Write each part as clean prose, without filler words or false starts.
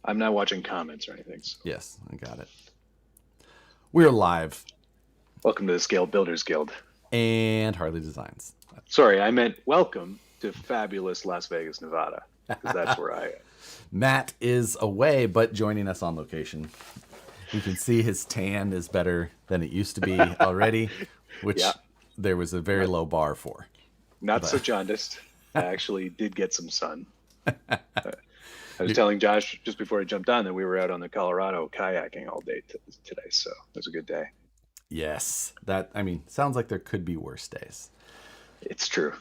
I'm not watching comments or anything. So. Yes, I got it. We're live. Welcome to the Scale Builders Guild. And Harley Designs. Sorry, I meant welcome to fabulous Las Vegas, Nevada, because that's where I am. Matt is away, but joining us on location. You can see his tan is better than it used to be already, which there was a very low bar for. Not so jaundiced. I actually did get some sun. I was telling Josh just before I jumped on that we were out on the Colorado kayaking all day today, so it was a good day. Yes, sounds like there could be worse days. It's true.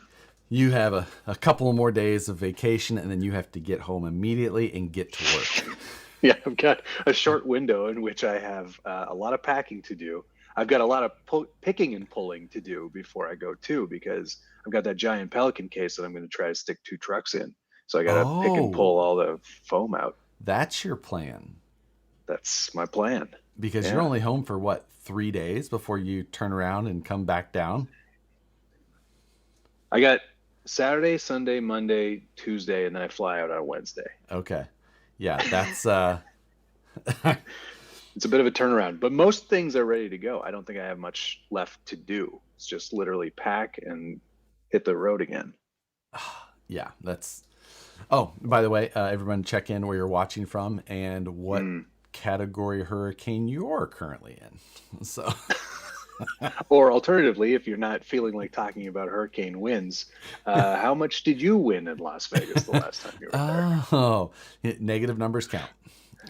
You have a couple more days of vacation, and then you have to get home immediately and get to work. Yeah, I've got a short window in which I have a lot of packing to do. I've got a lot of picking and pulling to do before I go too, because I've got that giant Pelican case that I'm going to try to stick 2 trucks in. So I got to pick and pull all the foam out. That's your plan. That's my plan. Because you're only home for what, 3 days before you turn around and come back down? I got Saturday, Sunday, Monday, Tuesday, and then I fly out on Wednesday. Okay. Yeah, that's it's a bit of a turnaround, but most things are ready to go. I don't think I have much left to do. It's just literally pack and hit the road again. Yeah, that's... Oh, by the way, everyone check in where you're watching from and what category hurricane you're currently in. So, or alternatively, if you're not feeling like talking about hurricane winds, how much did you win in Las Vegas the last time you were there? Oh, negative numbers count.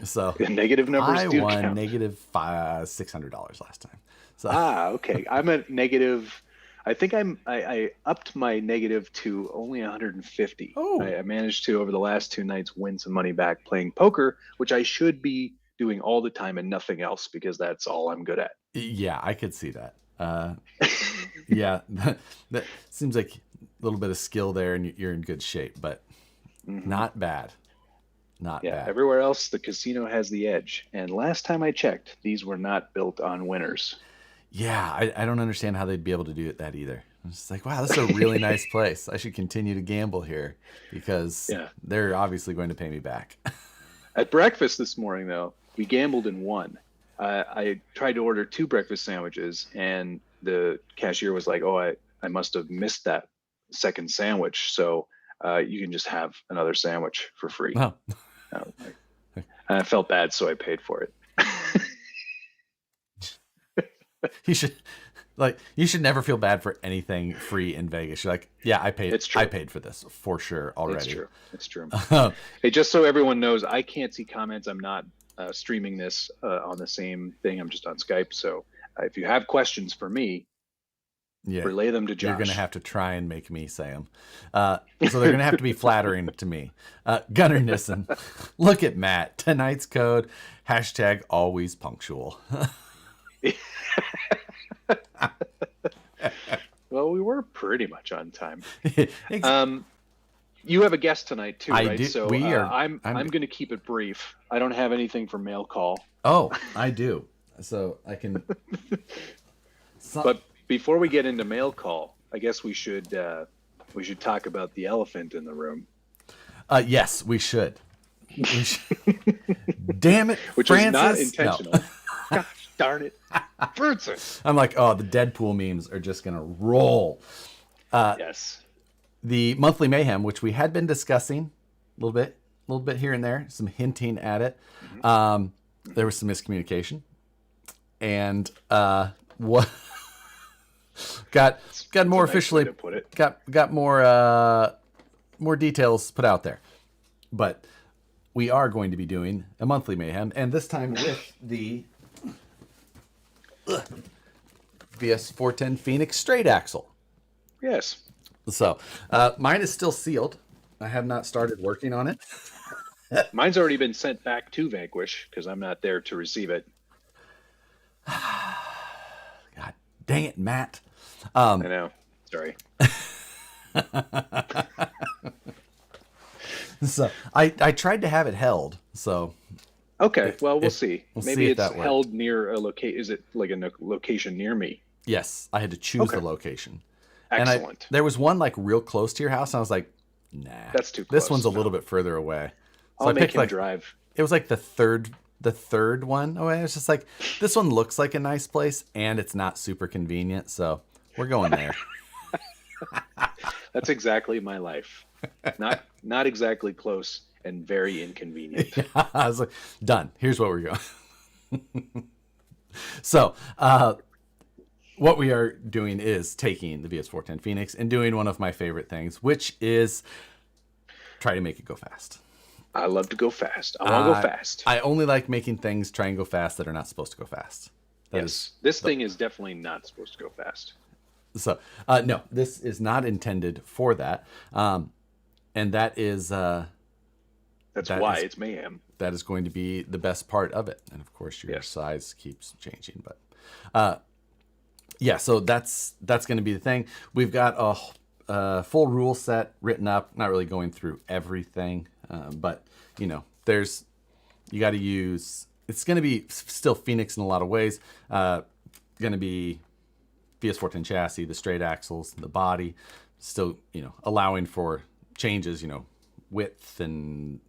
So negative numbers do count. I won negative $600 last time. So. Okay. I'm at negative. I think I upped my negative to only 150. Oh. I managed to, over the last 2 nights, win some money back playing poker, which I should be doing all the time and nothing else, because that's all I'm good at. Yeah, I could see that. Yeah, that seems like a little bit of skill there, and you're in good shape, but not bad. Not bad. Everywhere else, the casino has the edge. And last time I checked, these were not built on winners. Yeah, I don't understand how they'd be able to do that either. I'm just like, wow, this is a really nice place. I should continue to gamble here because they're obviously going to pay me back. At breakfast this morning, though, we gambled and won. I tried to order 2 breakfast sandwiches, and the cashier was like, oh, I must have missed that second sandwich. So you can just have another sandwich for free. Oh. And I felt bad, so I paid for it. You should never feel bad for anything free in Vegas. You're like, yeah, I paid. It's true. I paid for this for sure already. It's true. Hey, just so everyone knows, I can't see comments. I'm not streaming this on the same thing. I'm just on Skype. So if you have questions for me, relay them to Josh. You're going to have to try and make me say them. So they're going to have to be flattering to me. Gunnar Nissen, look at Matt. Tonight's code, #always punctual. Well, we were pretty much on time. You have a guest tonight too, right? I do. So I'm going to keep it brief. I don't have anything for mail call. Oh, I do. So I can. But before we get into mail call, I guess we should talk about the elephant in the room. Yes, we should. Damn it, which Francis. is not intentional. No. Gosh darn it, Francis. I'm like, oh, the Deadpool memes are just gonna roll. Yes. The monthly mayhem, which we had been discussing a little bit here and there, some hinting at it. There was some miscommunication, and what got more officially got more details put out there. But we are going to be doing a monthly mayhem, and this time with the VS 410 Phoenix straight axle. Yes. So mine is still sealed. I have not started working on it. Mine's already been sent back to Vanquish because I'm not there to receive it. God dang it, Matt. I know. Sorry. So I tried to have it held. So okay, well, we'll see. Maybe it's held worked. Near a location. Is it like a location near me? Yes, I had to choose the location. Excellent. And there was one like real close to your house, and I was like, nah, that's too close. This one's a little bit further away. So I'll make him drive. it was like the third one away. It's just like, this one looks like a nice place and it's not super convenient, so we're going there. That's exactly my life. Not exactly close and very inconvenient. Yeah, I was like, done. Here's what we're going. So, what we are doing is taking the VS410 Phoenix and doing one of my favorite things, which is try to make it go fast. I love to go fast. I want to go fast. I only like making things try and go fast that are not supposed to go fast. This thing is definitely not supposed to go fast. So, no, this is not intended for that. And that is... That's why it's mayhem. That is going to be the best part of it. And of course, your size keeps changing. But yeah, so that's going to be the thing. We've got a full rule set written up, not really going through everything. But, you got to use, it's going to be still Phoenix in a lot of ways. Going to be VS410 chassis, the straight axles, the body, still, allowing for changes, width and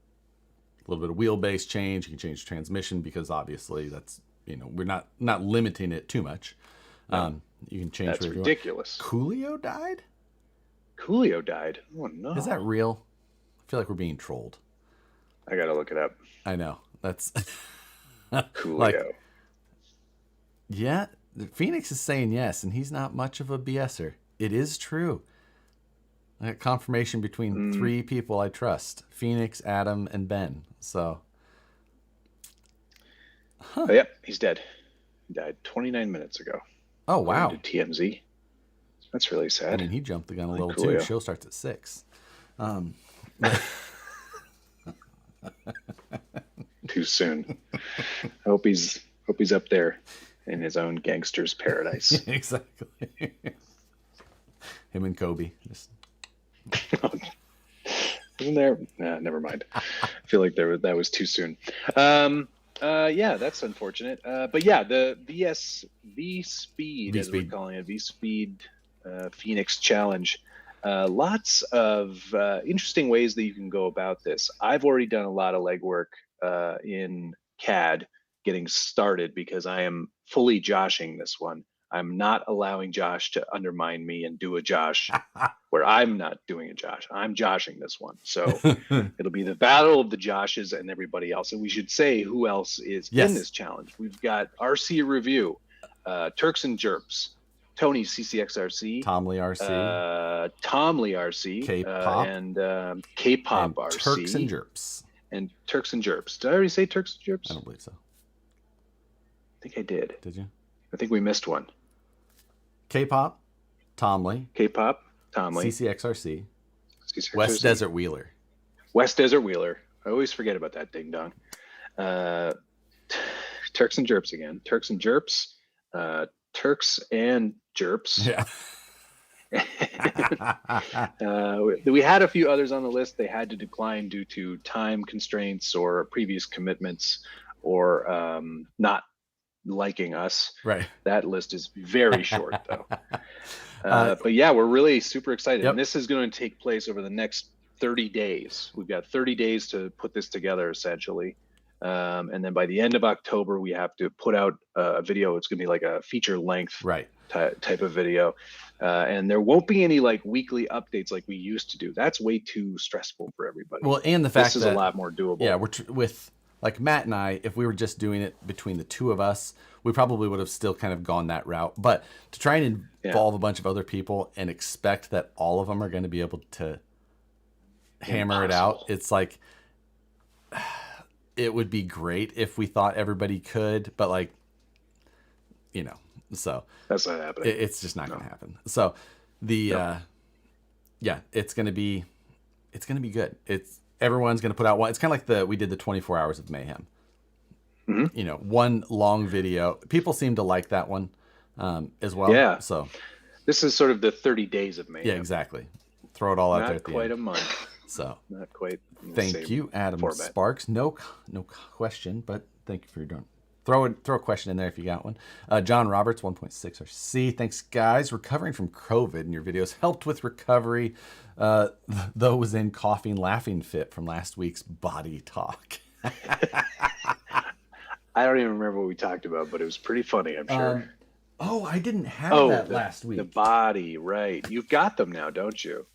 a little bit of wheelbase change. You can change transmission because obviously that's, we're not limiting it too much. You can change. That's ridiculous. Coolio died? Coolio died? Oh no. Is that real? I feel like we're being trolled. I gotta look it up. I know. That's Coolio. Yeah, Phoenix is saying yes, and he's not much of a BSer. It is true. I got confirmation between 3 people I trust: Phoenix, Adam, and Ben. So, Oh, yep, he's dead. He died 29 minutes ago. Oh wow! To TMZ. That's really sad. I mean, he jumped the gun a little Coolio. too. Show starts at 6. Too soon. I hope he's up there in his own gangster's paradise. Exactly. Him and Kobe. Just... Isn't there? Nah, never mind. I feel like that was too soon. Yeah, that's unfortunate. But yeah, the V-Speed, as we're calling it, V-Speed Phoenix Challenge. Lots of interesting ways that you can go about this. I've already done a lot of legwork in CAD getting started because I am fully joshing this one. I'm not allowing Josh to undermine me and do a Josh where I'm not doing a Josh. I'm joshing this one. So it'll be the battle of the Joshes and everybody else. And we should say who else is in this challenge. We've got RC Review, Turks and Jerps, Tony CCXRC, Tom Lee RC, K-pop, and K-pop and RC, Turks and Jerps, and Turks and Jerps. Did I already say Turks and Jerps? I don't believe so. I think I did. Did you? I think we missed one. K-pop, Tom Lee, K-pop, Tom Lee, CCXRC, West Desert Wheeler. West Desert Wheeler. I always forget about that ding dong. Turks and Jerps again. Turks and Jerps. Turks and Jerps. Yeah. We had a few others on the list. They had to decline due to time constraints or previous commitments or not liking us. Right. That list is very short though. But yeah, we're really super excited. Yep. And this is going to take place over the next 30 days. We've got 30 days to put this together essentially. And then by the end of October, we have to put out a video. It's going to be like a feature length type of video. And there won't be any like weekly updates like we used to do. That's way too stressful for everybody. Well, and the fact this is a lot more doable. Yeah, we're with like Matt and I, if we were just doing it between the two of us, we probably would have still kind of gone that route. But to try and involve a bunch of other people and expect that all of them are going to be able to hammer it out, it's like... It would be great if we thought everybody could, but like, so that's not happening. It's just not going to happen. So the, it's going to be good. Everyone's going to put out one. It's kind of like we did the 24 hours of mayhem, one long video. People seem to like that one as well. Yeah. So this is sort of the 30 days of mayhem. Yeah, exactly. Throw it all out there. Not quite a month. So not quite. Thank you, Adam Sparks. No question, but thank you for doing. Throw a question in there if you got one. John Roberts, 1.6 RC. Thanks, guys. Recovering from COVID, and your videos helped with recovery. Though was in coughing, laughing fit from last week's body talk. I don't even remember what we talked about, but it was pretty funny, I'm sure. Oh, I didn't have that last week. The body, right. You've got them now, don't you?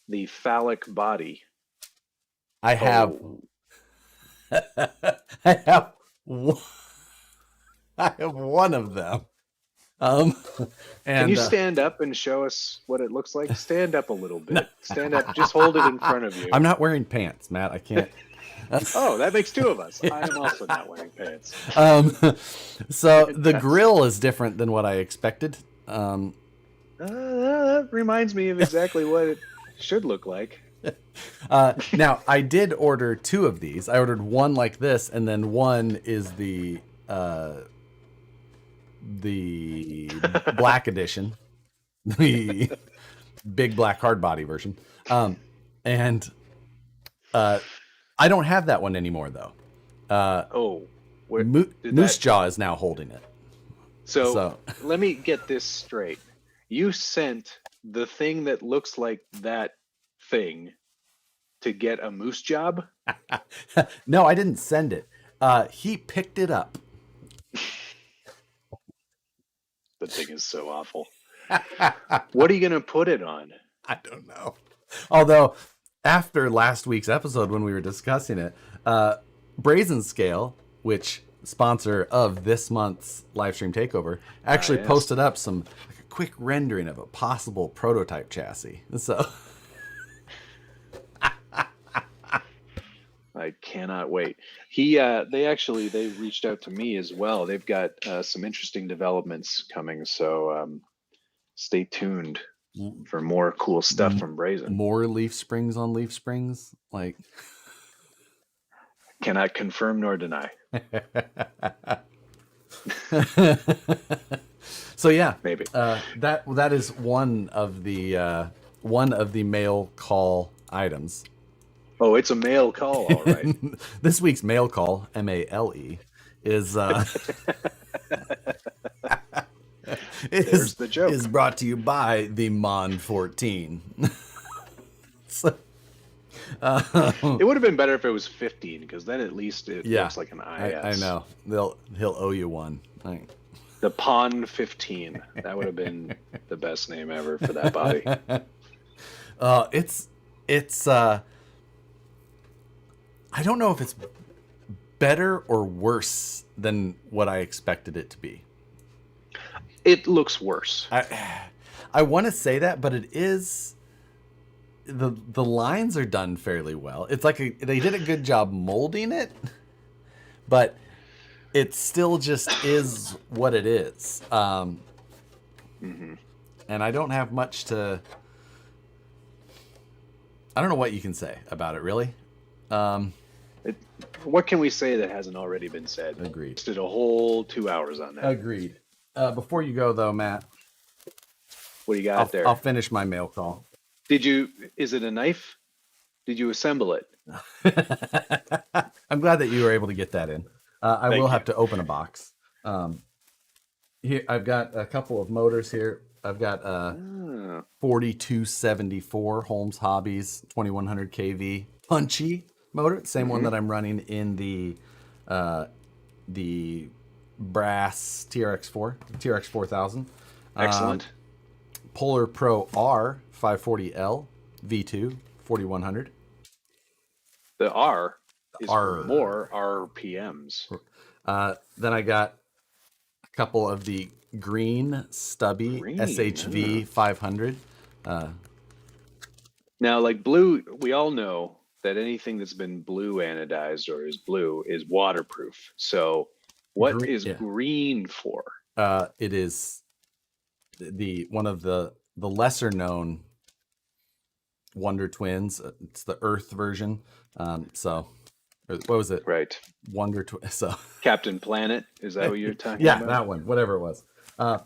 The phallic body. I have. I have. I have one of them. And, can you stand up and show us what it looks like? Stand up a little bit. Stand up. Just hold it in front of you. I'm not wearing pants, Matt. I can't. Oh, that makes two of us. I am also not wearing pants. So the grill is different than what I expected. That reminds me of exactly what it should look like. Now, I did order 2 of these. I ordered one like this, and then one is the black edition, the big black hard body version. And I don't have that one anymore, though. Moose Jaw is now holding it. So let me get this straight. You sent the thing that looks like that thing to get a moose job? No, I didn't send it. He picked it up. The thing is so awful. What are you going to put it on? I don't know. Although, after last week's episode when we were discussing it, Brazin Scale, which sponsor of this month's Livestream Takeover, actually posted up some a quick rendering of a possible prototype chassis. So I cannot wait. They reached out to me as well. They've got some interesting developments coming, so stay tuned for more cool stuff from Brazin. More leaf springs on leaf springs, like cannot confirm nor deny. So yeah, maybe that is one of the mail call items. Oh, it's a mail call, all right. This week's mail call, MALE, is There's the joke. Is brought to you by the Mon 14. So, it would have been better if it was 15, because then at least it looks like an IS. I know. He'll owe you one. The Pon 15. That would have been the best name ever for that body. It's I don't know if it's better or worse than what I expected it to be. It looks worse. I want to say that, but it is. The lines are done fairly well. It's like they did a good job molding it, but it still just is what it is. And I don't have much to. I don't know what you can say about it, really. What can we say that hasn't already been said? Agreed. Just did a whole 2 hours on that. Agreed. Before you go, though, Matt. What do you got there? I'll finish my mail call. Is it a knife? Did you assemble it? I'm glad that you were able to get that in. I will have to open a box. Here, I've got a couple of motors here. I've got 4274 Holmes Hobbies 2100 kV punchy motor, same one that I'm running in the brass TRX 4000. Excellent. Polar Pro R 540L V2 4100. The R is for more RPMs. Then I got a couple of the green stubby SHV 500. Now, like blue, we all know that anything that's been blue anodized or is blue is waterproof. So what is green for? It is one of the lesser known Wonder Twins. It's the Earth version. So what was it? Right. Wonder Twin. So Captain Planet. Is that what you're talking about? Yeah, that one. Whatever it was.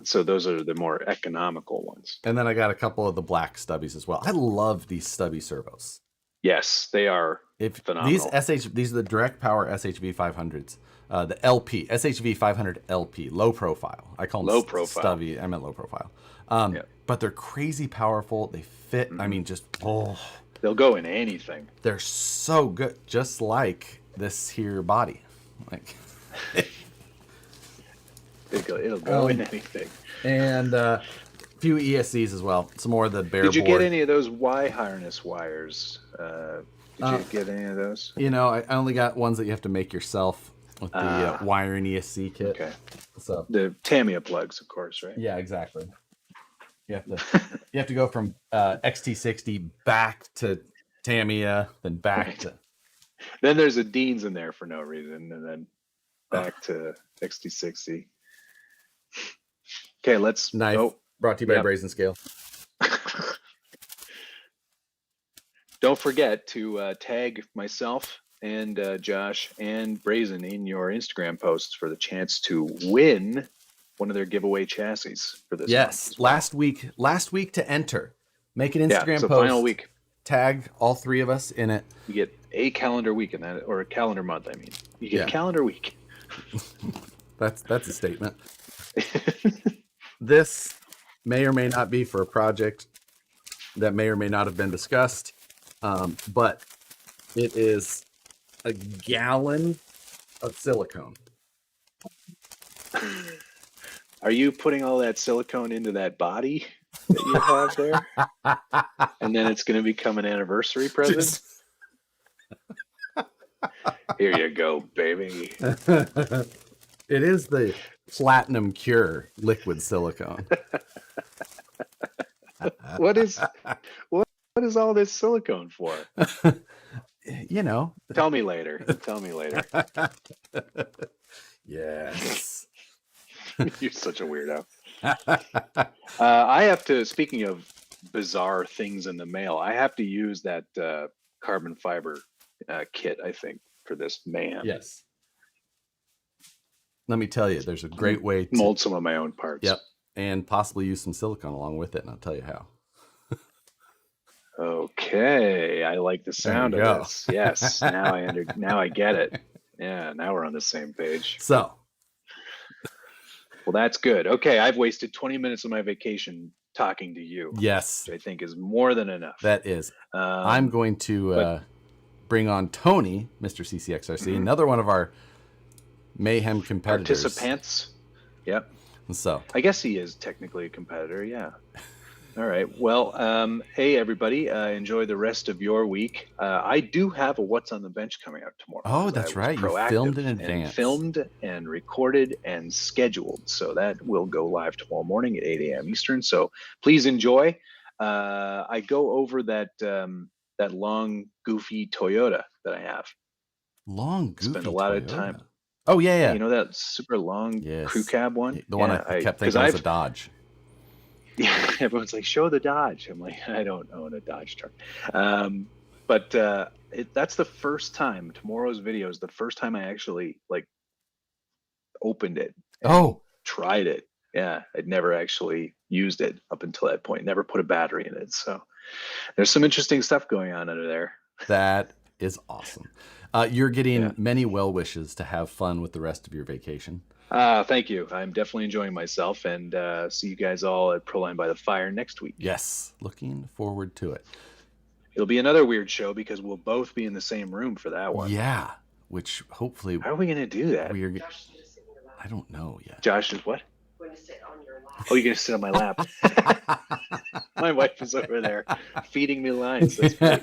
So those are the more economical ones. And then I got a couple of the black stubbies as well. I love these stubby servos. Yes, they are phenomenal. These are the direct power SHV 500s. The LP, SHV 500 LP, low profile. I call them low profile. Stubby. I meant low profile. But they're crazy powerful. They fit. I mean, they'll go in anything. They're so good. Just like this here body. Like it'll go in anything. And a few ESCs as well. Some more of the bare Did you board. get any of those Y harness wires? Did you get any of those? You know, I only got ones that you have to make yourself with the wiring ESC kit. Okay. So the Tamiya plugs, of course, right? Yeah, exactly. You have to go from XT60 back to Tamiya, then back to. Then there's a Dean's in there for no reason, and then back to XT60. Okay, let's. Knife brought to you by Brazin Scale. Don't forget to tag myself and Josh and Brazin in your Instagram posts for the chance to win one of their giveaway chassis for this. Yes, well. last week to enter. Make an Instagram post. Final week. Tag all three of us in it. You get a calendar week in that, or a calendar month. I mean, you get a calendar week. That's a statement. This may or may not be for a project that may or may not have been discussed, but it is a gallon of silicone. Are you putting all that silicone into that body that you have there? And then it's going to become an anniversary present? Here you go, baby. It is the Platinum Cure liquid silicone. What is all this silicone for? You know. Tell me later. Yes. You're such a weirdo. I have to, speaking of bizarre things in the mail, I have to use that carbon fiber kit, I think, for this mayhem. Yes. Let me tell you, there's a great way to mold some of my own parts. Yep. And possibly use some silicone along with it, and I'll tell you how. Okay, I like the sound of this. Yes, now I get it. Yeah, now we're on the same page. So, well, that's good. Okay, I've wasted 20 minutes of my vacation talking to you. Yes, which I think is more than enough. That is. I'm going to bring on Tony, Mr. CCXRC, another one of our mayhem competitors. Participants. Yep. So I guess he is technically a competitor. Yeah. All right. Well, hey, everybody. Enjoy the rest of your week. I do have a What's on the Bench coming out tomorrow. Oh, that's right. You filmed in advance. Filmed and recorded and scheduled. So that will go live tomorrow morning at 8 a.m. Eastern. So please enjoy. I go over that long, goofy Toyota that I have. Long, goofy Spend a lot Toyota. of time. Oh, yeah. You know that super long crew cab one? The one I kept thinking was a Dodge. Yeah, everyone's like, show the Dodge. I'm like, I don't own a Dodge truck. But that's the first time, tomorrow's video is the first time I actually opened it. Tried it. Yeah, I'd never actually used it up until that point. Never put a battery in it. So there's some interesting stuff going on under there. That is awesome. You're getting many well wishes to have fun with the rest of your vacation. Thank you. I'm definitely enjoying myself, and see you guys all at Proline by the Fire next week. Yes, looking forward to it. It'll be another weird show because we'll both be in the same room for that one. Yeah, which hopefully... How are we going to do that? I don't know yet. Josh is what? I'm going to sit on your lap. Oh, you're going to sit on my lap. My wife is over there feeding me lines. That's great.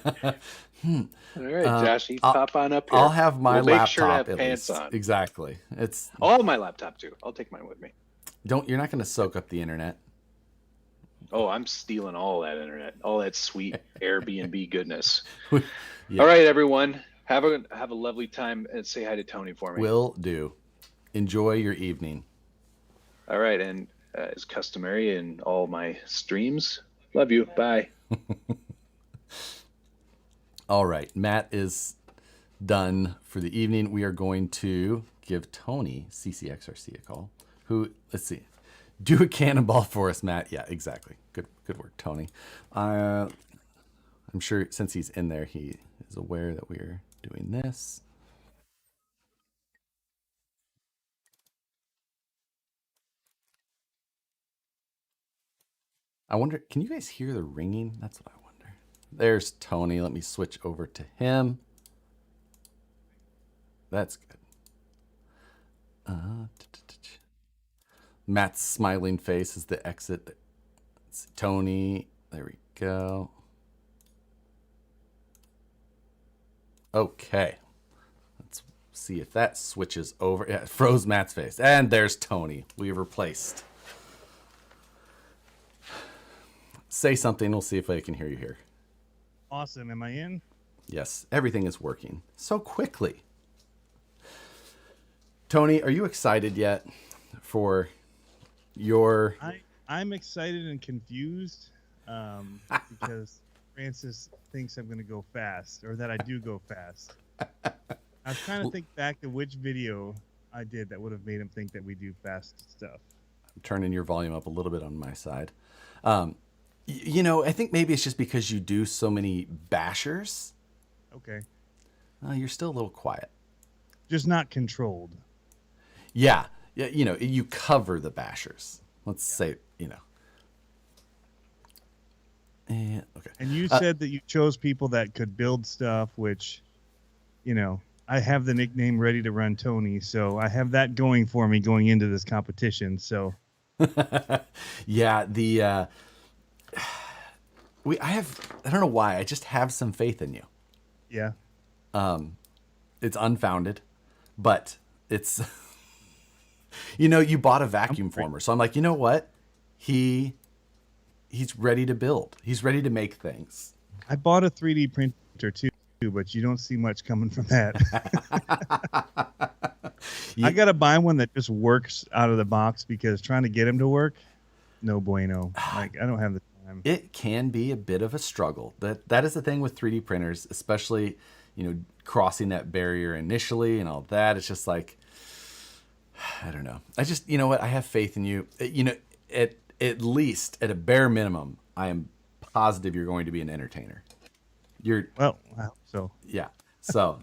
All right, Josh, you pop on up here. I'll have my laptop make sure to have at pants least. on. Exactly. I'll have my laptop too. I'll take mine with me. You're not going to soak up the internet. Oh, I'm stealing all that internet, all that sweet Airbnb goodness. Yeah. All right, everyone, have a lovely time, and say hi to Tony for me. Will do. Enjoy your evening. All right, and as customary in all my streams, love you. Bye. All right, Matt is done for the evening. We are going to give Tony, CCXRC, a call. Let's see, do a cannonball for us, Matt. Yeah, exactly. Good work, Tony. I'm sure since he's in there, he is aware that we're doing this. I wonder, can you guys hear the ringing? That's what I wonder. There's Tony. Let me switch over to him. That's good. Matt's smiling face is the exit. It's Tony. There we go. Okay. Let's see if that switches over. Yeah, it froze Matt's face. And there's Tony. We've replaced. Say something. We'll see if I can hear you here. Awesome. Am I in? Yes, everything is working so quickly. Tony, are you excited yet for your... I'm excited and confused because Francis thinks I'm going to go fast, or that I do go fast. I was trying to think back to which video I did that would have made him think that we do fast stuff. I'm turning your volume up a little bit on my side. You know, I think maybe it's just because you do so many bashers. Okay. You're still a little quiet. Just not controlled. Yeah. Yeah. You know, you cover the bashers. Let's say, you know. Okay. And you said that you chose people that could build stuff, which, you know, I have the nickname Ready to Run Tony, so I have that going for me going into this competition. So, yeah, I don't know why, I just have some faith in you. yeah. It's unfounded, but it's, you know, you bought a vacuum former. So I'm like, you know what? He's ready to build. He's ready to make things. I bought a 3D printer too, but you don't see much coming from that. I got to buy one that just works out of the box because trying to get him to work, no bueno. Like, I don't have the time. It can be a bit of a struggle. That is the thing with 3D printers, especially, you know, crossing that barrier initially and all that. It's just like, I don't know. I just, you know what? I have faith in you. You know, at least at a bare minimum, I am positive you're going to be an entertainer. Well, I hope so. Yeah. So,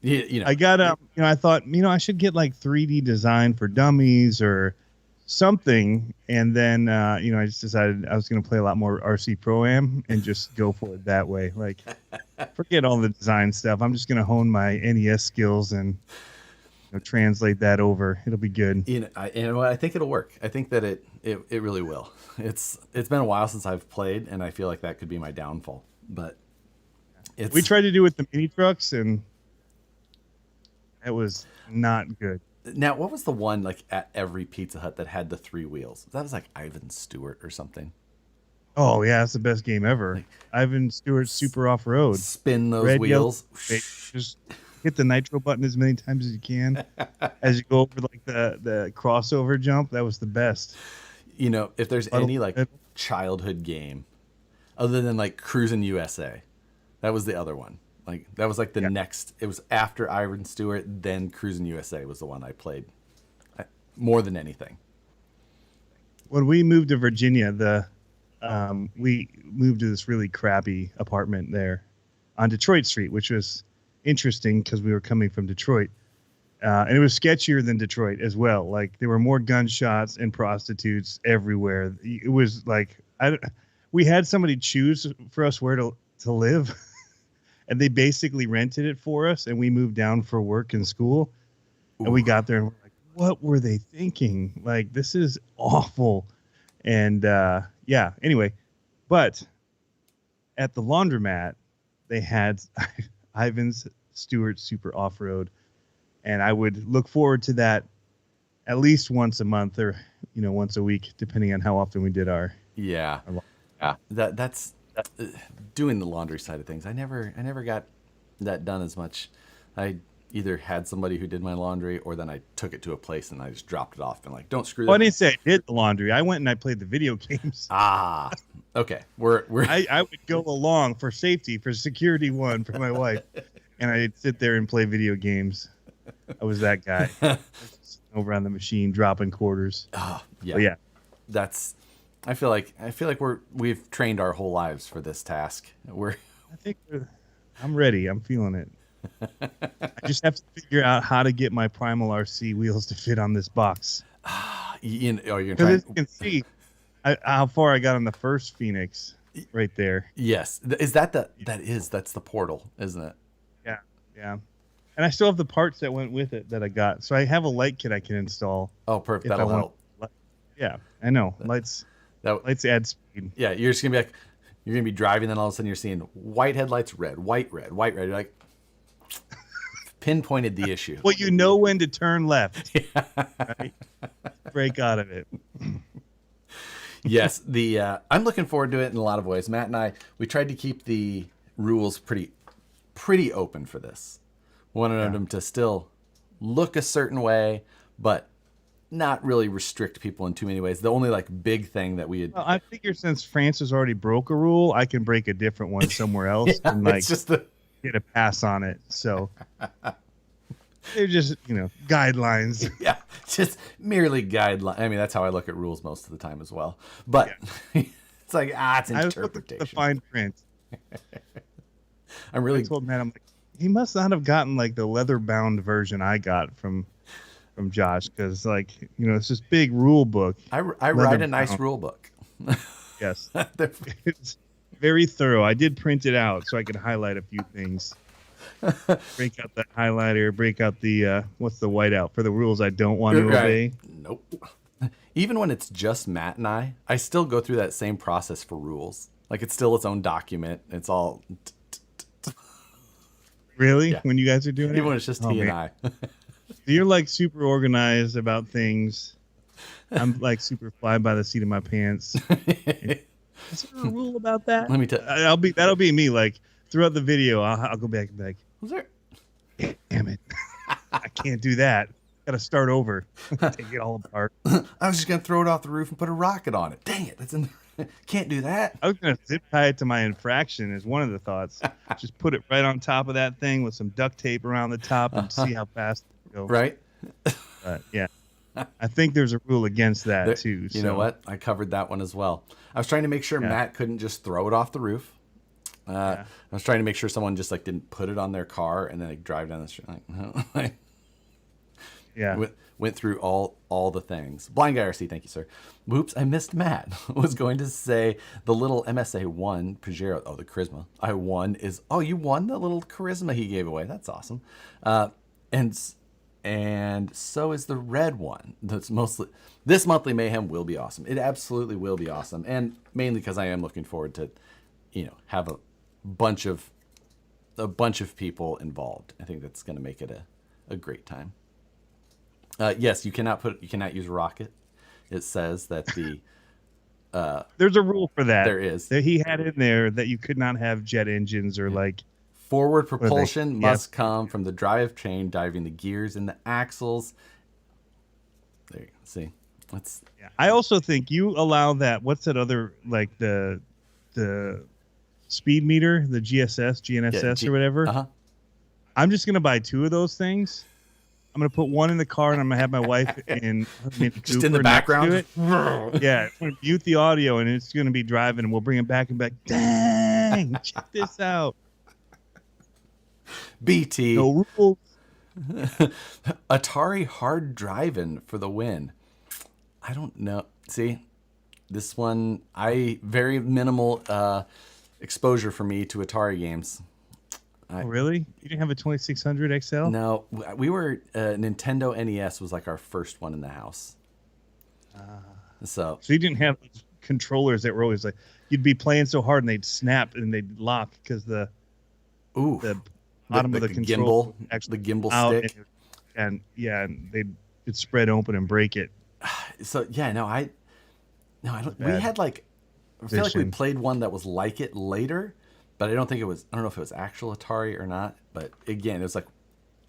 you know, I got you know, I thought, you know, I should get like 3D design for dummies or something, and then you know, I just decided I was going to play a lot more RC Pro-Am and just go for it that way. Like, forget all the design stuff. I'm just going to hone my NES skills and, you know, translate that over. It'll be good. You know, I think it'll work. I think that it really will. It's been a while since I've played, and I feel like that could be my downfall. But we tried to do it with the mini trucks, and it was not good. Now, what was the one like at every Pizza Hut that had the 3 wheels? That was like Ivan Stewart or something. Oh yeah, that's the best game ever. Like, Ivan Stewart's Super Off Road. Spin those wheels. Yellow, just hit the nitro button as many times as you can as you go over like the crossover jump. That was the best. You know, if there's any like childhood game other than like Cruisin' USA, that was the other one. Like, that was like the next, it was after Ivan Stewart, then Cruisin' USA was the one I played more than anything. When we moved to Virginia, we moved to this really crappy apartment there on Detroit Street, which was interesting because we were coming from Detroit. And it was sketchier than Detroit as well. Like, there were more gunshots and prostitutes everywhere. It was like, we had somebody choose for us where to live. And they basically rented it for us, and we moved down for work and school. Ooh. And we got there and we're like, what were they thinking? Like, this is awful. And yeah, anyway, but at the laundromat, they had Ivan's Stewart Super Off-Road, and I would look forward to that at least once a month, or, you know, once a week, depending on how often we did our that's doing the laundry side of things. I never got that done as much. I either had somebody who did my laundry, or then I took it to a place and I just dropped it off and like, don't screw that. Well, I didn't say I did the laundry. I went and I played the video games. Ah, okay. I would go along for safety, for security one, for my wife, and I'd sit there and play video games. I was that guy. Over on the machine, dropping quarters. Oh, yeah. But yeah. I feel like we've trained our whole lives for this task. I'm ready. I'm feeling it. I just have to figure out how to get my Primal RC wheels to fit on this box. You're trying. Because you can see how far I got on the first Phoenix, right there. Yes, that's the portal, isn't it? Yeah. And I still have the parts that went with it that I got. So I have a light kit I can install. Oh, perfect. If I That'll want. help. Yeah, I know. Lights add speed. Yeah, you're just gonna be like, you're gonna be driving, then all of a sudden you're seeing white headlights, red, white, red, white, red. You're like, pinpointed the issue. Well, you know when to turn left. Right? Break out of it. Yes, I'm looking forward to it in a lot of ways. Matt and I, we tried to keep the rules pretty open for this. Wanted them to still look a certain way, but not really restrict people in too many ways. The only like big thing that we had. Well, I figure since Francis already broke a rule, I can break a different one somewhere else and like it's just get a pass on it. So they're just guidelines. Yeah, just merely guideline. I mean, that's how I look at rules most of the time as well. But it's like it's interpretation. The fine print. I'm really. I told Matt, I'm like, he must not have gotten like the leather bound version I got from Josh, because like it's this big rule book. I write a nice rule book. Yes, it's very thorough. I did print it out so I could highlight a few things. Break out that highlighter. Break out the what's the whiteout for the rules I don't want to obey. Nope. Even when it's just Matt and I still go through that same process for rules. Like it's still its own document. It's all. Really? Yeah. When you guys are doing it? Even when it's just he and I. You're like super organized about things. I'm like super fly by the seat of my pants. Is there a rule about that? Let me tell. That'll be me. Like throughout the video, I'll go back and be like, Was there? Damn it! I can't do that. Got to start over. Take it all apart. I was just gonna throw it off the roof and put a rocket on it. Dang it! That's in. Can't do that. I was gonna zip tie it to my infraction. Is one of the thoughts. Just put it right on top of that thing with some duct tape around the top and see how fast it goes. Right. Yeah. I think there's a rule against that too. You know what? I covered that one as well. I was trying to make sure Matt couldn't just throw it off the roof. I was trying to make sure someone just like didn't put it on their car and then like drive down the street. Like, yeah. Went through all the things. Blind Guy RC, thank you, sir. Whoops, I missed Matt. I was going to say the little MSA1 Pajero. Oh, the Charisma. I won is. Oh, you won the little Charisma he gave away. That's awesome. And so is the red one. That's mostly this monthly mayhem will be awesome. It absolutely will be awesome, and mainly because I am looking forward to, have a bunch of people involved. I think that's going to make it a great time. Yes, you cannot use a rocket. It says that the there's a rule for that. There is. That he had in there that you could not have jet engines or like forward propulsion must come from the drivetrain, driving the gears and the axles. There you go. See, let's. Yeah. I also think you allow that. What's that other like the speed meter, the GNSS or whatever? Uh-huh. I'm just gonna buy 2 of those things. I'm gonna put one in the car, and I'm gonna have my wife in just in the background. Yeah, I'm gonna mute the audio, and it's gonna be driving, and we'll bring it back and be like, "Dang, check this out." BT. No rules. Atari hard driving for the win. I don't know. See, this one very minimal exposure for me to Atari games. Oh, really? You didn't have a 2600 XL? No, we were Nintendo NES was like our first one in the house. So you didn't have controllers that were always like you'd be playing so hard and they'd snap and they'd lock because the bottom of the control the gimbal stick, and it'd spread open and break it. So yeah, no, I don't. We had like I feel like we played one that was like it later. But I don't know if it was actual Atari or not. But again, it was like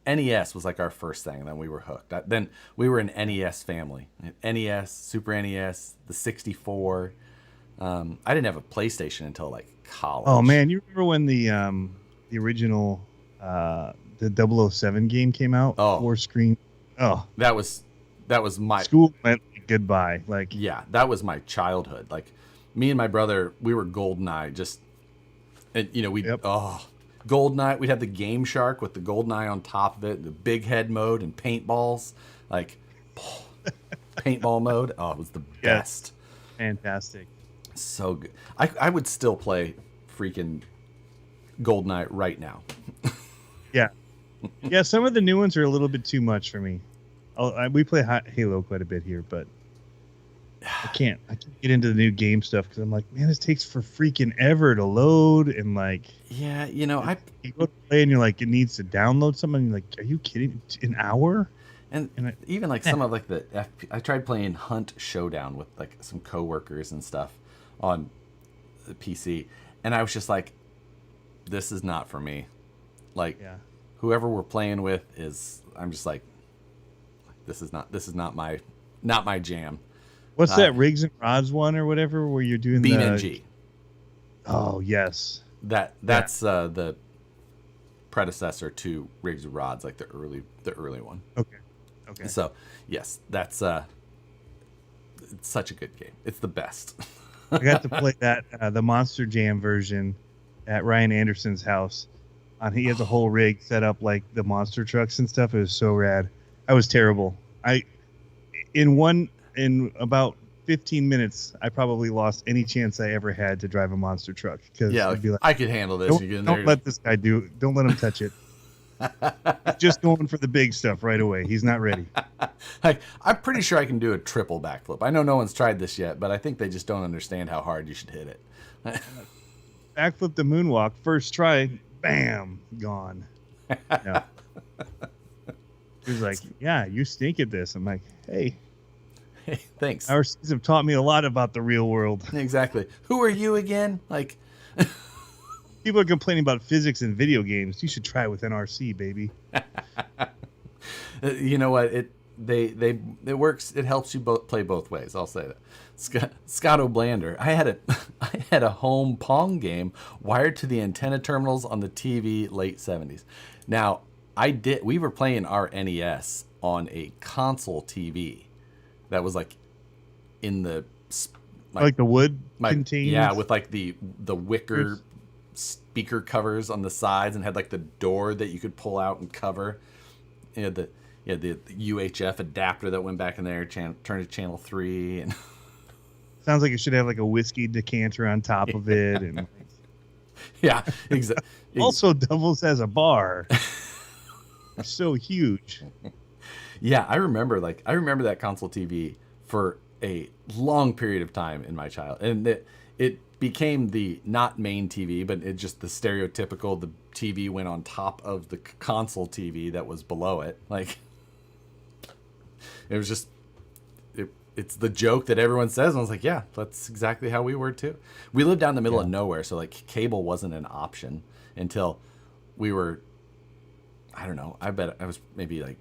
NES was like our first thing. And then we were hooked. Then we were an NES family. NES, Super NES, the 64. I didn't have a PlayStation until like college. Oh man, you remember when the original the 007 game came out? Oh, 4-screen. Oh, that was my school went goodbye. Like yeah, that was my childhood. Like me and my brother, we were GoldenEye just. And GoldenEye. We'd have the Game Shark with the GoldenEye on top of it, the big head mode and paintballs, like paintball mode. Oh, it was the best. Fantastic. So good. I would still play freaking GoldenEye right now. Yeah. Yeah, some of the new ones are a little bit too much for me. We play Halo quite a bit here, but I can't get into the new game stuff because I'm like, man, this takes for freaking ever to load, and like, Yeah, you go to play and you're like, it needs to download something. And you're like, are you kidding? An hour? and even like some of like I tried playing Hunt Showdown with like some coworkers and stuff on the PC, and I was just like, this is not for me. Like, whoever we're playing with I'm just like, this is not my jam. What's that rigs and rods one or whatever where you're doing BeamNG? Oh yes, that's the predecessor to rigs and rods, like the early one. Okay. So yes, that's it's such a good game. It's the best. I got to play that the Monster Jam version at Ryan Anderson's house. He has a whole rig set up like the monster trucks and stuff. It was so rad. I was terrible. In about 15 minutes, I probably lost any chance I ever had to drive a monster truck. Yeah, I'd be like, I could handle this. Don't let this guy do it. Don't let him touch it. He's just going for the big stuff right away. He's not ready. I'm pretty sure I can do a triple backflip. I know no one's tried this yet, but I think they just don't understand how hard you should hit it. Backflip the moonwalk, first try, bam, gone. Yeah. He was like, yeah, you stink at this. I'm like, hey, thanks. Our seasons have taught me a lot about the real world. Exactly. Who are you again? Like, people are complaining about physics in video games. You should try it with NRC, baby. You know what? It works. It helps you play both ways. I'll say that. Scott O'Blander. I had a home Pong game wired to the antenna terminals on the TV late 70s. Now, we were playing our NES on a console TV that was like in the like the wood contained. Yeah, with like the wicker speaker covers on the sides, and had like the door that you could pull out and cover. The UHF adapter that went back in there, turned to channel 3, and sounds like it should have like a whiskey decanter on top of it, and yeah, exactly. Also doubles as a bar. They're so huge. Yeah, I remember that console TV for a long period of time in my childhood, and it became the not main TV, but it just the stereotypical. The TV went on top of the console TV that was below it. Like, it was just it's the joke that everyone says, and I was like, yeah, that's exactly how we were too. We lived down in the middle of nowhere, so like cable wasn't an option until we were, I don't know, I bet I was maybe like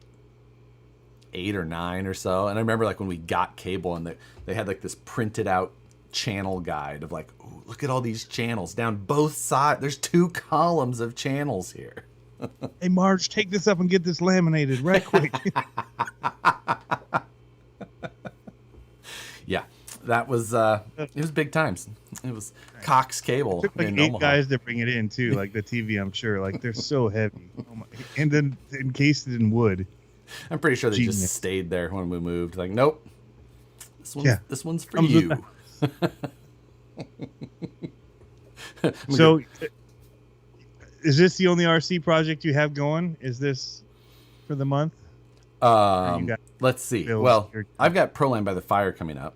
8 or 9 or so. And I remember like when we got cable, and they had like this printed out channel guide of like, ooh, look at all these channels down both sides. There's 2 columns of channels here. Hey, Marge, take this up and get this laminated right quick. Yeah, that was it was big times. It was Cox Cable. It took like in 8 Omaha. guys to bring it in too, like the TV. I'm sure, like they're so heavy, and then encased in wood. I'm pretty sure they Genius. just stayed there when we moved. Like, nope, this one's for Comes you. So, is this the only RC project you have going? Is this for the month? Let's see. Well, I've got Proline by the Fire coming up.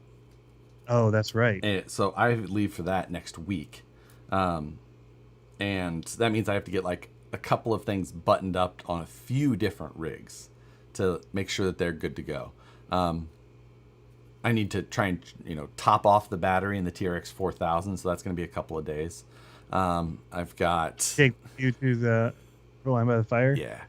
Oh, that's right. And so I leave for that next week. And that means I have to get like a couple of things buttoned up on a few different rigs to make sure that they're good to go. I need to try and, top off the battery in the TRX 4000. So that's going to be a couple of days. I've got... Take you to the Proline by the Fire? Yeah.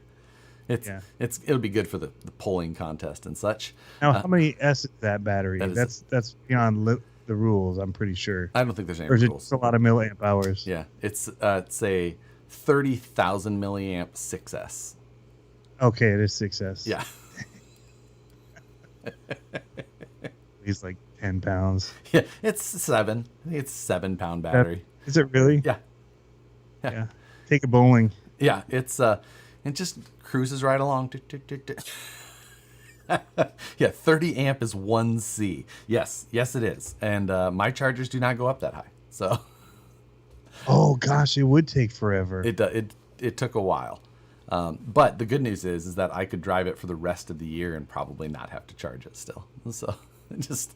It'll be good for the polling contest and such. Now, how many S is that battery? That's beyond the rules, I'm pretty sure. I don't think there's any rules. Or is it rules. just a lot of milliamp hours? Yeah, it's a 30,000 milliamp 6S. Okay, it is 6S. Yeah. He's like 10 pounds. Yeah, it's 7. I think it's 7-pound battery. Is it really? Yeah. Take a bowling. Yeah, it just cruises right along. Yeah, 30 amp is 1C. Yes, it is. And my chargers do not go up that high. So oh gosh, it would take forever. it took a while. But the good news is that I could drive it for the rest of the year and probably not have to charge it still. So just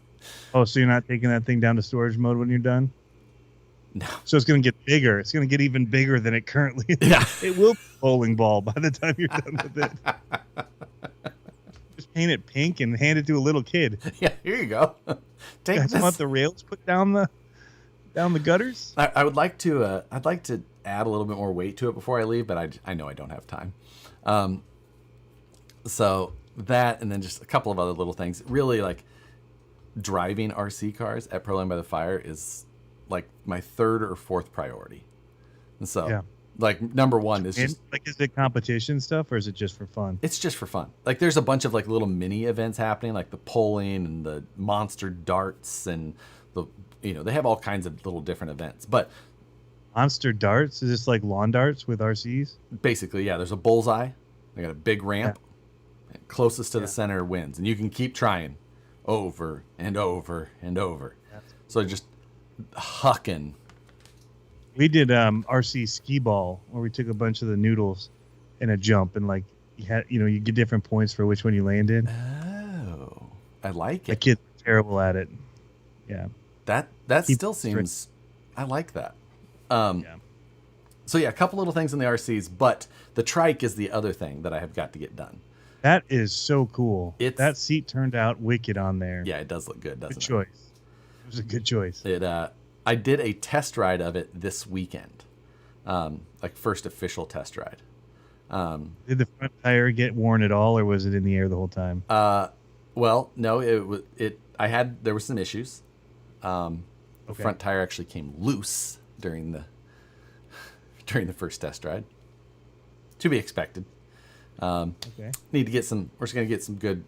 Oh, so you're not taking that thing down to storage mode when you're done? no. So it's going to get bigger. It's going to get even bigger than it currently is. Yeah. It will be a bowling ball by the time you're done with it. Just paint it pink and hand it to a little kid. Yeah, here you go. Take Guys this. want the rails put down the gutters? I would like to. I'd like to add a little bit more weight to it before I leave, but I know I don't have time. So that, and then just a couple of other little things. Really, like driving RC cars at Proline by the Fire is like my third or fourth priority. And so, Yeah. like number one is And, just like, is it competition stuff or is it just for fun? it's just for fun. Like there's a bunch of like little mini events happening, like the polling and the monster darts and they have all kinds of little different events. But Monster darts? Is this like lawn darts with RCs? basically, yeah, there's a bullseye. They got a big ramp. And closest to the center wins, and you can keep trying over and over and over. So just hucking. We did RC skee ball where we took a bunch of the noodles in a jump and like you get different points for which one you landed. Oh, I like The it. kid's terrible at it. Yeah. That Keep still it straight. seems. I like that. Yeah. So yeah, a couple little things in the RCs, but the trike is the other thing that I have got to get done. That is so cool. It's- That seat turned out wicked on there. Yeah, it does look good, doesn't Good it? choice. It was a good choice. I did a test ride of it this weekend, like first official test ride. Did the front tire get worn at all, or was it in the air the whole time? Well, no, there were some issues. The Okay. front tire actually came loose during the first test ride. To be expected. Okay. Need to get we're just gonna get some good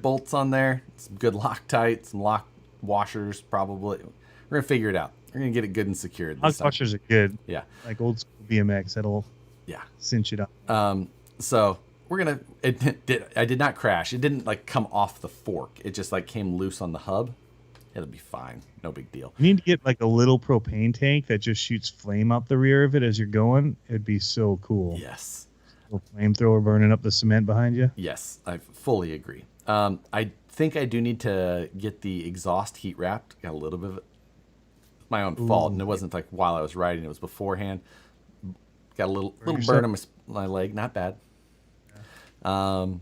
bolts on there, some good Loctite, some lock washers probably. We're gonna figure it out. We're gonna get it good and secured this Hot time. washers are good. Yeah. Like old school BMX. That'll Yeah. cinch it up. So we're gonna. I did not crash. It didn't like come off the fork. It just like came loose on the hub. It'll be fine. No big deal. You need to get like a little propane tank that just shoots flame out the rear of it as you're going. It'd be so cool. Yes. Little flamethrower burning up the cement behind you. Yes, I fully agree. I think I do need to get the exhaust heat wrapped. Got a little bit of my own fault, and it wasn't like while I was riding; it was beforehand. Got a little yourself. burn on my leg, not bad. And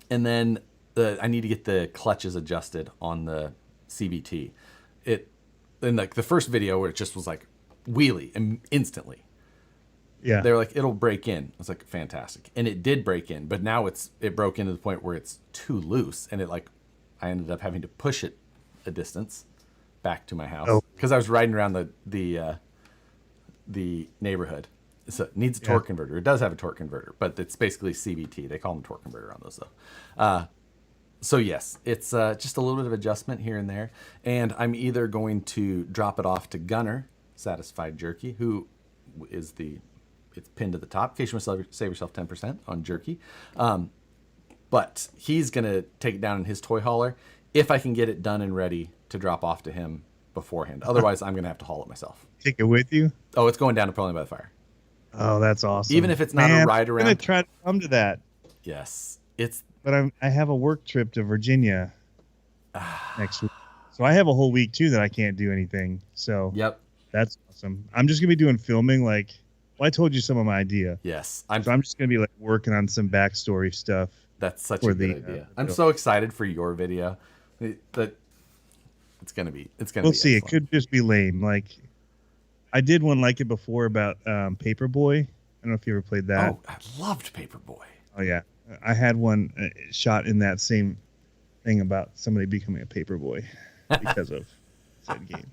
then I need to get the clutches adjusted on the CVT. In like the first video where it just was like wheelie and instantly. Yeah. They're like, it'll break in. I was like, fantastic. And it did break in, but now it broke in to the point where it's too loose. And I ended up having to push it a distance back to my house because I was riding around the neighborhood. So it needs a torque converter. It does have a torque converter, but it's basically CVT. They call them torque converter on those though. So yes, it's just a little bit of adjustment here and there. And I'm either going to drop it off to Gunner, Satisfied Jerky, who is it's pinned to the top in case you want to save yourself 10% on jerky. But he's going to take it down in his toy hauler if I can get it done and ready to drop off to him beforehand. Otherwise, I'm going to have to haul it myself. Take it with you. Oh, it's going down to Proline by the Fire. Oh, that's awesome. Even if it's not a ride I'm around. gonna try to come to that, Yes. It's but I have a work trip to Virginia next week, so I have a whole week too that I can't do anything. So Yep. that's awesome. I'm just gonna be doing filming. Like, well, I told you some of my idea. Yes. So I'm just gonna be like working on some backstory stuff. That's such for a good the, idea. I'm so excited for your video. That it's gonna be. We'll see. Excellent. It could just be lame. Like, I did one like it before about Paperboy. I don't know if you ever played that. Oh, I loved Paperboy. Oh yeah, I had one shot in that same thing about somebody becoming a paperboy because of said game.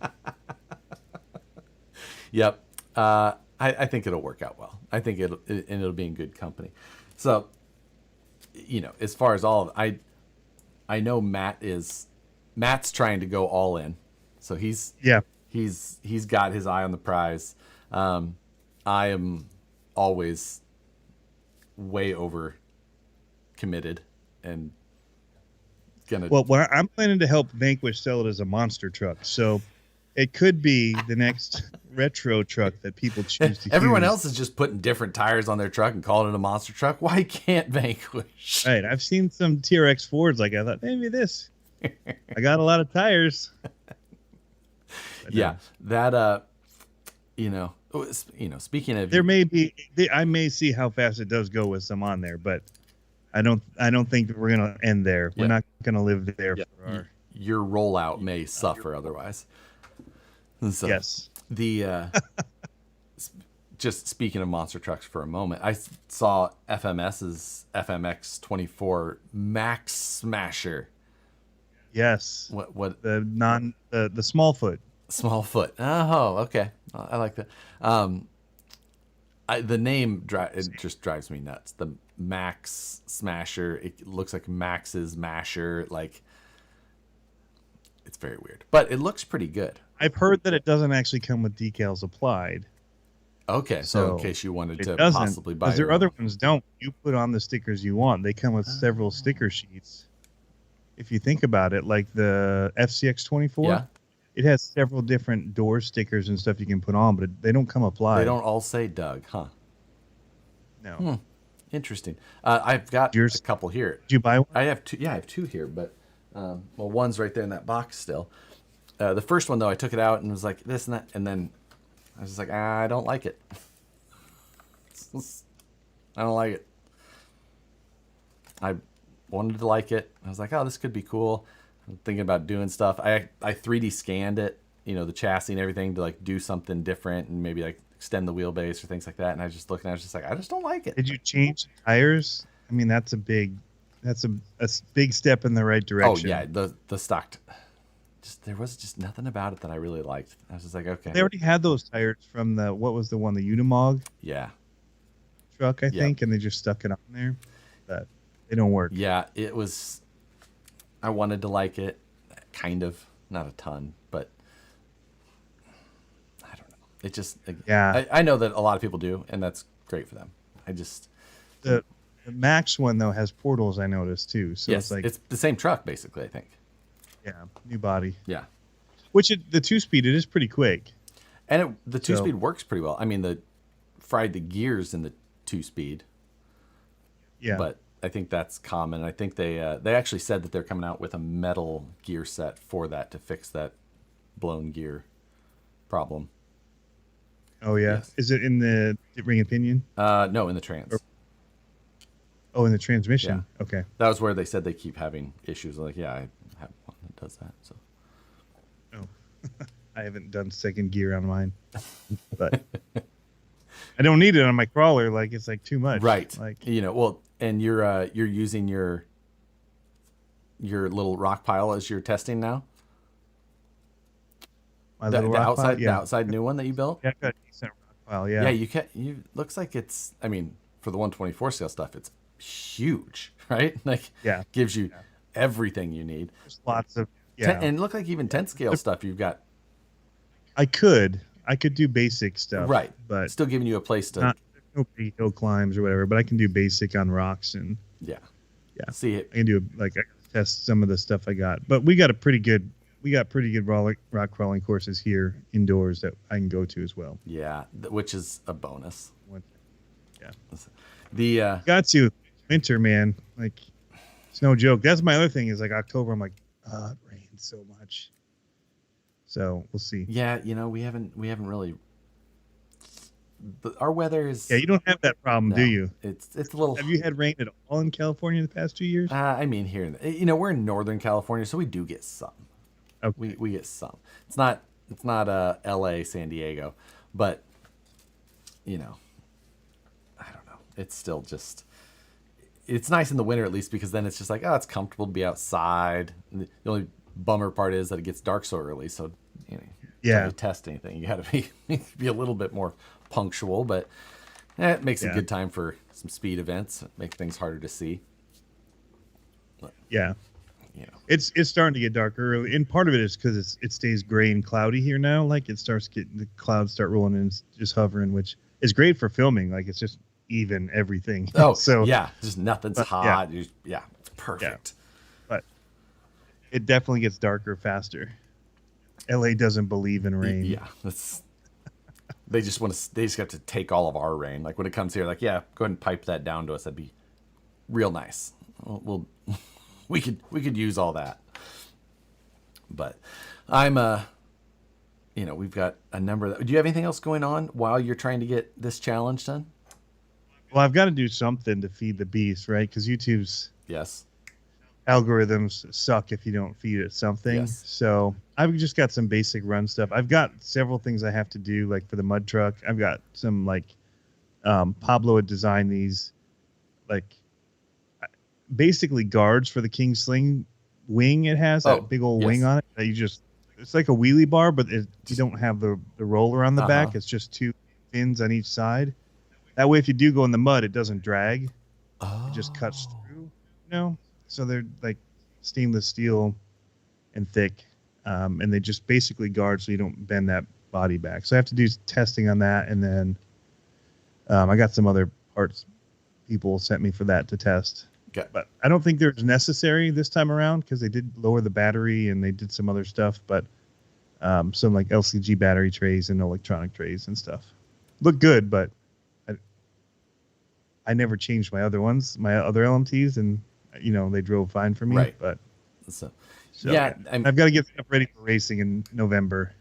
Yep. I think it'll work out well. I think it'll be in good company. So, as far as all of I know Matt's trying to go all in. So he's got his eye on the prize. I am always way over committed and gonna. Well, I'm planning to help Vanquish sell it as a monster truck. So It could be the next retro truck that people choose to Everyone use. else is just putting different tires on their truck and calling it a monster truck. Why can't Vanquish? Right. I've seen some TRX Fords. Like I thought, maybe this. I got a lot of tires. But Yeah, no. that speaking of, There may be. I may see how fast it does go with some on there, but I don't think that we're gonna end there. We're not gonna live there for our. your rollout may suffer otherwise. So Yes. the just speaking of monster trucks for a moment, I saw FMS's FMX 24 Max Smasher. Yes. What The small foot. small foot? Oh, okay. I like that. The name it just drives me nuts. The Max Smasher. It looks like Max's Masher. Like, it's very weird, but it looks pretty good. I've heard that it doesn't actually come with decals applied. Okay, so in case you wanted to doesn't, possibly buy because your their other own. ones don't. You put on the stickers you want. They come with several sticker sheets. If you think about it, like the FCX 24, Yeah. it has several different door stickers and stuff you can put on, but they don't come applied. They don't all say Doug, huh? No. Interesting. I've got a couple here. Did you buy one? I have two. Yeah, I have two here, but one's right there in that box still. The first one though, I took it out and was like this and that, and then I was just like, I don't like it. I don't like it. I wanted to like it. I was like, oh, this could be cool. I'm thinking about doing stuff. I 3D scanned it, the chassis and everything to like do something different and maybe like extend the wheelbase or things like that. And I was just looking, I was just like, I just don't like it. Did you change the tires? I mean, that's a big step in the right direction. Oh yeah, the stock. There was just nothing about it that I really liked. I was just like, okay. They already had those tires from what was the one, the Unimog Yeah. truck, I think, and they just stuck it on there. But they don't work. Yeah, it was. I wanted to like it, kind of, not a ton, but I don't know. It just. Yeah. I know that a lot of people do, and that's great for them. I just. The Max one though has portals, I noticed too. So yes, it's like it's the same truck basically, I think. Yeah, new body. Yeah. Which the 2-speed, it is pretty quick. And the 2-speed works pretty well. I mean, fried the gears in the 2-speed. Yeah. But I think that's common. I think they actually said that they're coming out with a metal gear set for that to fix that blown gear problem. Oh yeah. Yes. Is it in the ring and pinion? No, in the trans. Oh, in the transmission. Yeah. Okay. That was where they said they keep having issues. Like, yeah, I have one that does that. So. Oh, I haven't done second gear on mine, but I don't need it on my crawler. Like it's like too much. Right. Like well, and you're using your little rock pile as you're testing now. My little rock pile, the outside new one that you built. Yeah, I've got a decent rock pile. Yeah. Yeah, you looks like it's. I mean, for the 124 scale stuff, it's huge, right? Like, gives you everything you need. There's lots of and look like even 10 scale stuff you've got. I could do basic stuff, right? But still giving you a place to no big hill climbs or whatever. But I can do basic on rocks and yeah. See it. I can do I can test some of the stuff I got. But we got pretty good rock crawling courses here indoors that I can go to as well. Yeah, which is a bonus. Yeah. The got to winter, man. Like it's no joke. That's my other thing is like October. I'm like, it rains so much. So we'll see. Yeah, we haven't really. Our weather is. Yeah, you don't have that problem, do you? It's a little. Have you had rain at all in California in the past 2 years? I mean, here, we're in Northern California, so we do get some. Okay. We get some. It's not L.A., San Diego, but I don't know. It's still just. It's nice in the winter at least because then it's just like it's comfortable to be outside. The only bummer part is that it gets dark so early, so try to test anything, you got to be a little bit more punctual, but it makes a good time for some speed events. Make things harder to see. But, it's starting to get darker early, and part of it is because it stays gray and cloudy here now. Like it starts getting the clouds start rolling in, just hovering, which is great for filming. Like it's just even everything. Oh, so yeah, just nothing's hot. Yeah, it's perfect. But it definitely gets darker faster. LA doesn't believe in rain. Yeah, they just have to take all of our rain. Like when it comes here, like, yeah, go ahead and pipe that down to us. That'd be real nice. We could use all that. But I'm we've got a number of, do you have anything else going on while you're trying to get this challenge done? Well, I've got to do something to feed the beast, right? Because YouTube's algorithms suck if you don't feed it something. Yes. So I've just got some basic run stuff. I've got several things I have to do, like for the mud truck. I've got some Pablo had designed these basically guards for the King Sling wing. It has that big old wing on it that it's like a wheelie bar, but you don't have the roller on the back. It's just two fins on each side. That way, if you do go in the mud, it doesn't drag. It just cuts through, So they're like stainless steel and thick, and they just basically guard so you don't bend that body back. So I have to do testing on that, and then I got some other parts people sent me for that to test. Okay. But I don't think they're necessary this time around because they did lower the battery and they did some other stuff, but some like LCG battery trays and electronic trays and stuff. Look good, but I never changed my other LMTs, and they drove fine for me. Right. But so yeah, I've got to get stuff ready for racing in November.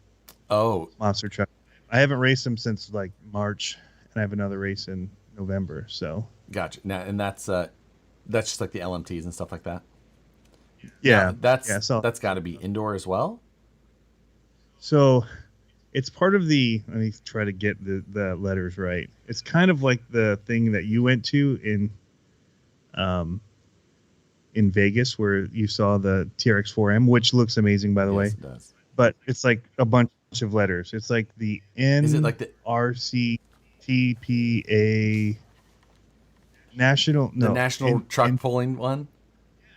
Oh, monster truck. I haven't raced them since like March, and I have another race in November. So gotcha. Now, and that's just like the LMTs and stuff like that. Yeah, now, that's got to be indoor as well. So it's part of the. Let me try to get the letters right. It's kind of like the thing that you went to in Vegas, where you saw the TRX-4M, which looks amazing, by the way. It does. But it's like a bunch of letters. It's like the N. Is it like the RCTPA National Truck Pulling one?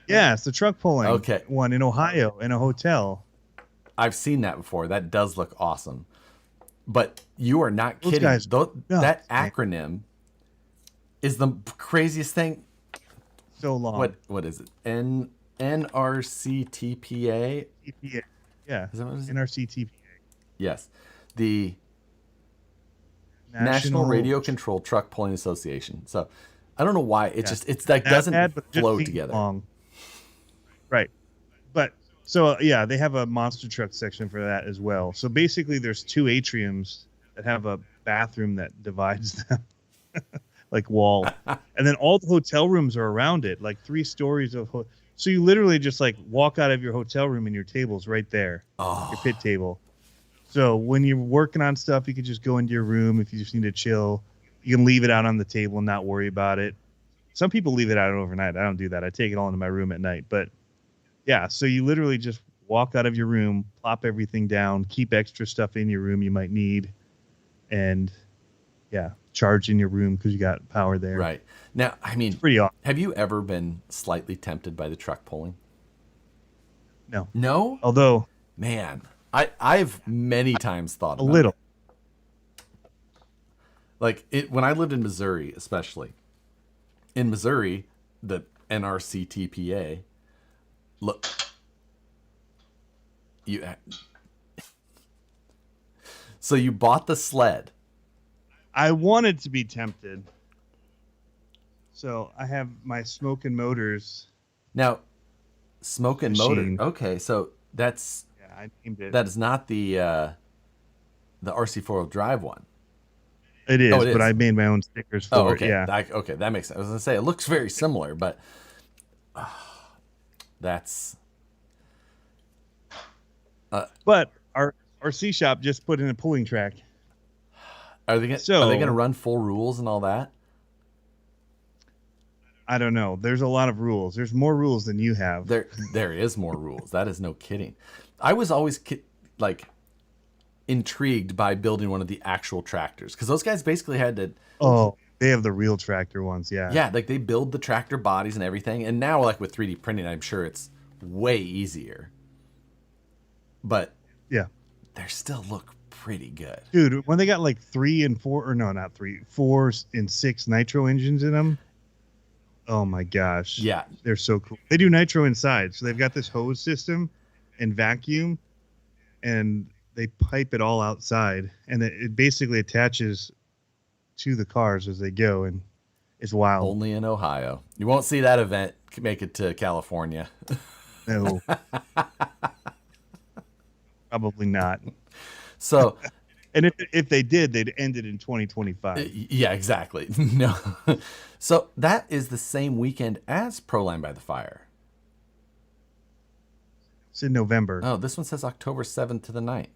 Yeah, it's the truck pulling one in Ohio in a hotel. I've seen that before. That does look awesome. But you are not kidding. That acronym is the craziest thing. So long. What is it? NRCTPA? TPA. Yeah. Is that what it is? NRCTPA. Yes. The National Radio Control Truck Pulling Association. So I don't know why it's like doesn't flow together. Long. Right. But so yeah, they have a monster truck section for that as well. So basically there's two atriums that have a bathroom that divides them. Like wall. And then all the hotel rooms are around it, like 3 stories of so you literally just like walk out of your hotel room and your table's right there. Your pit table. So when you're working on stuff, you can just go into your room if you just need to chill. You can leave it out on the table and not worry about it. Some people leave it out overnight. I don't do that. I take it all into my room at night. But yeah, so you literally just walk out of your room, plop everything down, keep extra stuff in your room you might need, and yeah, charge in your room because you got power there. Right. Now, I mean, it's pretty awesome. Have you ever been slightly tempted by the truck pulling? No. No? Although, man, I've many times thought about a little. it. Like when I lived in Missouri, especially. In Missouri, the NRCTPA, look, so you bought the sled. I wanted to be tempted. So I have my Smoke and Motors. Now, Smoke and Motor. Okay, so that's I named it. That is not the RC4 drive one. It is, but I made my own stickers for it. Yeah. Okay, that makes sense. I was gonna say it looks very similar, but that's. But our RC shop just put in a pulling track. Are they gonna run full rules and all that? I don't know. There's a lot of rules. There's more rules than you have. There is more rules. That is no kidding. I was always intrigued by building one of the actual tractors because those guys basically had to. Oh, they have the real tractor ones. Yeah. Yeah, like they build the tractor bodies and everything, and now like with 3D printing, I'm sure it's way easier. But yeah, they still look pretty good, dude. When they got like 4 and 6 nitro engines in them. Oh my gosh. Yeah. They're so cool. They do nitro inside. So they've got this hose system and vacuum. and they pipe it all outside, and it basically attaches to the cars as they go, and it's wild. Only in Ohio. You won't see that event make it to California. No. Probably not. So, and if they did, they'd end it in 2025. Yeah, exactly. No. So that is the same weekend as Proline by the Fire. It's in November. Oh, this one says October 7th to the 9th.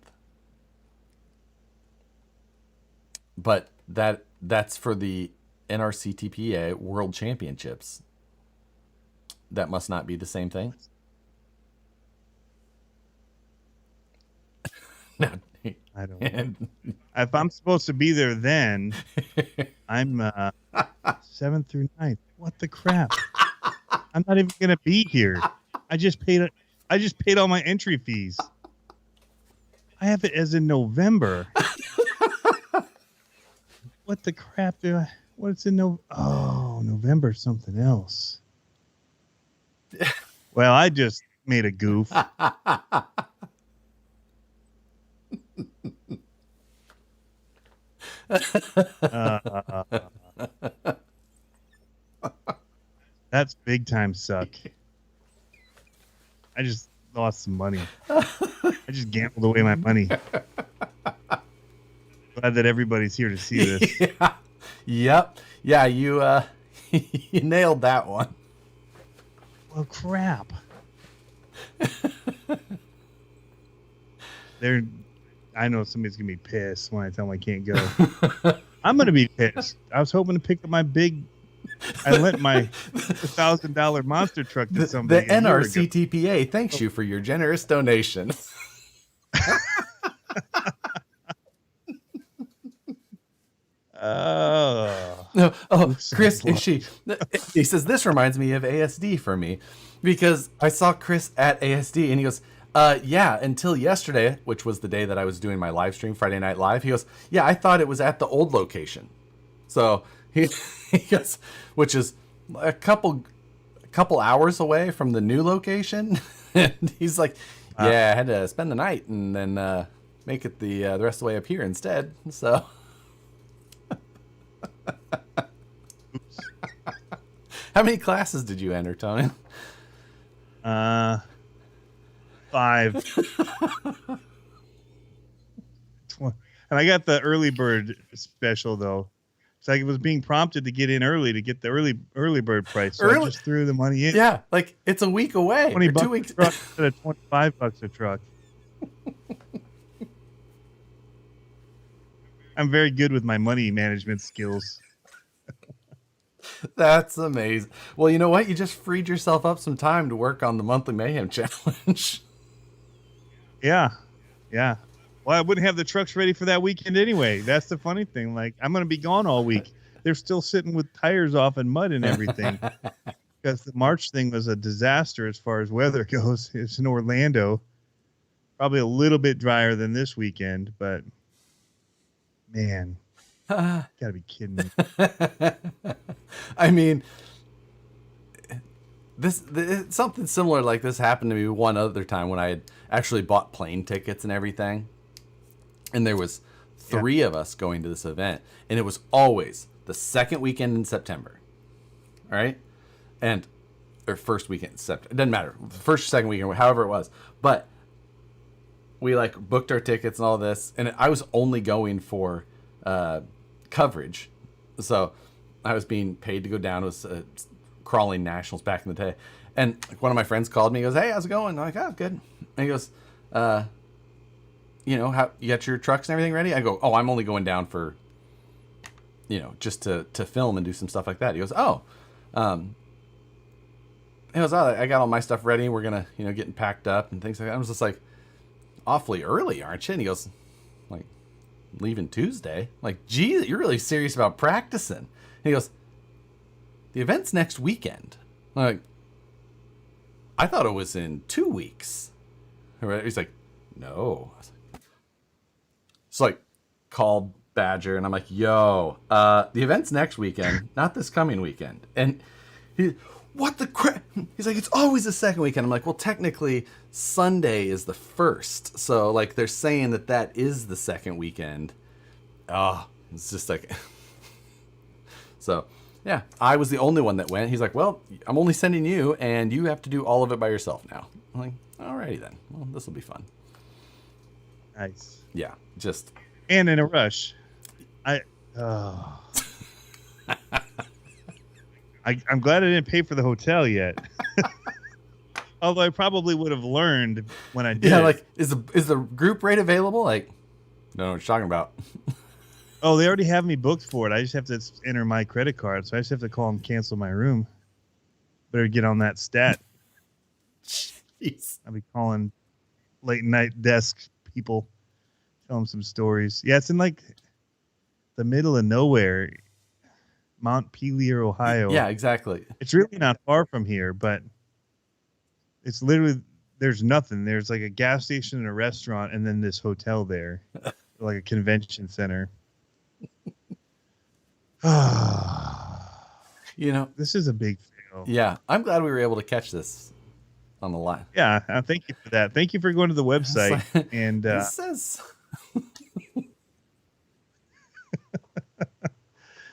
But that's for the NRCTPA World Championships. That must not be the same thing. No. I don't know. If I'm supposed to be there then, I'm 7th through 9th. What the crap? I'm not even gonna be here. I just paid all my entry fees. I have it as in November. What the crap what's in November something else. Well, I just made a goof. That's big time suck. I just lost some money. I just gambled away my money. Glad that everybody's here to see this. Yeah. Yep. Yeah, you you nailed that one. Well, crap. I know somebody's gonna be pissed when I tell them I can't go. I'm gonna be pissed. I was hoping to pick up I lent my $1,000 monster truck to somebody. The NRCTPA thanks you for your generous donation. Chris, he says, this reminds me of ASD for me, because I saw Chris at ASD and he goes, yeah, until yesterday, which was the day that I was doing my live stream, Friday Night Live. He goes, yeah, I thought it was at the old location. So he goes, which is a couple hours away from the new location. And he's like, yeah, I had to spend the night and then make it the rest of the way up here instead. So how many classes did you enter, Tony? 5. And I got the early bird special though. So I was being prompted to get in early to get the early bird price. So I just threw the money in. Yeah, like it's a week away. 20 bucks 2 weeks. a truck instead of $25 a truck. I'm very good with my money management skills. That's amazing. Well, you know what? You just freed yourself up some time to work on the monthly mayhem challenge. Yeah. Well, I wouldn't have the trucks ready for that weekend anyway. That's the funny thing. Like, I'm going to be gone all week. They're still sitting with tires off and mud and everything. Because the March thing was a disaster as far as weather goes. It's in Orlando. Probably a little bit drier than this weekend, but man, gotta be kidding me. I mean, something similar like this happened to me one other time when I had actually bought plane tickets and everything. And there was 3 of us going to this event, and it was always the second weekend in September. All right? Or first weekend in September. It doesn't matter. First or second weekend, however it was. But we like booked our tickets and all this, and I was only going for coverage. So I was being paid to go down. It was crawling nationals back in the day. And one of my friends called me. He goes, hey, how's it going? I'm like, oh, good. And he goes, how you got your trucks and everything ready? I go, oh, I'm only going down for, just to film and do some stuff like that. He goes, oh, I got all my stuff ready. We're going to, getting packed up and things like that. I was just like, awfully early, aren't you? And he goes, like, leaving Tuesday? I'm like, geez, you're really serious about practicing. And he goes, the event's next weekend. I'm like, I thought it was in 2 weeks. He's like, no. So like, called Badger, and I'm like, yo, the event's next weekend, not this coming weekend. And he, what the crap? He's like, it's always the second weekend. I'm like, well, technically Sunday is the first. So like they're saying that is the second weekend. Oh, it's just like, so yeah, I was the only one that went. He's like, well, I'm only sending you and you have to do all of it by yourself now. I'm like, alrighty then. Well, this will be fun. Nice. Yeah. Just. And in a rush. I'm glad I didn't pay for the hotel yet. Although I probably would have learned when I did. Yeah, like is the group rate available? Like, don't know what you're talking about. Oh, they already have me booked for it. I just have to enter my credit card, so I just have to call and cancel my room. Better get on that stat. Jeez. I'll be calling late night desk people, tell them some stories. Yeah, it's in like the middle of nowhere, Montpelier, Ohio. Yeah, exactly. It's really not far from here, but it's literally, there's nothing. There's like a gas station and a restaurant, and then this hotel there, like a convention center. You know, this is a big fail. Yeah, I'm glad we were able to catch this on the line. Yeah, thank you for that. Thank you for going to the website. And it says.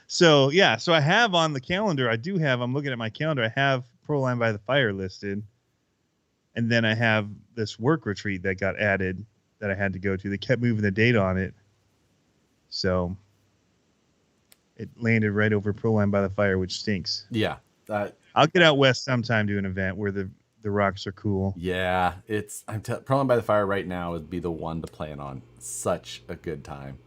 So I have on the calendar. I'm looking at my calendar. I have Proline by the Fire listed, and then I have this work retreat that got added that I had to go to. They kept moving the date on it, so it landed right over Proline by the Fire, which stinks. Yeah, I'll get out west sometime to an event where the rocks are cool. Yeah, Proline by the Fire right now would be the one to plan on. Such a good time.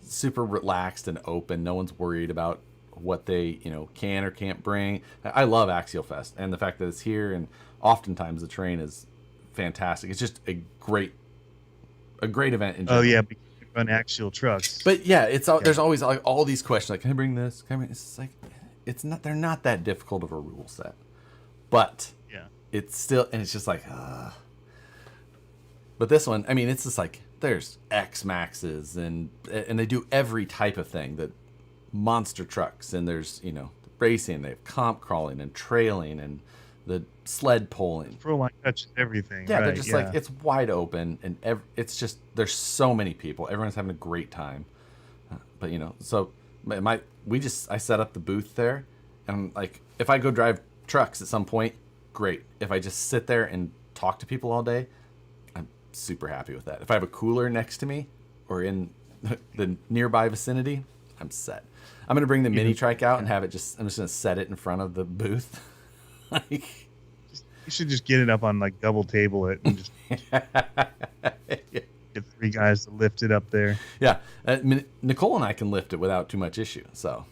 Super relaxed and open. No one's worried about what they can or can't bring. I love Axial Fest and the fact that it's here, and oftentimes the terrain is fantastic. It's just a great event in general. Oh yeah, because you run axial trucks. But yeah, there's always like all these questions like, can I bring this? Can I bring? It's like they're not that difficult of a rule set, but yeah, it's still, and it's just like But this one, I mean, it's just like there's X Maxes and they do every type of thing, that monster trucks, and there's racing, they have comp crawling and trailing and the sled pulling. Proline touches everything. Yeah, right, they're just like, it's wide open, and it's just, there's so many people, everyone's having a great time. But so I set up the booth there, and like if I go drive trucks at some point, great. If I just sit there and talk to people all day, I'm super happy with that. If I have a cooler next to me or in the nearby vicinity, I'm set. I'm gonna bring the mini trike out and have it I'm just gonna set it in front of the booth. Like, you should just get it up on like double table it and just get 3 guys to lift it up there. Yeah, Nicole and I can lift it without too much issue. So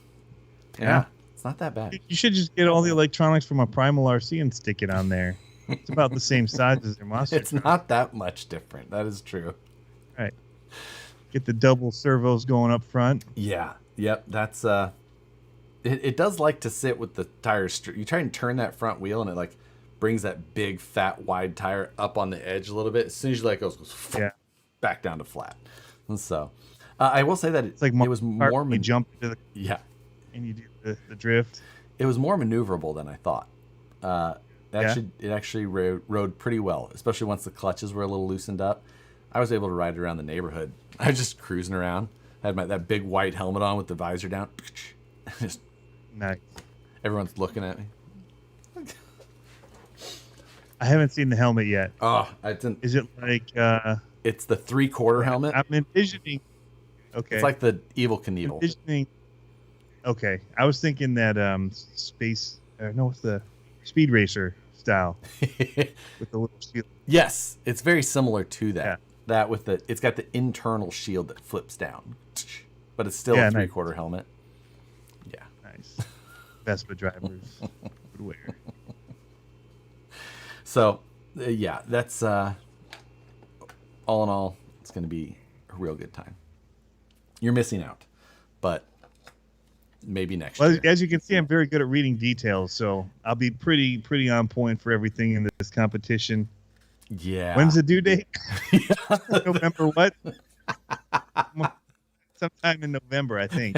yeah, it's not that bad. You should just get all the electronics from a Primal RC and stick it on there. It's about the same size as their monster. It's not that much different. That is true. Right. Get the double servos going up front. Yeah. Yep. That's it does like to sit with the tires. You try and turn that front wheel, and it like brings that big, fat, wide tire up on the edge a little bit. As soon as you let go, it goes back down to flat. And so, I will say that it's like it was more. You jump into the and you do the drift. It was more maneuverable than I thought. It actually rode pretty well, especially once the clutches were a little loosened up. I was able to ride it around the neighborhood. I was just cruising around. I had that big white helmet on with the visor down. Just nice. Everyone's looking at me. I haven't seen the helmet yet. Oh, I didn't. Is it like? It's the 3/4 helmet. I'm envisioning. Okay. It's like the Evel Knievel. Envisioning. Okay, I was thinking that space. What's the Speed Racer style with the little shield? Yes, it's very similar to that. Yeah. That with it's got the internal shield that flips down, but it's still a 3/4 helmet. Yeah, nice. Vespa drivers would wear. So, that's all in all, it's going to be a real good time. You're missing out, but maybe next year. As you can see, I'm very good at reading details, so I'll be pretty on point for everything in this competition. Yeah. When's the due date? November what? Sometime in November, I think.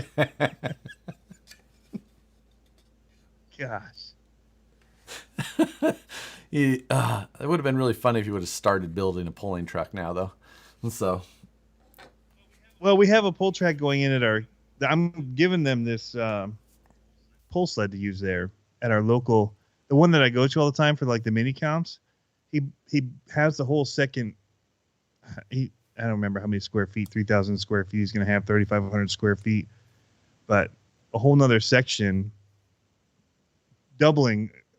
Gosh. It would have been really funny if you would have started building a pulling truck now, though. So, Well, we have a pull track going in at our. I'm giving them this pull sled to use there at our local, the one that I go to all the time for like the mini comps. He has the whole second. I don't remember how many square feet, 3,000 square feet. He's going to have 3,500 square feet, but a whole nother section,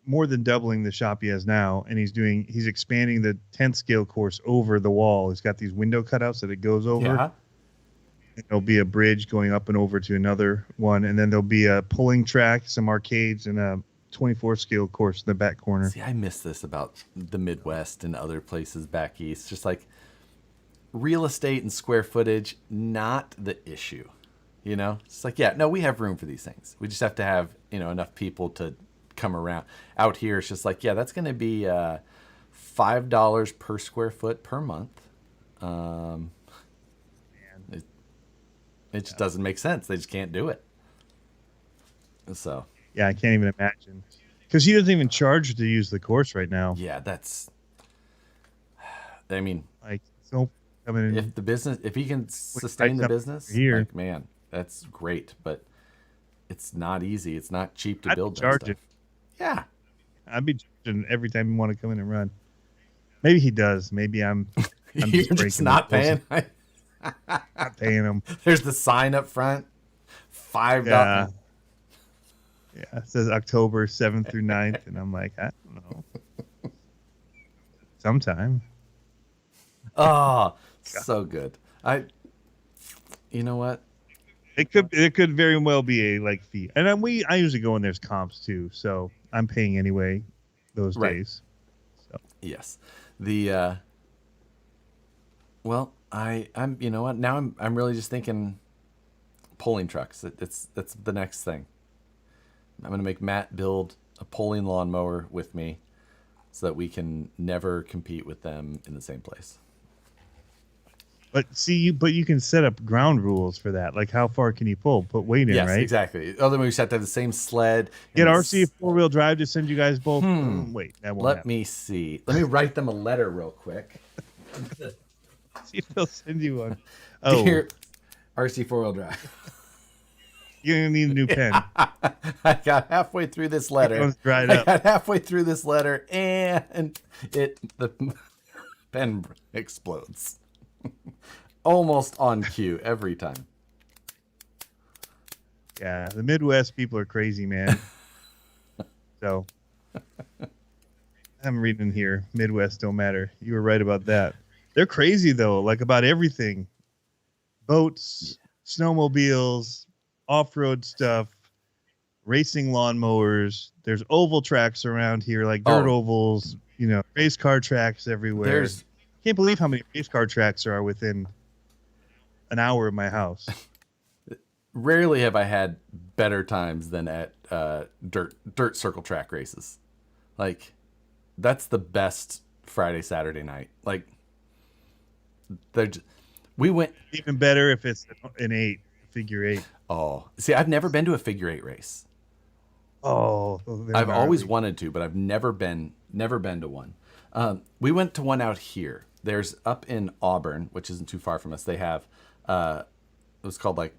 more than doubling the shop he has now, and he's expanding the 10th scale course over the wall. He's got these window cutouts that it goes over. yeah. There'll be a bridge going up and over to another one, and then there'll be a pulling track, some arcades, and a 24 scale course in the back corner. See, I miss this about the Midwest and other places back east. Just like real estate and square footage, not the issue. You know, it's like, yeah, no, we have room for these things. We just have to have, enough people to come around. Out here, it's just like, yeah, that's going to be $5 per square foot per month. It just doesn't make sense. They just can't do it. So. Yeah, I can't even imagine. Because he doesn't even charge to use the course right now. Yeah, that's. I mean, like, so coming in. If he can sustain the business, here, like, man, that's great. But it's not easy. It's not cheap to build that stuff. Yeah, I'd be charging every time you want to come in and run. Maybe he does. Maybe I'm just not paying. Not paying him. There's the sign up front. $5. Yeah. Yeah, it says October 7th through 9th, and I'm like, I don't know. Sometime. Oh, so good. You know what? It could very well be a fee, and I usually go when there's comps too, so I'm paying anyway those days. So. Yes, well, I'm you know what, now I'm really just thinking pulling trucks. That's the next thing. I'm going to make Matt build a pulling lawnmower with me so that we can never compete with them in the same place. But you can set up ground rules for that. Like, how far can you pull? Put weight in, right? Yes, exactly. Other than we just have to have the same sled. Get RC 4-wheel drive to send you guys both. Wait, that won't happen. Let me see. Let me write them a letter real quick. See if they'll send you one. Oh, dear RC 4-wheel drive. You're gonna need a new pen. I got halfway through this letter. And the pen explodes. Almost on cue every time. Yeah, the Midwest people are crazy, man. So I'm reading here. Midwest don't matter. You were right about that. They're crazy though, like about everything. Boats, snowmobiles, off-road stuff, racing lawnmowers. There's oval tracks around here, like dirt ovals, race car tracks everywhere. Can't believe how many race car tracks there are within an hour of my house. Rarely have I had better times than at dirt circle track races. Like, that's the best Friday, Saturday night. Like, we went even better if it's figure eight. Oh, see, I've never been to a figure eight race. Oh, I've always wanted to, but I've never been to one. We went to one out here. There's up in Auburn, which isn't too far from us. They have it was called like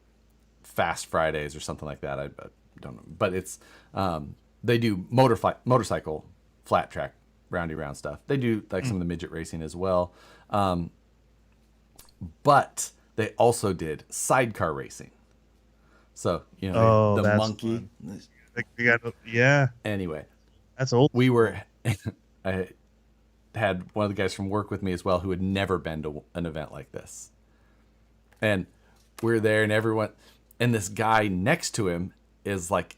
Fast Fridays or something like that. I don't know, but it's they do motorcycle flat track roundy round stuff. They do like some of the midget racing as well, but they also did sidecar racing. So, the monkey. Yeah. Anyway, that's old. I had one of the guys from work with me as well who had never been to an event like this. And we're there and this guy next to him is like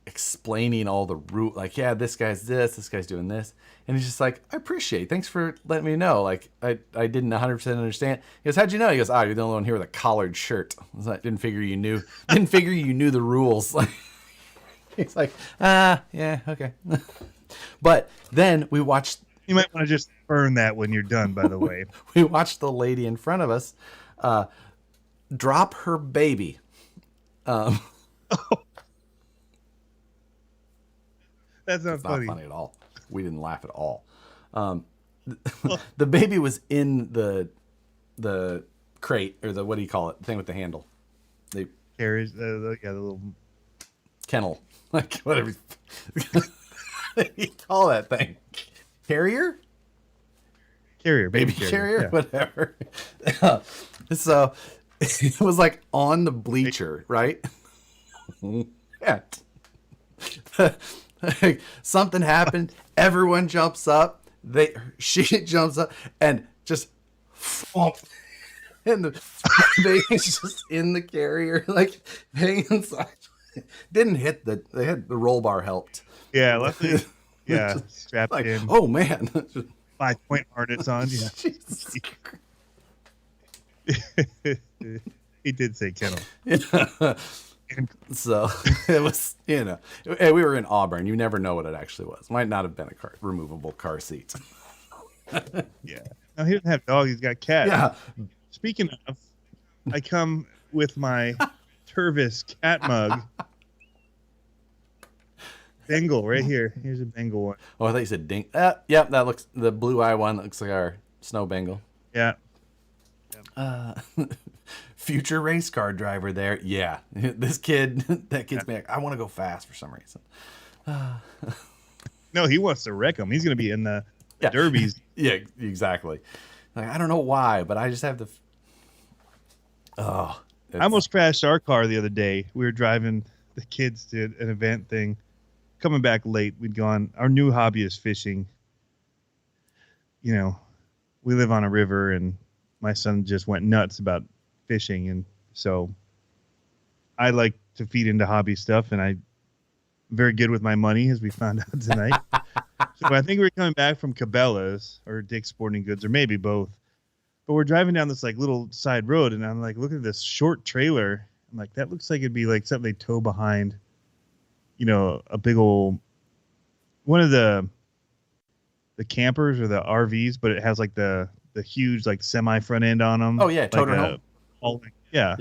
explaining all the route. Like, yeah, this guy's this guy's doing this. And he's just like, I appreciate it. Thanks for letting me know. Like, I didn't 100% understand. He goes, how'd you know? He goes, you're the only one here with a collared shirt. I was like, didn't figure you knew the rules. He's like, yeah, okay. But then we watched. You might want to just burn that when you're done, by the way. We watched the lady in front of us drop her baby. That's not funny. Not funny at all. we didn't laugh at all. The baby was in the crate, or the, what do you call it? The thing with the handle. They Carries the little kennel, like whatever you call that thing. Carrier, baby carrier, Yeah. whatever. So it was like on the bleacher, right? Yeah. Something happened. Everyone jumps up. She jumps up and just thump. And the baby's just in the carrier, like hanging inside. Didn't hit the roll bar helped. Yeah, luckily, yeah, Just strapped like, in. oh man. 5-point harness on. Yeah. Jesus. He did say kennel. So it was, and we were in Auburn. You never know what it actually was. Might not have been a removable car seat. Yeah. No, he doesn't have dog. He's got cat. Yeah. Speaking of, I come with my Tervis cat mug. Bengal right here. Here's a Bengal one. Oh, I thought you said ding. Yep, that looks, the blue eye one looks like our snow Bengal. Yeah. Future race car driver there. Yeah. This kid, that kid's like, I want to go fast for some reason. No, he wants to wreck him. He's going to be in the derbies. Yeah, exactly. Like, I don't know why, but I just have the. I almost crashed our car the other day. We were driving the kids to an event thing. Coming back late, we'd gone. Our new hobby is fishing. You know, we live on a river, and my son just went nuts about fishing, and so I like to feed into hobby stuff, and I'm very good with my money, as we found out tonight. So I think we're coming back from Cabela's or Dick's Sporting Goods, or maybe both. But we're driving down this like little side road, and I'm like looking at this short trailer. I'm like, that looks like it'd be like something they tow behind, a big old one of the campers or the RVs, but it has like the huge like semi front end on them. Oh yeah, toter home. Yeah,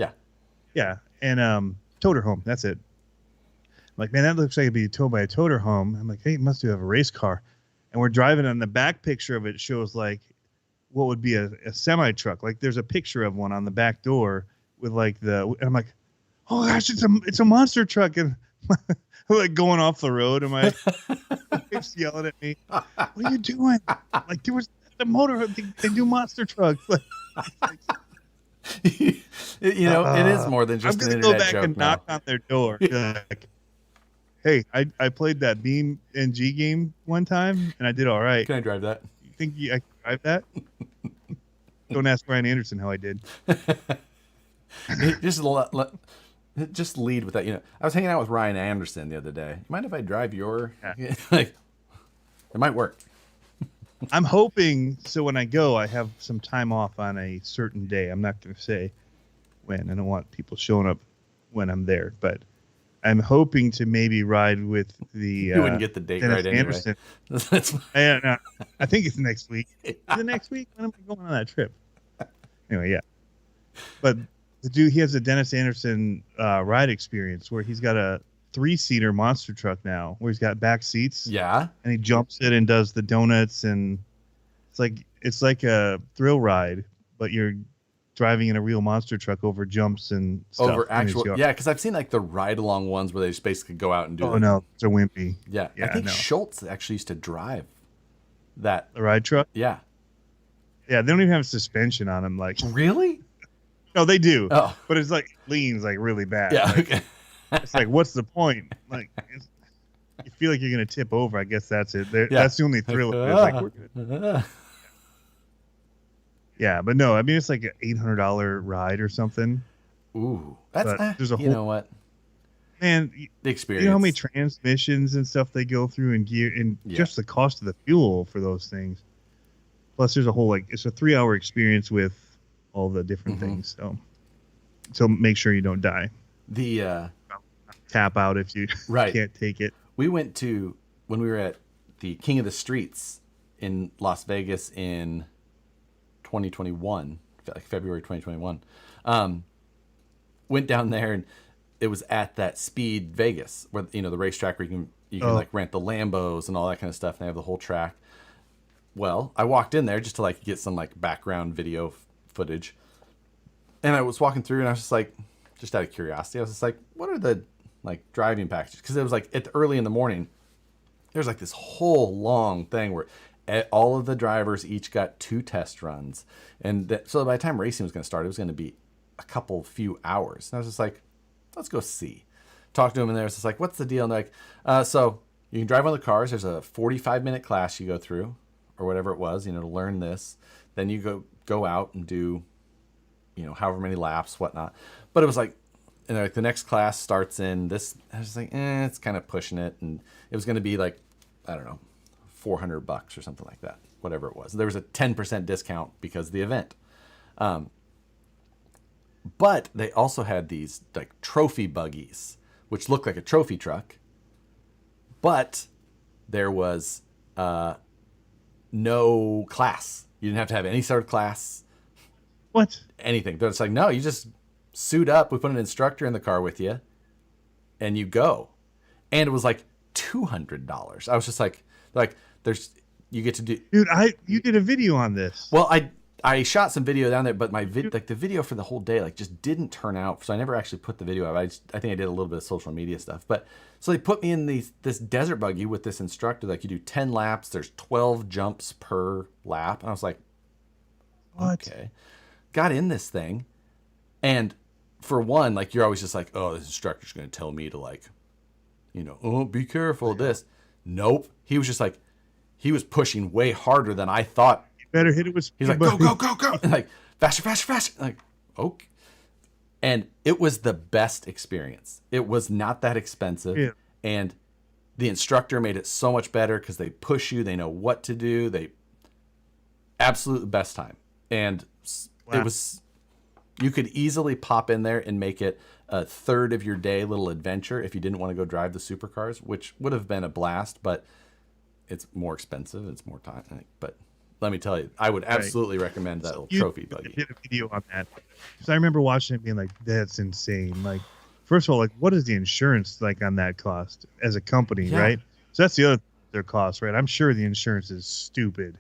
and toter home. That's it. I'm like, man, that looks like it'd be towed by a toter home. I'm like, hey, it must have a race car. And we're driving, and the back picture of it shows like what would be a semi truck. Like there's a picture of one on the back door with like and I'm like, oh gosh, it's a monster truck, and I'm like going off the road, and my wife's yelling at me, what are you doing? Like there was the motor, they do monster trucks. Like, it is more than just an internet joke. I'm gonna go back and knock on their door. Like, hey, I played that Beam NG game one time, and I did all right. Can I drive that? You think I can drive that? Don't ask Brian Anderson how I did. Just lead with that. I was hanging out with Ryan Anderson the other day. You mind if I drive your? Like, it might work. I'm hoping so when I go, I have some time off on a certain day. I'm not going to say when. I don't want people showing up when I'm there, but I'm hoping to maybe ride with the. You wouldn't get the date Dennis right anyway. Anderson. I think it's next week. Is it next week? When am I going on that trip? Anyway, yeah. But the dude, he has a Dennis Anderson ride experience where he's got a 3-seater monster truck now, where he's got back seats. Yeah. And he jumps it and does the donuts, and it's like a thrill ride, but you're driving in a real monster truck over jumps and stuff. Over actual, yeah, because I've seen like the ride along ones where they just basically go out and do. Oh no, it's a wimpy. Yeah, I think Schultz actually used to drive that. The ride truck. Yeah. Yeah, they don't even have suspension on them. Like really? No, they do. Oh, but it's like leans like really bad. Yeah. Like, Okay. It's like, what's the point? Like, you feel like you're gonna tip over. I guess that's it. That's the only thrill of it. Like, we're good. Yeah, but no, I mean it's like an $800 ride or something. Ooh, that's there's a whole, you know what? Man, the experience. You know how many transmissions and stuff they go through, and gear, and just the cost of the fuel for those things. Plus, there's a whole it's a 3-hour experience with all the different things. So make sure you don't die. The tap out if you can't take it. We went to when we were at the King of the Streets in Las Vegas in 2021, like February 2021. Went down there, and it was at that Speed Vegas, where the racetrack where you can you can like rent the Lambos and all that kind of stuff. And they have the whole track. Well, I walked in there just to like get some like background video footage. And I was walking through and I was just like, just out of curiosity, I was just like, what are the like driving packages? Because it was like early in the morning. There's like this whole long thing where all of the drivers each got 2 test runs. And so by the time racing was going to start, it was going to be a few hours. And I was just like, let's go see. Talked to them and there was just like, what's the deal? And they're like, so you can drive one of the cars. There's a 45-minute class you go through or whatever it was, to learn this. Then you go out and do, however many laps, whatnot. But it was like, and like the next class starts in this. I was like, it's kind of pushing it. And it was going to be like, I don't know, $400 or something like that, whatever it was. There was a 10% discount because of the event. But they also had these like trophy buggies, which looked like a trophy truck. But there was no class. You didn't have to have any sort of class. What? Anything. They're just like, no, you just suit up. We put an instructor in the car with you and you go. And it was like $200. I was just like you get to do. Dude, you did a video on this. Well, I shot some video down there, but my the video for the whole day just didn't turn out. So I never actually put the video up. I think I did a little bit of social media stuff. But so they put me in this desert buggy with this instructor. Like you do 10 laps. There's 12 jumps per lap. And I was like, what? Okay. Got in this thing. And for one, like you're always just like, oh, this instructor's going to tell me to like, oh, be careful of this. Nope. He was just like, he was pushing way harder than I thought. You better hit it with speed. He's like, go. And like, faster. Like, okay. And it was the best experience. It was not that expensive. Yeah. And the instructor made it so much better because they push you. They know what to do. They absolute best time. And It was, you could easily pop in there and make it a third of your day little adventure if you didn't want to go drive the supercars, which would have been a blast, but it's more expensive. It's more time. But let me tell you, I would absolutely recommend that little trophy buggy. I did a video on that because I remember watching it being like, that's insane. Like, first of all, like, what is the insurance like on that cost as a company, right? So that's the other their cost, right? I'm sure the insurance is stupid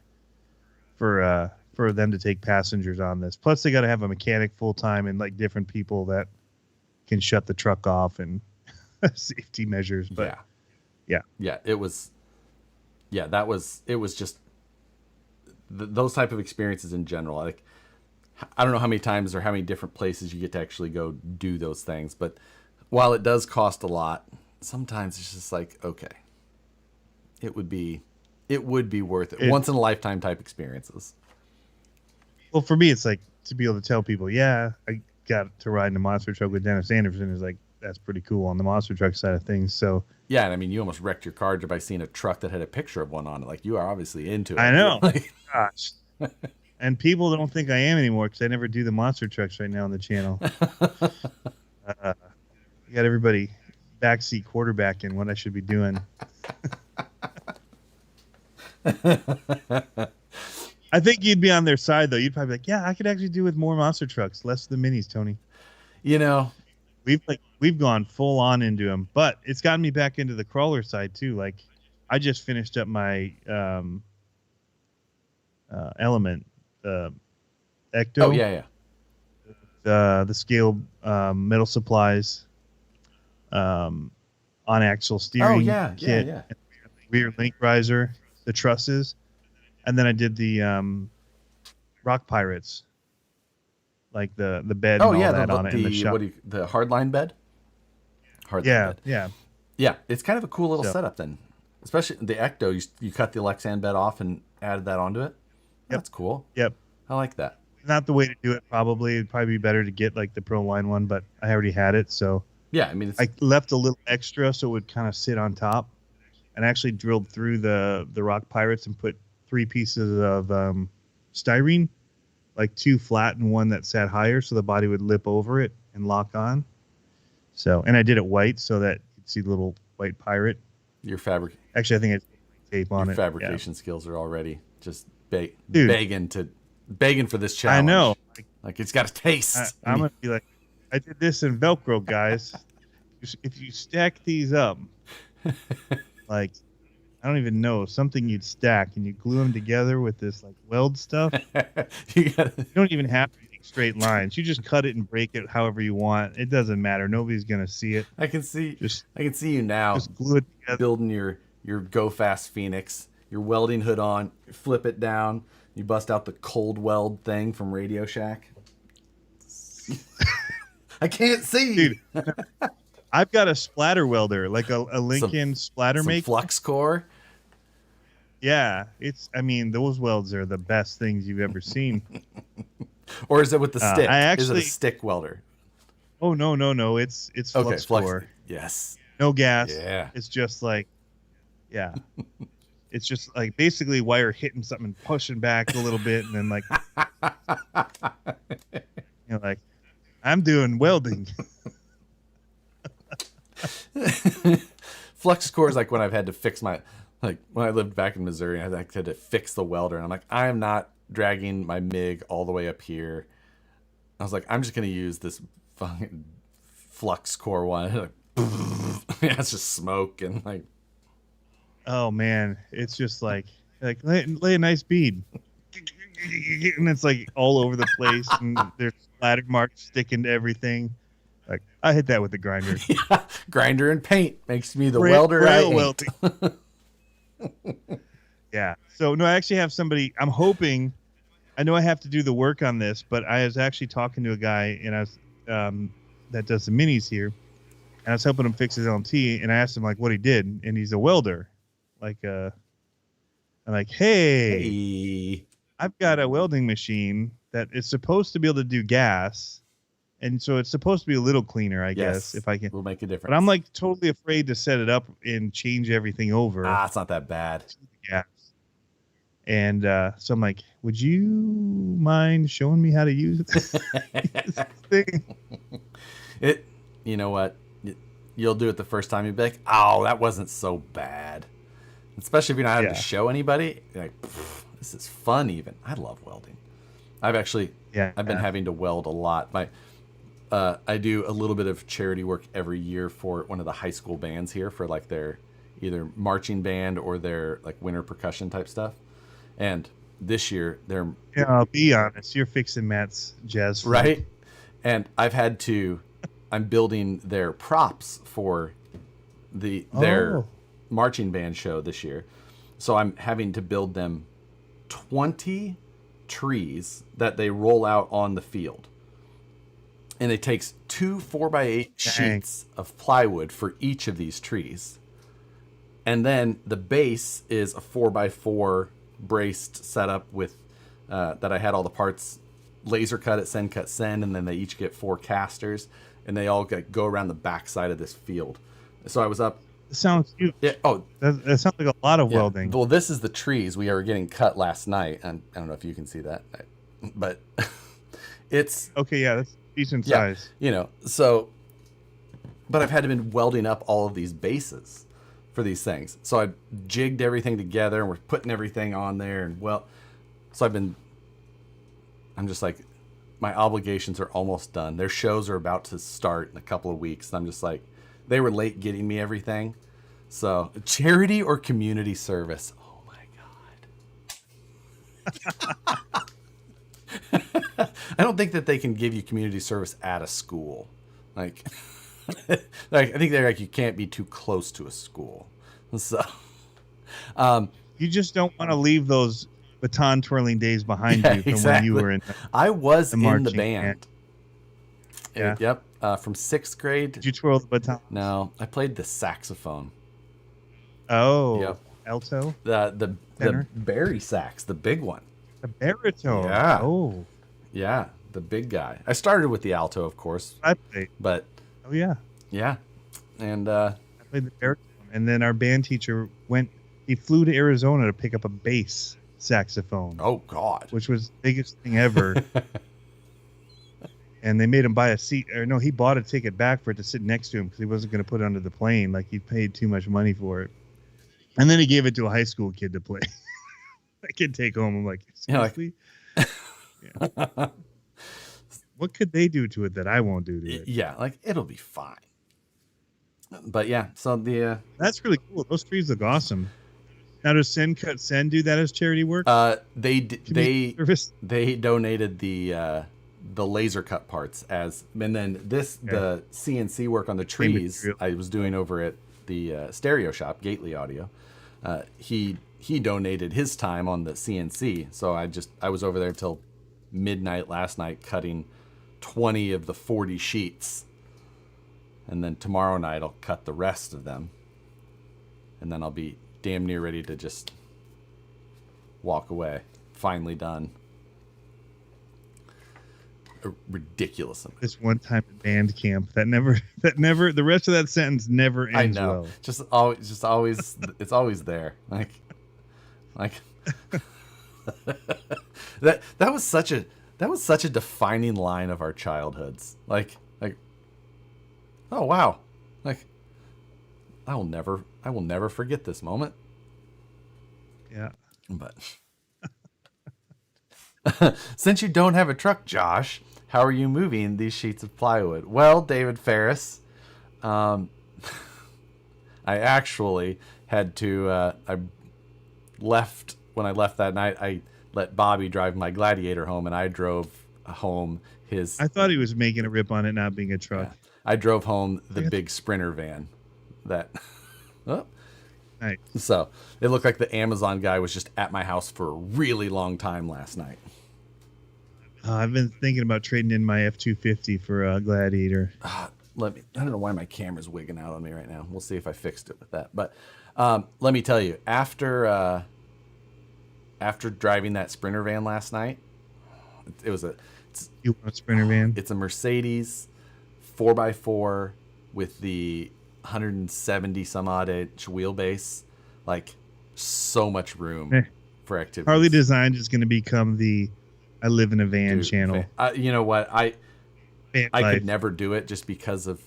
for them to take passengers on this. Plus, they got to have a mechanic full time and like different people that can shut the truck off and safety measures. But yeah, it was just those type of experiences in general. Like, I don't know how many times or how many different places you get to actually go do those things, but while it does cost a lot, sometimes it's just like, okay, it would be worth it. Once in a lifetime type experiences. Well, for me, it's like to be able to tell people, I got to ride in a monster truck with Dennis Anderson is like, that's pretty cool on the monster truck side of things. So yeah, and I mean, you almost wrecked your car by seeing a truck that had a picture of one on it. Like, you are obviously into it. I know. Gosh. And people don't think I am anymore because I never do the monster trucks right now on the channel. You got everybody backseat quarterbacking what I should be doing. I think you'd be on their side, though. You'd probably be like, I could actually do with more monster trucks, less of the minis, Tony. We've gone full on into them, but it's gotten me back into the crawler side too. Like, I just finished up my Element Ecto. Oh yeah. The scale metal supplies, on axle steering. Oh kit, yeah. Rear link riser, the trusses, and then I did the Rock Pirates, like the bed. Oh and all yeah, that on it in the shop. The hardline bed. Bed. Yeah. It's kind of a cool little setup then, especially the Ecto. You cut the Lexan bed off and added that onto it. That's cool. Yep. I like that. Not the way to do it. Probably it'd probably be better to get like the Proline one, but I already had it, so yeah. I mean, I left a little extra so it would kind of sit on top, and actually drilled through the Rock Pirates and put 3 pieces of styrene, like 2 flat and 1 that sat higher, so the body would lip over it and lock on. So, and I did it white so that you'd see the little white pirate. Your fabric. Actually, I think it's tape on your it. Fabrication skills are already just begging for this challenge. I know. Like it's got a taste. I'm gonna be like, I did this in Velcro, guys. If you stack these up like, I don't even know, something you'd stack and you glue them together with this like weld stuff. You gotta, You don't even have to make straight lines. You just cut it and break it however you want. It doesn't matter. Nobody's gonna see it. I can see Just you now just glue it together. building your Go Fast Phoenix, your welding hood on, you flip it down, you bust out the cold weld thing from Radio Shack. I can't see. Dude, I've got a splatter welder, like a Lincoln splatter some maker. flux core. Yeah, I mean, those welds are the best things you've ever seen. Or is it with the stick? Is it a actually- stick welder? Oh no, it's Okay, flux core. Yes. No gas. Yeah. It's just like, yeah. It's just like basically wire hitting something and pushing back a little bit, and then like, like, I'm doing welding. Flux core is like when I've had to fix when I lived back in Missouri, I had to fix the welder, and I'm like, I am not dragging my MIG all the way up here. I was like, I'm just gonna use this fucking flux core one. Like, yeah, it's just smoke and like. Oh man, it's just like lay a nice bead, and it's like all over the place, and there's splatter marks sticking to everything. Like, I hit that with the grinder. Yeah, grinder and paint makes me the welder I ain't. welding. Yeah. So no, I actually have somebody. I'm hoping. I know I have to do the work on this, but I was actually talking to a guy, and I was that does the minis here, and I was helping him fix his LMT, and I asked him like what he did, and he's a welder. I'm like, hey, I've got a welding machine that is supposed to be able to do gas, and so it's supposed to be a little cleaner, I guess, if I can. Will make a difference. But I'm like totally afraid to set it up and change everything over. It's not that bad. Gas. And so I'm like, would you mind showing me how to use this thing? You know what? You'll do it the first time. You'll be like, oh, that wasn't so bad. Especially if you're not having to show anybody. You're like, this is fun even. I love welding. I've been having to weld a lot. I do a little bit of charity work every year for one of the high school bands here for like their either marching band or their like winter percussion type stuff. And this year I'll be honest, you're fixing Matt's jazz flute. Right? And I'm building their props for their marching band show this year. So I'm having to build them 20 trees that they roll out on the field. And it takes 2 4x8 sheets of plywood for each of these trees. And then the base is a 4x4 braced setup with that I had all the parts laser cut at send cut send, and then they each get 4 casters, and they all go around the back side of this field. So I was up. Sounds cute. Yeah. Oh, that sounds like a lot of welding. Well, this is the trees we are getting cut last night, and I don't know if you can see that, but it's okay. Yeah, that's decent size. You know, so, but I've had to been welding up all of these bases for these things. So I jigged everything together, and we're putting everything on there, and so I'm just like, my obligations are almost done. Their shows are about to start in a couple of weeks. And I'm just like, they were late getting me everything. So charity or community service. Oh my God. I don't think that they can give you community service at a school. Like, I think they're like, you can't be too close to a school. So, you just don't want to leave those baton twirling days behind you from when you were in. I was in the band. Yeah. Yep. From 6th grade. Did you twirl the baton? No, I played the saxophone. Oh. Yep. Alto. The Barry sax, the big one. The baritone. Yeah. Oh. Yeah, the big guy. I started with the alto, of course. I played. But. Oh yeah. Yeah, and I played the baritone, and then our band teacher he flew to Arizona to pick up a bass saxophone. Oh God. Which was the biggest thing ever. And they made him buy a seat, or no, he bought a ticket back for it to sit next to him because he wasn't going to put it under the plane. Like, he paid too much money for it. And then he gave it to a high school kid to play. That kid take home. I'm like, seriously? Yeah. What could they do to it that I won't do to it? Yeah, like, it'll be fine. But yeah, so the That's really cool. Those trees look awesome. Now, does Send Cut Send do that as charity work? they Service? they donated the laser cut parts and then the CNC work on the trees material. I was doing over at the stereo shop, Gately Audio. He donated his time on the CNC, so I was over there till midnight last night cutting 20 of the 40 sheets, and then tomorrow night I'll cut the rest of them, and then I'll be damn near ready to just walk away. Finally done. A ridiculous amount. This one time at band camp that never the rest of that sentence never ends I know. well. Just always it's always there. Like that was such a defining line of our childhoods. Like oh wow. Like I will never forget this moment. Yeah. But since you don't have a truck, Josh, how are you moving these sheets of plywood? Well, David Ferris, I actually had to. When I left that night, I let Bobby drive my Gladiator home, and I drove home his. I thought he was making a rip on it not being a truck. Yeah, I drove home the big Sprinter van. That. Oh. Nice. So it looked like the Amazon guy was just at my house for a really long time last night. I've been thinking about trading in my F-250 for a Gladiator. I don't know why my camera's wigging out on me right now. We'll see if I fixed it with that. But let me tell you, after driving that Sprinter van last night, you want a Sprinter van? It's a Mercedes 4x4 with the 170 some odd inch wheelbase, like so much room for activities. Harley Designs is going to become the I live in a van channel. You know what? I life. could never do it just because of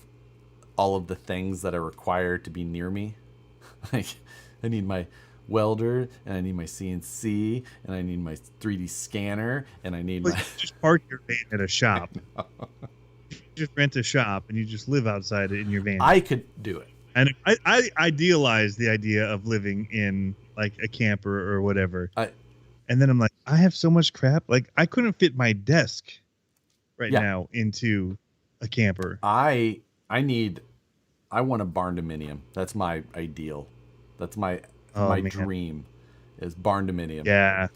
all of the things that are required to be near me. Like I need my welder, and I need my CNC, and I need my 3D scanner, and I need my. Just park your van at a shop. Just rent a shop and you just live outside in your van. I could do it. And I idealize the idea of living in like a camper or whatever. And then I'm like, I have so much crap. Like I couldn't fit my desk now into a camper. I want a barn dominium. That's my ideal. That's my dream is barn dominium. Yeah.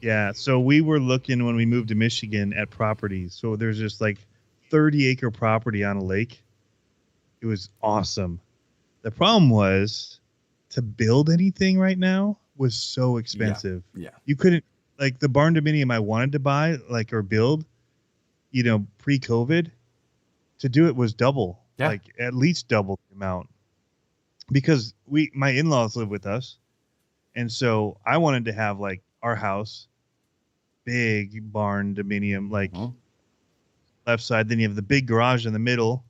Yeah. So we were looking when we moved to Michigan at properties. So there's just like 30-acre property on a lake. It was awesome. The problem was to build anything right now was so expensive. Yeah. You couldn't, like the barn dominium I wanted to buy, like, or build, pre-COVID, to do it was double, like at least double the amount, because my in-laws live with us. And so I wanted to have like our house, big barn dominium, like left side. Then you have the big garage in the middle,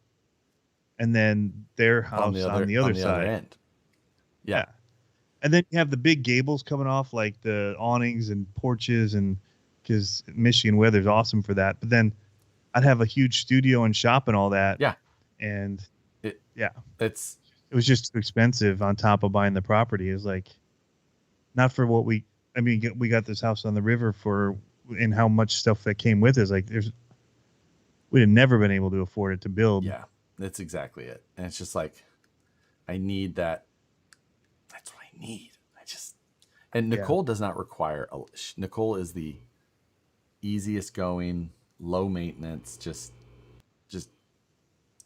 and then their house on the other side. End. Yeah. And then you have the big gables coming off, like the awnings and porches, and because Michigan weather's awesome for that. But then I'd have a huge studio and shop and all that. Yeah. And it was just too expensive on top of buying the property. It was like, not for what we got this house on the river for, and how much stuff that came with it. Is like, we'd have never been able to afford it to build. Yeah, that's exactly it. And it's just like, I need that. That's what I need. And Nicole does not require, Nicole is the easiest going, low maintenance, just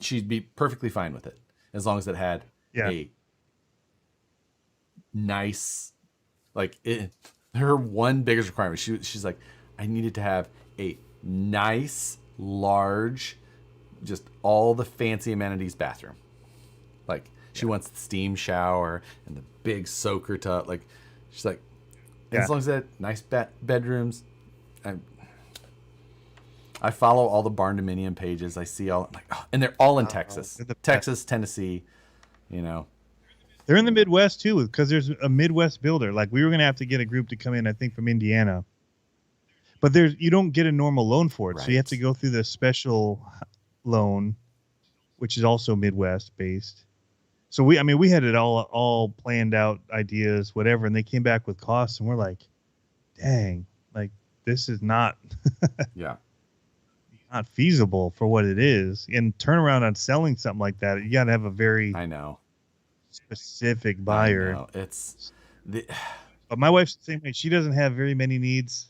she'd be perfectly fine with it as long as it had a nice, her one biggest requirement. She's like, I needed to have a nice, large, just all the fancy amenities bathroom. Like she wants the steam shower and the big soaker tub. Like she's like, as long as that nice bedrooms. I follow all the barn dominium pages. I see all, and they're all in Texas, Tennessee. They're in the Midwest too, because there's a Midwest builder. Like we were gonna have to get a group to come in, I think, from Indiana. But you don't get a normal loan for it, so you have to go through the special loan, which is also Midwest based. So we had it all planned out, ideas, whatever, and they came back with costs, and we're like, dang, like this is not Yeah. not feasible for what it is. And turn around on selling something like that, you got to have a very I know. specific buyer. I know. It's the But my wife's the same way. She doesn't have very many needs.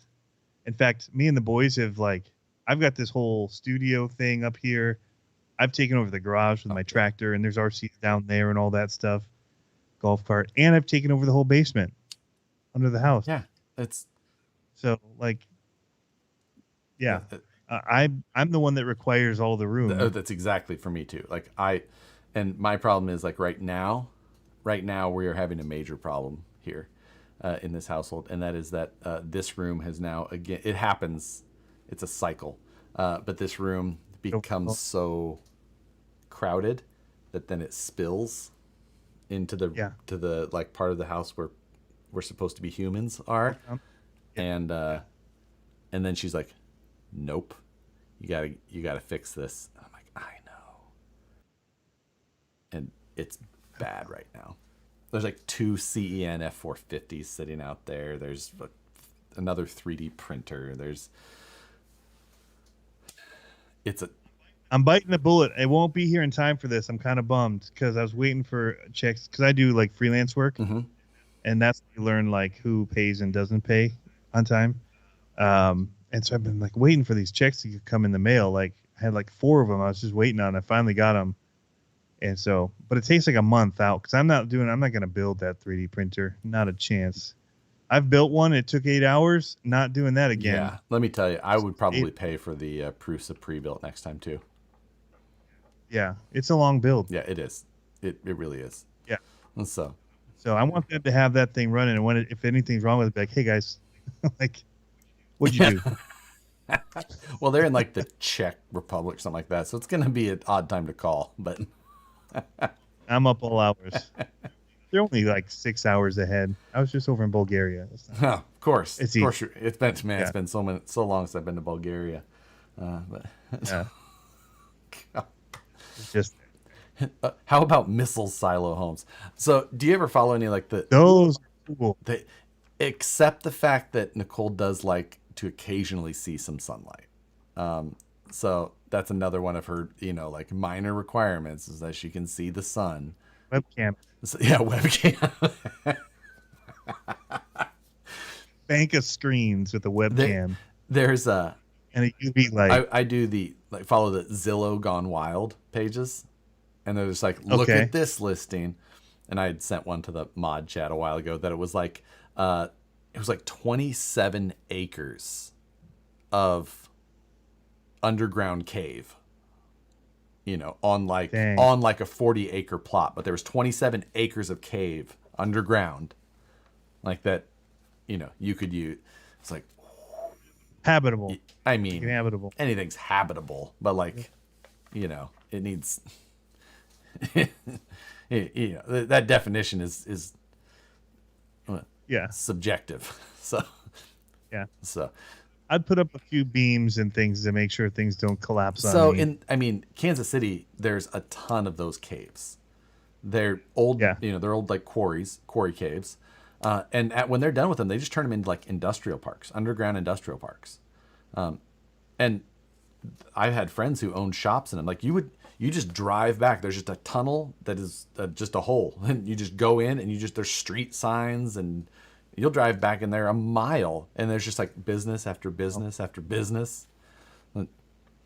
In fact, me and the boys have I've got this whole studio thing up here. I've taken over the garage with my tractor, and there's RCs down there and all that stuff, golf cart, and I've taken over the whole basement under the house. yeah. It's So yeah, I'm the one that requires all the room. that's exactly for me too. Like and my problem is like right now we are having a major problem here in this household, and that is that this room has now, again, it happens, it's a cycle, but this room becomes so crowded that then it spills into to the like part of the house where we're supposed to be humans are. And then she's like, nope, you gotta fix this. And I'm like, I know. And it's bad right now. There's like 2 CEN F450s sitting out there. There's another 3D printer. I'm biting the bullet. It won't be here in time for this. I'm kind of bummed because I was waiting for checks, because I do like freelance work, mm-hmm. and that's when you learn like who pays and doesn't pay on time. And so I've been like waiting for these checks to come in the mail. Like I had like 4 of them I was just waiting on. I finally got them. And so, but it takes like a month out, because I'm not going to build that 3D printer. Not a chance. I've built one. It took 8 hours. Not doing that again. Yeah. Let me tell you, I would probably pay for the Prusa pre-built next time too. Yeah. It's a long build. Yeah, it is. It really is. Yeah. And so I want them to have that thing running. And if anything's wrong with it, be like, hey guys, like, what'd you do? Well, they're in like the Czech Republic, something like that. So it's going to be an odd time to call, but I'm up all hours. They're only like 6 hours ahead. I was just over in Bulgaria. Of course. It's of course. It's been so long since I've been to Bulgaria. But yeah. It's just how about missile silo homes? So do you ever follow any like those are cool. Except the fact that Nicole does like to occasionally see some sunlight. So that's another one of her, like minor requirements, is that she can see the sun. Webcam. So, yeah, webcam. Bank of screens with a webcam. There's a and a UV light. I do follow the Zillow Gone Wild pages, and they're just like, look at this listing. And I had sent one to the mod chat a while ago that it was like 27 acres of underground cave, on like a 40-acre plot, but there was 27 acres of cave underground like that, you could use. It's like habitable. I mean, habitable. Anything's habitable, but like, it needs that definition is subjective. So yeah. So I'd put up a few beams and things to make sure things don't collapse on me. So Kansas City, there's a ton of those caves. They're old, they're old like quarry caves. And when they're done with them, they just turn them into like industrial parks, underground industrial parks. And I've had friends who own shops in them. Like you just drive back. There's just a tunnel that is just a hole, and you just go in, and there's street signs, and you'll drive back in there a mile, and there's just like business after business after business.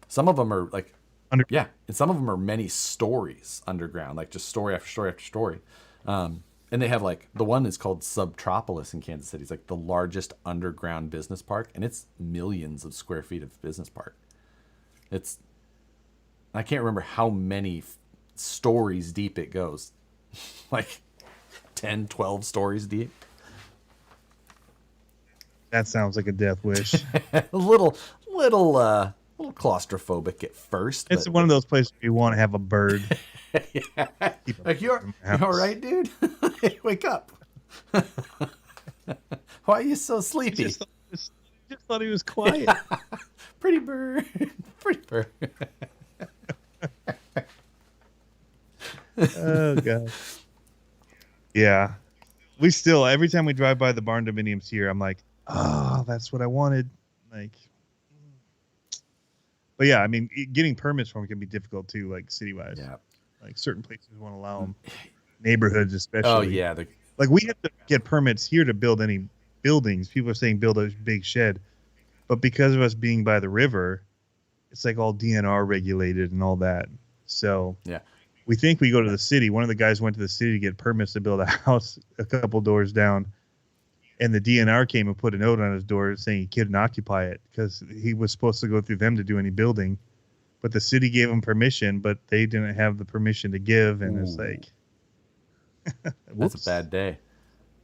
Some of them are like, and some of them are many stories underground, like just story after story after story. And they have like, the one is called Subtropolis in Kansas City. It's like the largest underground business park, and it's millions of square feet of business park. I can't remember how many stories deep it goes. Like 10, 12 stories deep. That sounds like a death wish. a little claustrophobic at first. It's one of those places where you want to have a bird. Yeah. Like you all right, dude? Wake up. Why are you so sleepy? Just thought he was quiet. Pretty bird. Pretty bird. Oh god. Yeah. We still, every time we drive by the barn dominiums here, I'm like, oh, that's what I wanted. Like, but yeah, I mean, getting permits for them can be difficult too, like city-wise. Yeah. Like certain places won't allow them, neighborhoods especially. Oh yeah. Like we have to get permits here to build any buildings. People are saying build a big shed, but because of us being by the river, it's like all DNR regulated and all that. So yeah. we think we go to the city. One of the guys went to the city to get permits to build a house a couple doors down, and the DNR came and put a note on his door saying he couldn't occupy it because he was supposed to go through them to do any building. But the city gave him permission, but they didn't have the permission to give, and it's like, that's a bad day.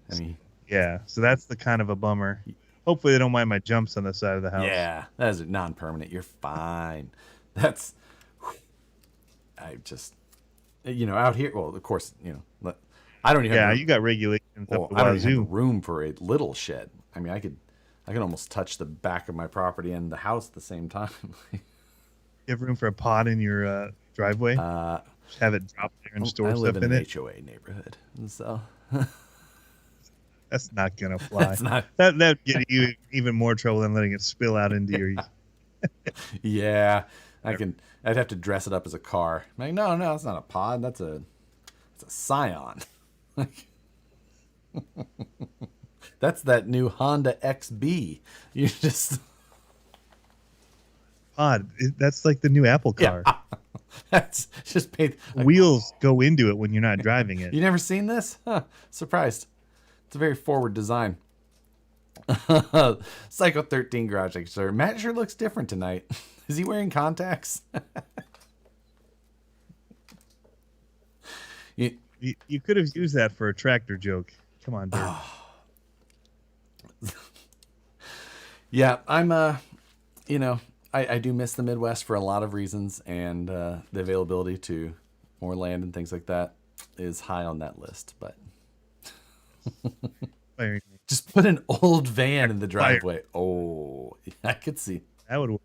I mean, yeah. So that's the kind of a bummer. Hopefully they don't mind my jumps on the side of the house. yeah, that is non-permanent. You're fine. That's, I just, out here. Well, of course, I don't even. Yeah, you got regulations up the I don't even wazoo. have room for a little shed. I mean, I could almost touch the back of my property and the house at the same time. You have room for a pod in your driveway? Just have it drop there and store I live stuff in in an it? HOA neighborhood, and so That's not going to fly. that's not. That'd get you even more trouble than letting it spill out into your... Yeah, I'd have to dress it up as a car. I'm like, no, it's not a pod. That's a Scion. That's that new Honda XB. You just pod. That's like the new Apple car. Yeah. That's just paid. Wheels go into it when you're not driving it. You never seen this? Huh, surprised. It's a very forward design. Psycho 13 garage sir. Matt sure looks different tonight. Is he wearing contacts? You could have used that for a tractor joke. Come on, dude. Yeah, I'm I do miss the Midwest for a lot of reasons, and the availability to more land and things like that is high on that list. But just put an old van in the driveway. Oh, I could see. That would work.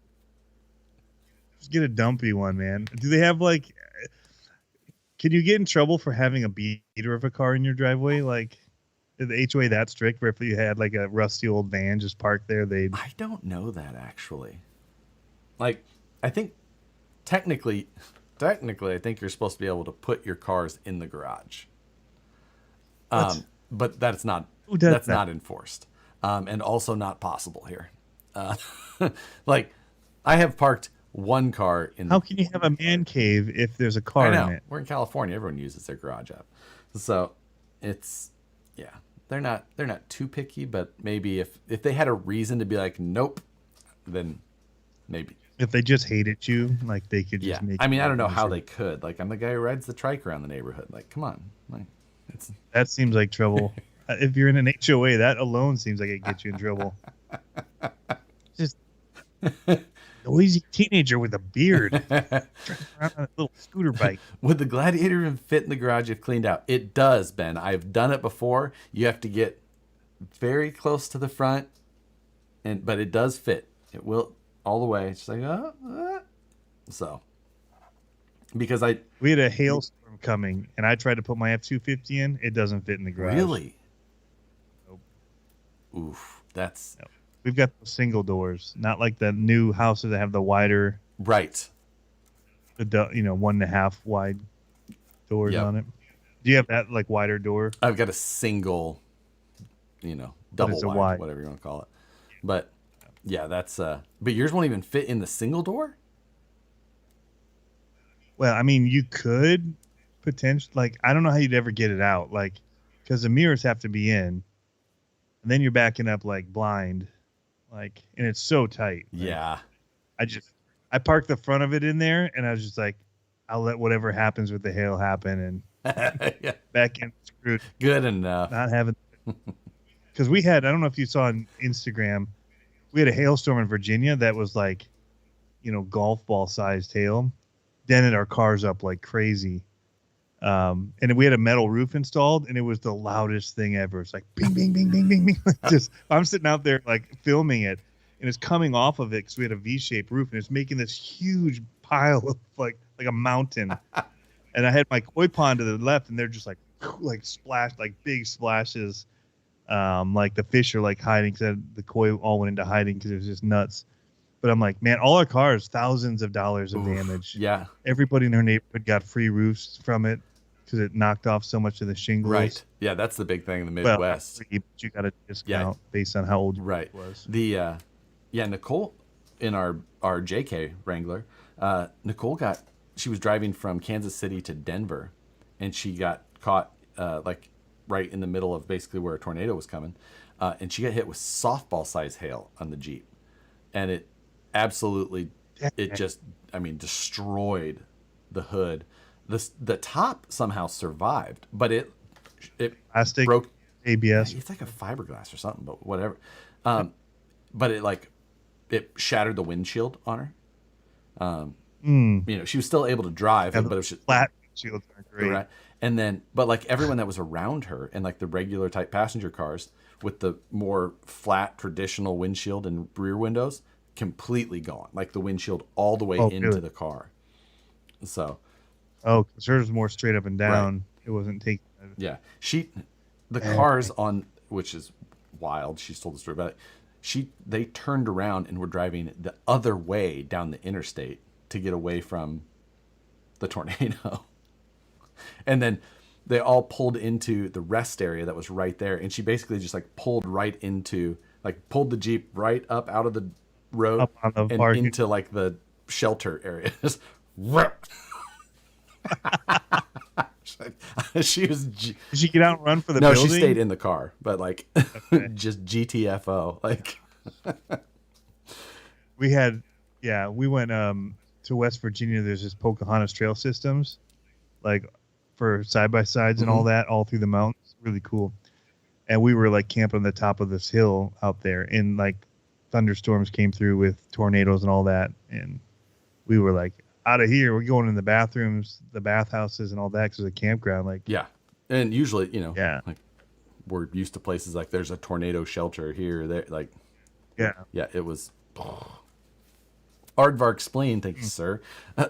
Just get a dumpy one, man. Do they have like... Can you get in trouble for having a beater of a car in your driveway? Like, is the HOA that strict where if you had like a rusty old van just parked there, they'd... I don't know that actually. Like, I think technically, I think you're supposed to be able to put your cars in the garage. But that's not not enforced, and also not possible here. Like, I have parked one car in. How can you have a man cave if there's a car in it? We're in California. Everyone uses their garage app, so it's they're not too picky, but maybe if they had a reason to be like nope, then maybe. If they just hated you, like they could just make. I mean, I don't know how they could. Like, I'm the guy who rides the trike around the neighborhood. Like, come on, like that seems like trouble. If you're in an HOA, that alone seems like it gets you in trouble. Just noisy teenager with a beard driving around on a little scooter bike. Would the Gladiator even fit in the garage if cleaned out? It does, Ben. I've done it before. You have to get very close to the front, but it does fit. It will all the way. It's just like so. Because we had a hailstorm coming, and I tried to put my F-250 in. It doesn't fit in the garage. Really? Nope. Oof. That's. Nope. We've got the single doors, not like the new houses that have the wider. Right. The 1.5 wide doors on it. Do you have that like wider door? I've got a single, double wide, whatever you want to call it. But yeah, that's but yours won't even fit in the single door? Well, I mean, you could potentially, like, I don't know how you'd ever get it out, like, because the mirrors have to be in, and then you're backing up like blind, like, and it's so tight. Like, yeah. I parked the front of it in there, and I was just like, I'll let whatever happens with the hail happen, and yeah. back in screwed. Good enough. Not having, because we had, I don't know if you saw on Instagram, we had a hailstorm in Virginia that was like, golf ball sized hail. Dented our cars up like crazy. And we had a metal roof installed, and it was the loudest thing ever. It's like bing, bing, bing, bing, bing, bing. Just I'm sitting out there like filming it, and it's coming off of it because we had a V-shaped roof, and it's making this huge pile of like a mountain. And I had my koi pond to the left, and they're just like splash, like big splashes. Like the fish are like hiding because the koi all went into hiding because it was just nuts. But I'm like, man, all our cars, thousands of dollars of damage. Yeah. Everybody in our neighborhood got free roofs from it because it knocked off so much of the shingles. Right. Yeah, that's the big thing in the Well, Midwest. but you got a discount based on how old right. it was. The Nicole in our JK Wrangler, Nicole she was driving from Kansas City to Denver, and she got caught like right in the middle of basically where a tornado was coming, and she got hit with softball size hail on the Jeep, and it absolutely destroyed the hood. The top somehow survived, but it plastic broke ABS. It's like a fiberglass or something, but whatever. But it shattered the windshield on her. She was still able to drive, but it was just flat windshields are great. Right. And then, but like everyone that was around her and like the regular type passenger cars with the more flat traditional windshield and rear windows, completely gone. Like the windshield all the way into the car. So. Oh, because hers was more straight up and down. Right. It wasn't taking. Yeah. The cars on, which is wild. She's told the story about it. They turned around and were driving the other way down the interstate to get away from the tornado. And then they all pulled into the rest area that was right there. And she basically just like pulled the Jeep right up out of the road and into like the shelter area. She was. Did she get out and run for the building? No, she stayed in the car, but like just GTFO. Like we went to West Virginia. There's this Pocahontas Trail Systems, like for side by sides and all that, all through the mountains. Really cool. And we were like camping on the top of this hill out there, and like thunderstorms came through with tornadoes and all that, and we were like, out of here, we're going in the bathrooms, the bathhouses, and all that because it's a campground. Like, yeah, and usually, like we're used to places like there's a tornado shelter here, or there, like, yeah, it was. Aardvark explain, thank you, sir.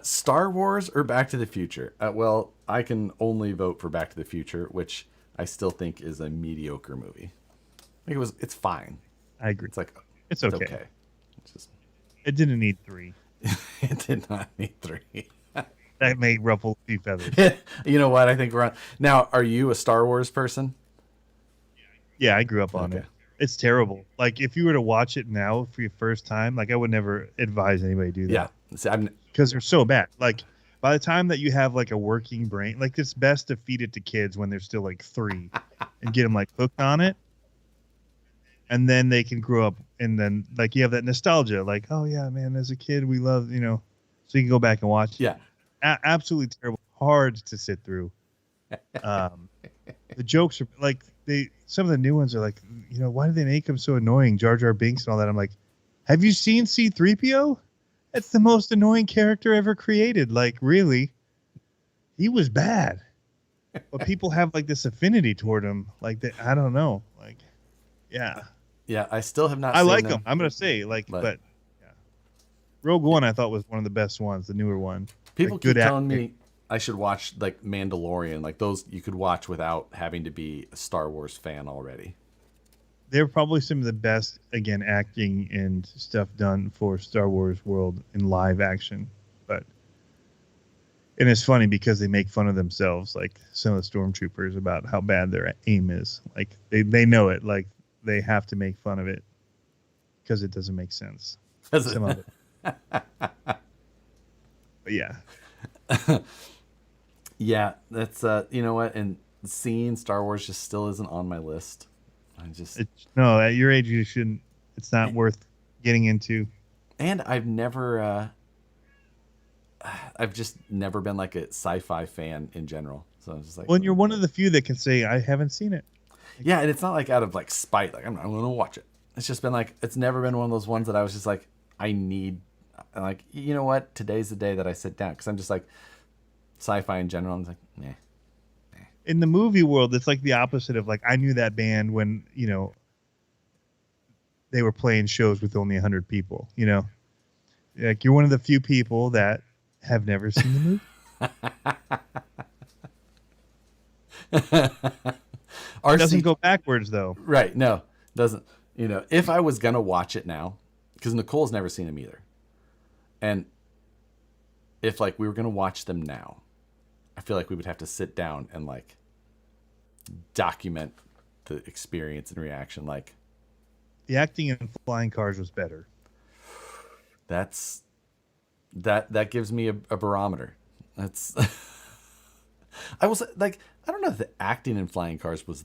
Star Wars or Back to the Future? Well, I can only vote for Back to the Future, which I still think is a mediocre movie. Like it's fine. I agree. It's like it's okay. It's just, it didn't need 3. It did not need 3. That may ruffle a few feathers. You know what? I think we're on. Now, are you a Star Wars person? Yeah, I grew up on it. It's terrible. Like, if you were to watch it now for your first time, like, I would never advise anybody to do that. Yeah. Because they're so bad. Like, by the time that you have, like, a working brain, like, it's best to feed it to kids when they're still, like, 3 and get them, like, hooked on it. And then they can grow up, and then like you have that nostalgia, like, oh yeah, man, as a kid we loved, so you can go back and watch. Yeah, absolutely terrible, hard to sit through. The jokes are like some of the new ones are like, why do they make them so annoying? Jar Jar Binks and all that. I'm like, have you seen C-3PO? That's the most annoying character ever created. Like, really, he was bad, but people have like this affinity toward him. Like, I don't know, like, yeah. Yeah, I still have not. I like them. I'm gonna say but yeah. Rogue One I thought was one of the best ones, the newer one. People keep telling me I should watch like Mandalorian, like those you could watch without having to be a Star Wars fan already. They're probably some of the best, again, acting and stuff done for Star Wars world in live action. And it's funny because they make fun of themselves, like some of the stormtroopers, about how bad their aim is. Like they know it, like they have to make fun of it because it doesn't make sense. Some of it. But yeah. Yeah, that's you know what, and seeing Star Wars just still isn't on my list. No, at your age you shouldn't. It's not worth getting into. And I've just never been like a sci-fi fan in general. So I was just like, well, and you're one of the few that can say I haven't seen it. Yeah, and it's not like out of like spite, like I'm gonna watch it. It's just been like, it's never been one of those ones that I was just like, like, you know what? Today's the day that I sit down, because I'm just like, sci-fi in general, I'm just like, nah. In the movie world, it's like the opposite of like, I knew that band when, they were playing shows with only 100 people, Like, you're one of the few people that have never seen the movie. It doesn't go backwards though. Right. No, doesn't. You know, if I was going to watch it now, because Nicole's never seen them either. And if like we were going to watch them now, I feel like we would have to sit down and like document the experience and reaction. Like the acting in Flying Cars was better. That gives me a barometer. That's I was like, I don't know if the acting in Flying Cars was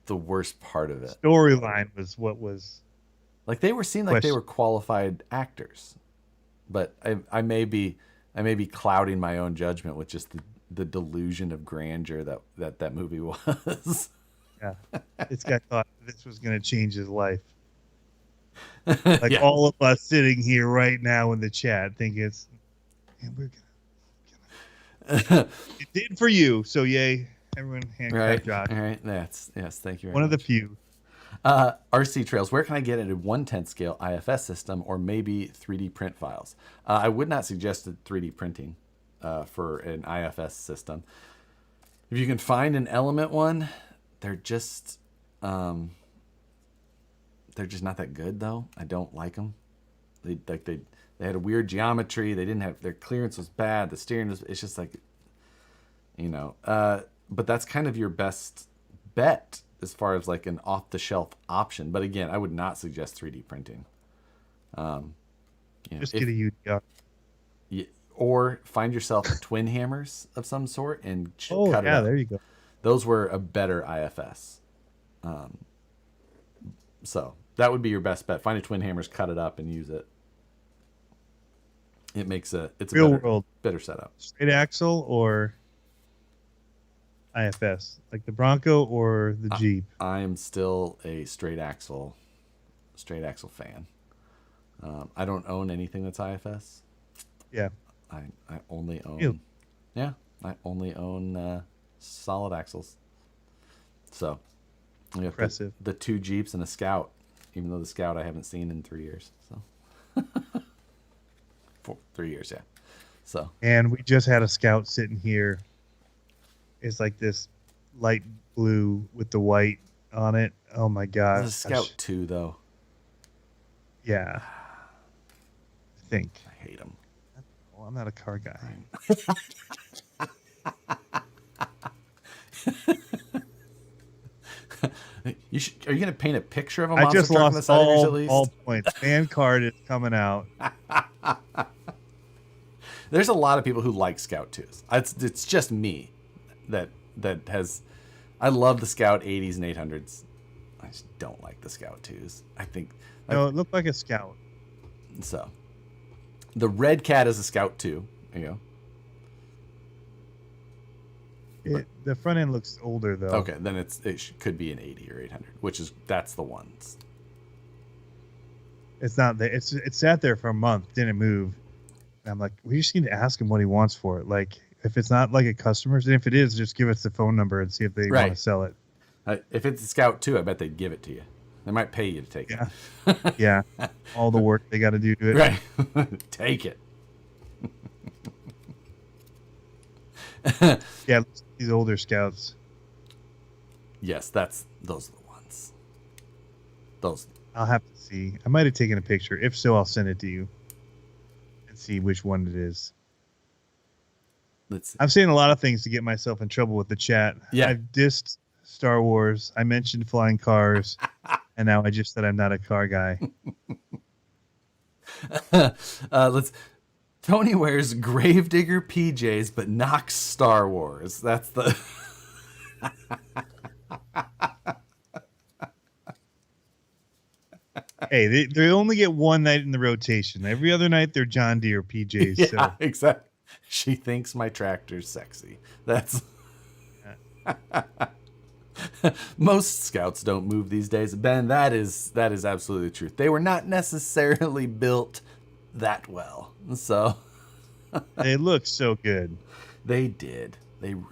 the worst part of it. Storyline was what was like they were seen like they were qualified actors, but I may be clouding my own judgment with just the delusion of grandeur that movie was. Yeah, this guy thought this was going to change his life. Like yeah. All of us sitting here right now in the chat think it's, man, we're gonna it did for you, so yay. Everyone hand clap Josh. All right. Yes, thank you very much. One of the few. RC Trails, where can I get a 1/10 scale IFS system or maybe 3D print files? I would not suggest 3D printing for an IFS system. If you can find an Element one, they're just not that good though. I don't like them. They had a weird geometry. They didn't have, their clearance was bad. The steering was, it's just like, you know, but that's kind of your best bet as far as like an off-the-shelf option. But again, I would not suggest 3D printing. You know, just get a UDR. Or find yourself twin hammers of some sort and cut it out. There you go. Those were a better IFS. So that would be your best bet. Find a twin hammers, cut it up, and use it. It's a better setup. Straight axle or IFS, like the Bronco or the Jeep? I am still a straight axle fan. I don't own anything that's IFS. Yeah. I only own. Yeah, I only own solid axles. So impressive. The 2 Jeeps and a Scout, even though the Scout I haven't seen in 3 years. So 3 years, yeah. So and we just had a Scout sitting here. It's like this light blue with the white on it. Oh my god! It's a Scout 2 though. Yeah, I think. I hate them. Well, I'm not a car guy. Are you going to paint a picture of a monster I just truck lost on the side of yours at least? All points. Fan card is coming out. There's a lot of people who like Scout 2s. It's just me that has. I love the Scout 80s and 800s. I just don't like the Scout 2s. I think. No, it looked like a Scout. So, the Red Cat is a Scout 2. There you go. The front end looks older though. Okay, then it could be an 80 or 800, that's the ones. It's not there. It sat there for a month, didn't move. And I'm like, we just need to ask him what he wants for it. Like, if it's not like a customer's, and if it is, just give us the phone number and see if they want to sell it. If it's a Scout 2, I bet they'd give it to you. They might pay you to take it. Yeah, all the work they got to do to it. Right, take it. Yeah, these older Scouts. Yes, those are the ones. Those. I'll have to see. I might have taken a picture. If so, I'll send it to you and see which one it is. I'm saying a lot of things to get myself in trouble with the chat. Yeah. I've dissed Star Wars. I mentioned Flying Cars, and now I just said I'm not a car guy. Tony wears Gravedigger PJs, but knocks Star Wars. That's the. Hey, they only get one night in the rotation. Every other night, they're John Deere PJs. Yeah, so. Exactly. She thinks my tractor's sexy. That's. Most Scouts don't move these days, Ben. That is absolutely the truth. They were not necessarily built that well, so they look so good. They did.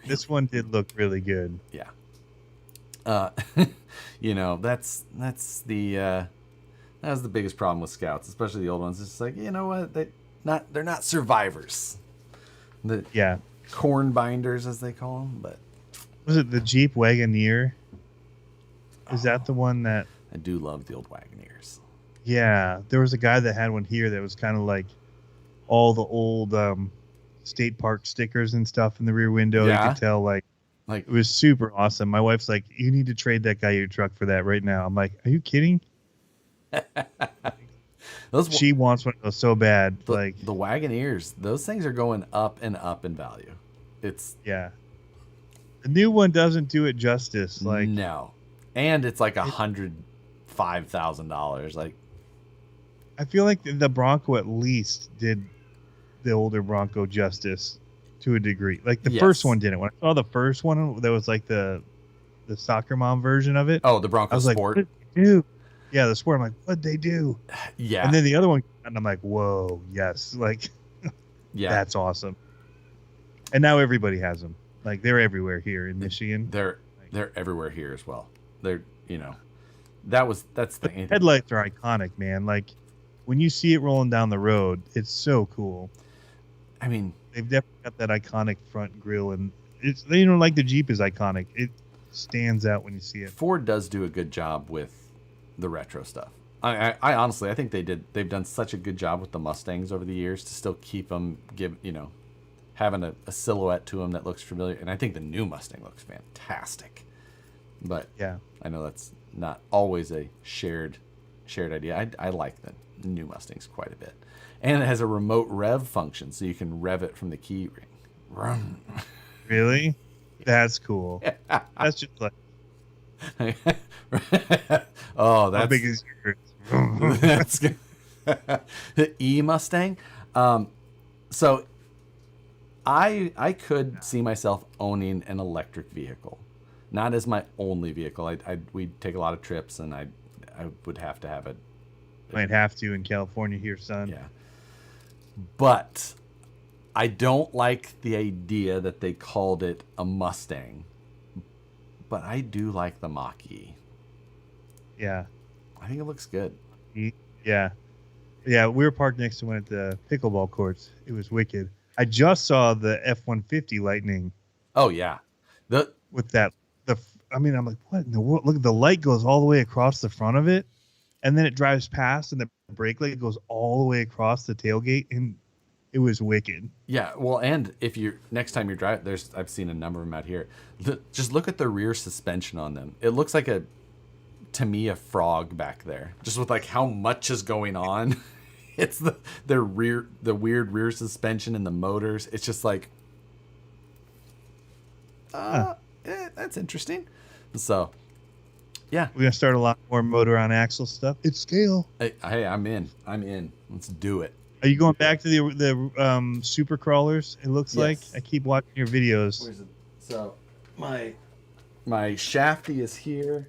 This one did look really good. Yeah. You know, that's the biggest problem with Scouts, especially the old ones. It's like, you know what, they're not survivors. The corn binders, as they call them, but Was it the Jeep Wagoneer? Is that the one that? I do love the old Wagoneers. Yeah, there was a guy that had one here that was kind of like all the old state park stickers and stuff in the rear window. Yeah. You could tell like it was super awesome. My wife's like, "You need to trade that guy your truck for that right now." I'm like, "Are you kidding?" She wants one of those so bad. The Wagoneers, those things are going up and up in value. Yeah. The new one doesn't do it justice. Like no, and it's like $105,000. Like, I feel like the Bronco at least did the older Bronco justice to a degree. Like the first one didn't. When I saw the first one, there was like the soccer mom version of it. Oh, the Bronco I was Sport. Like, what did they do? Yeah, the Sport. I'm like, what'd they do? Yeah. And then the other one, and I'm like, whoa, yes, like, yeah, that's awesome. And now everybody has them. Like they're everywhere here in Michigan. They're everywhere here as well. They're that's the thing. Headlights are iconic, man. Like when you see it rolling down the road, it's so cool. I mean, they've definitely got that iconic front grille, and it's like the Jeep is iconic. It stands out when you see it. Ford does do a good job with the retro stuff. I honestly, I think they've done such a good job with the Mustangs over the years to still keep them having a silhouette to them that looks familiar. And I think the new Mustang looks fantastic. But yeah, I know that's not always a shared idea. I like the new Mustangs quite a bit. And it has a remote rev function, so you can rev it from the key ring. Really? That's cool. That's just like oh, that's how big is yours? That's good. The E Mustang. So I could see myself owning an electric vehicle, not as my only vehicle. We'd take a lot of trips, and I would have to have it. Might have to in California here, son. Yeah. But I don't like the idea that they called it a Mustang. But I do like the Mach-E. Yeah. I think it looks good. Yeah. Yeah, we were parked next to one at the pickleball courts. It was wicked. I just saw the F-150 Lightning. Oh, yeah. With that. I'm like, what in the world? Look, the light goes all the way across the front of it, and then it drives past, and the brake light goes all the way across the tailgate, and it was wicked. Yeah, well, and if next time you're driving, I've seen a number of them out here. Just look at the rear suspension on them. It looks like a frog back there, just with like how much is going on. It's the weird rear suspension and the motors. It's just like, that's interesting. So, yeah, we're gonna start a lot more motor on axle stuff. It's Scale. Hey, I'm in. Let's do it. Are you going back to the super crawlers? It looks like I keep watching your videos. Where's it? So my shafty is here.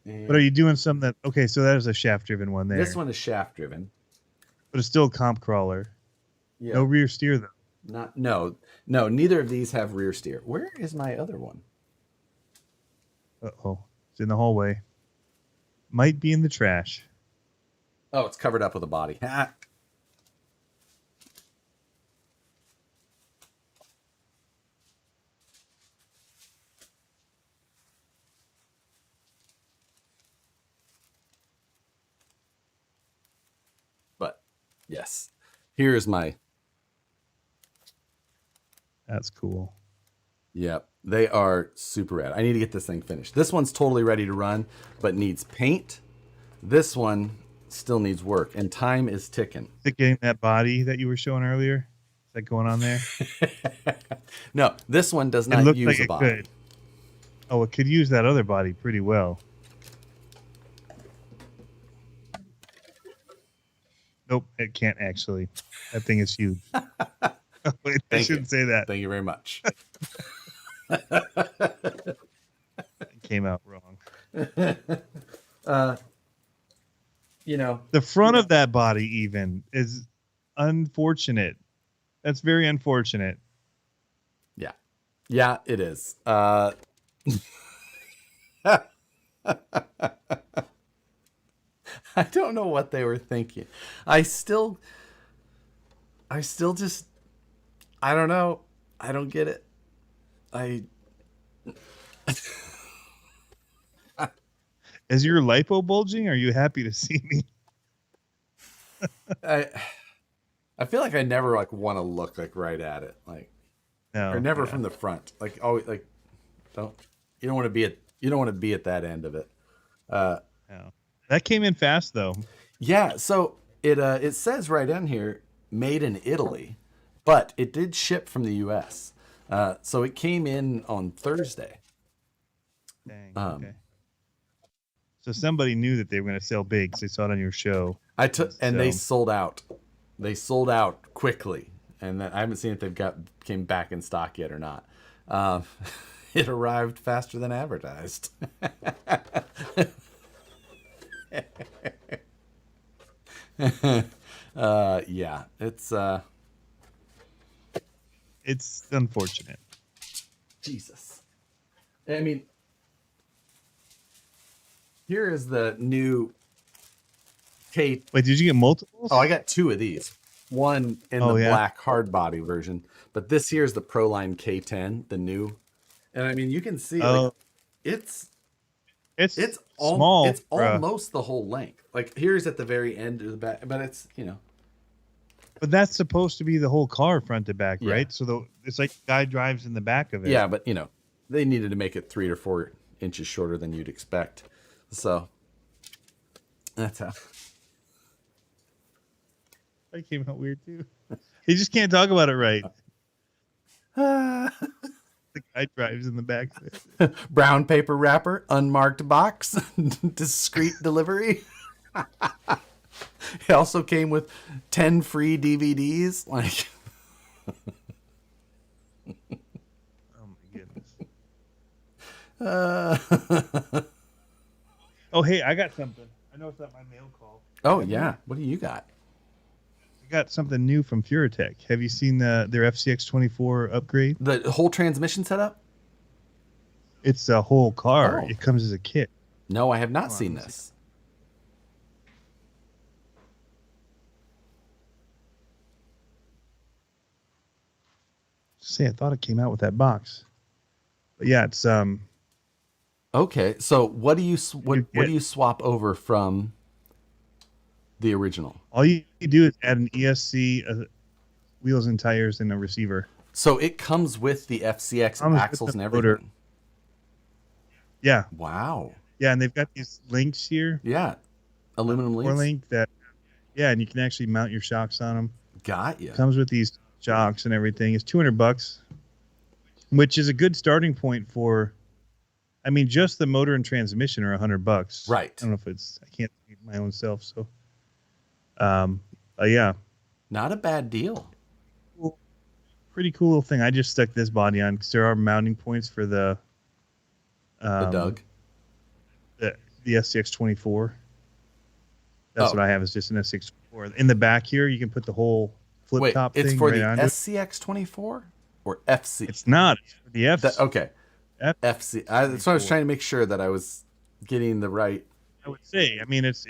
But are you doing some that? Okay, so that is a shaft-driven one there. This one is shaft-driven, but it's still a comp crawler. Yeah. No rear steer though. No. Neither of these have rear steer. Where is my other one? Uh-oh, it's in the hallway. Might be in the trash. Oh, it's covered up with a body. But yes, here is my. That's cool. Yep, they are super rad. I need to get this thing finished. This one's totally ready to run, but needs paint. This one still needs work, and time is ticking. Is it getting that body that you were showing earlier? Is that going on there? No, this one does not use like a body. Could. Oh, it could use that other body pretty well. Nope, it can't actually. That thing is huge. Wait, I shouldn't say that. Thank you very much. It came out wrong. The front of that body even is unfortunate. That's very unfortunate. Yeah, it is. I don't know what they were thinking. I still just, I don't know. I don't get it. Is your lipo bulging? Are you happy to see me? I feel like I never like want to look like right at it, like, No. or never yeah. from the front. Like always, like you don't want to be at that end of it. No. That came in fast though. Yeah, so it says right in here, made in Italy, but it did ship from the U.S. So it came in on Thursday. Dang. Okay. So somebody knew that they were going to sell big because they saw it on your show. They sold out. They sold out quickly, and I haven't seen if came back in stock yet or not. It arrived faster than advertised. Yeah, it's unfortunate. Jesus. I mean, here is the new K. Wait, did you get multiples? Oh, I got two of these. One in the black hard body version, but this here is the Proline K10, the new. And I mean, you can see like, it's small. It's almost the whole length. Like here's at the very end of the back, but it's But that's supposed to be the whole car front to back, Yeah. right? So it's like the guy drives in the back of it. Yeah, but they needed to make it 3 or 4 inches shorter than you'd expect. So that's how. That came out weird too. He just can't talk about it right. The guy drives in the back of it. Brown paper wrapper, unmarked box, discreet delivery. It also came with 10 free DVDs. Like, Oh my goodness. Oh hey, I got something. I know it's not my mail call. oh yeah, what do you got? I got something new from Furatech. Have you seen their FCX24 upgrade? The whole transmission setup? It's a whole car. Oh. It comes as a kit. No, I have not seen this. Say, I thought it came out with that box. But yeah, it's Okay, so what do you swap over from the original? all you do is add an ESC, wheels and tires, and a receiver. So it comes with the FCX Comes with axles the and motor. everything. Yeah, Wow. yeah, and they've got these links here, Yeah. Aluminum or links. link that, yeah, and you can actually mount your shocks on them. Got you. Comes with these shocks and everything. It's $200, which is a good starting point for. I mean, just the motor and transmission are $100. Right. I don't know if I can't speak my own self, so. Yeah, Not a bad deal. pretty cool little thing. I just stuck this body on because there are mounting points for the Doug. the SCX24. That's Oh. what I have. Is just an SCX24. In the back here, you can put the whole flip Wait, top it's thing for right the onto it. SCX24 or FC? It's not. It's for the F. Okay. F- FC. That's why I was trying to make sure that I was getting the right. I would say. I mean, it's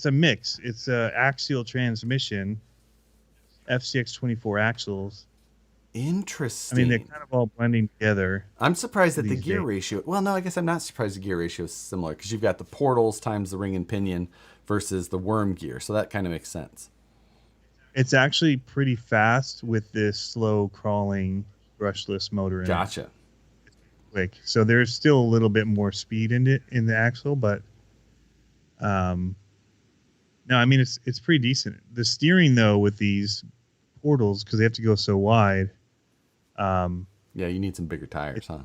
a mix. It's a axial transmission, FCX24 axles. Interesting. I mean, they're kind of all blending together. I'm surprised that the these gear days. ratio. Well, no, I guess I'm not surprised the gear ratio is similar because you've got the portals times the ring and pinion versus the worm gear, so that kind of makes sense. It's actually pretty fast with this slow crawling brushless motor in it. Gotcha. Quick. So there's still a little bit more speed in it in the axle, but no, I mean it's pretty decent. The steering though with these portals, because they have to go so wide, Yeah, you need some bigger tires, huh?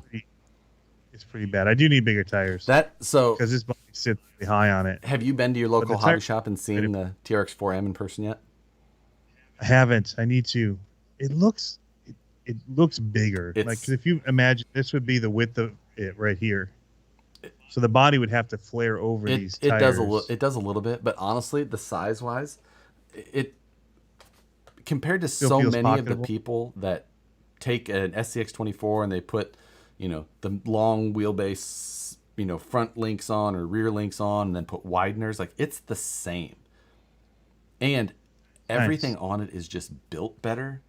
it's pretty bad. I do need bigger tires So because this bike sits really high on it. have you been to your local the hobby tire- shop and seen the TRX4M in person yet? I haven't. I need to. It looks bigger. Like 'cause if you imagine this would be the width of it right here. So the body would have to flare over these It tires. does a little bit, but honestly, the size wise, it compared to Still so feels many of the pocketable. people that take an SCX24 and they put, the long wheelbase, front links on or rear links on and then put wideners, like it's the same. And everything on it is just built better.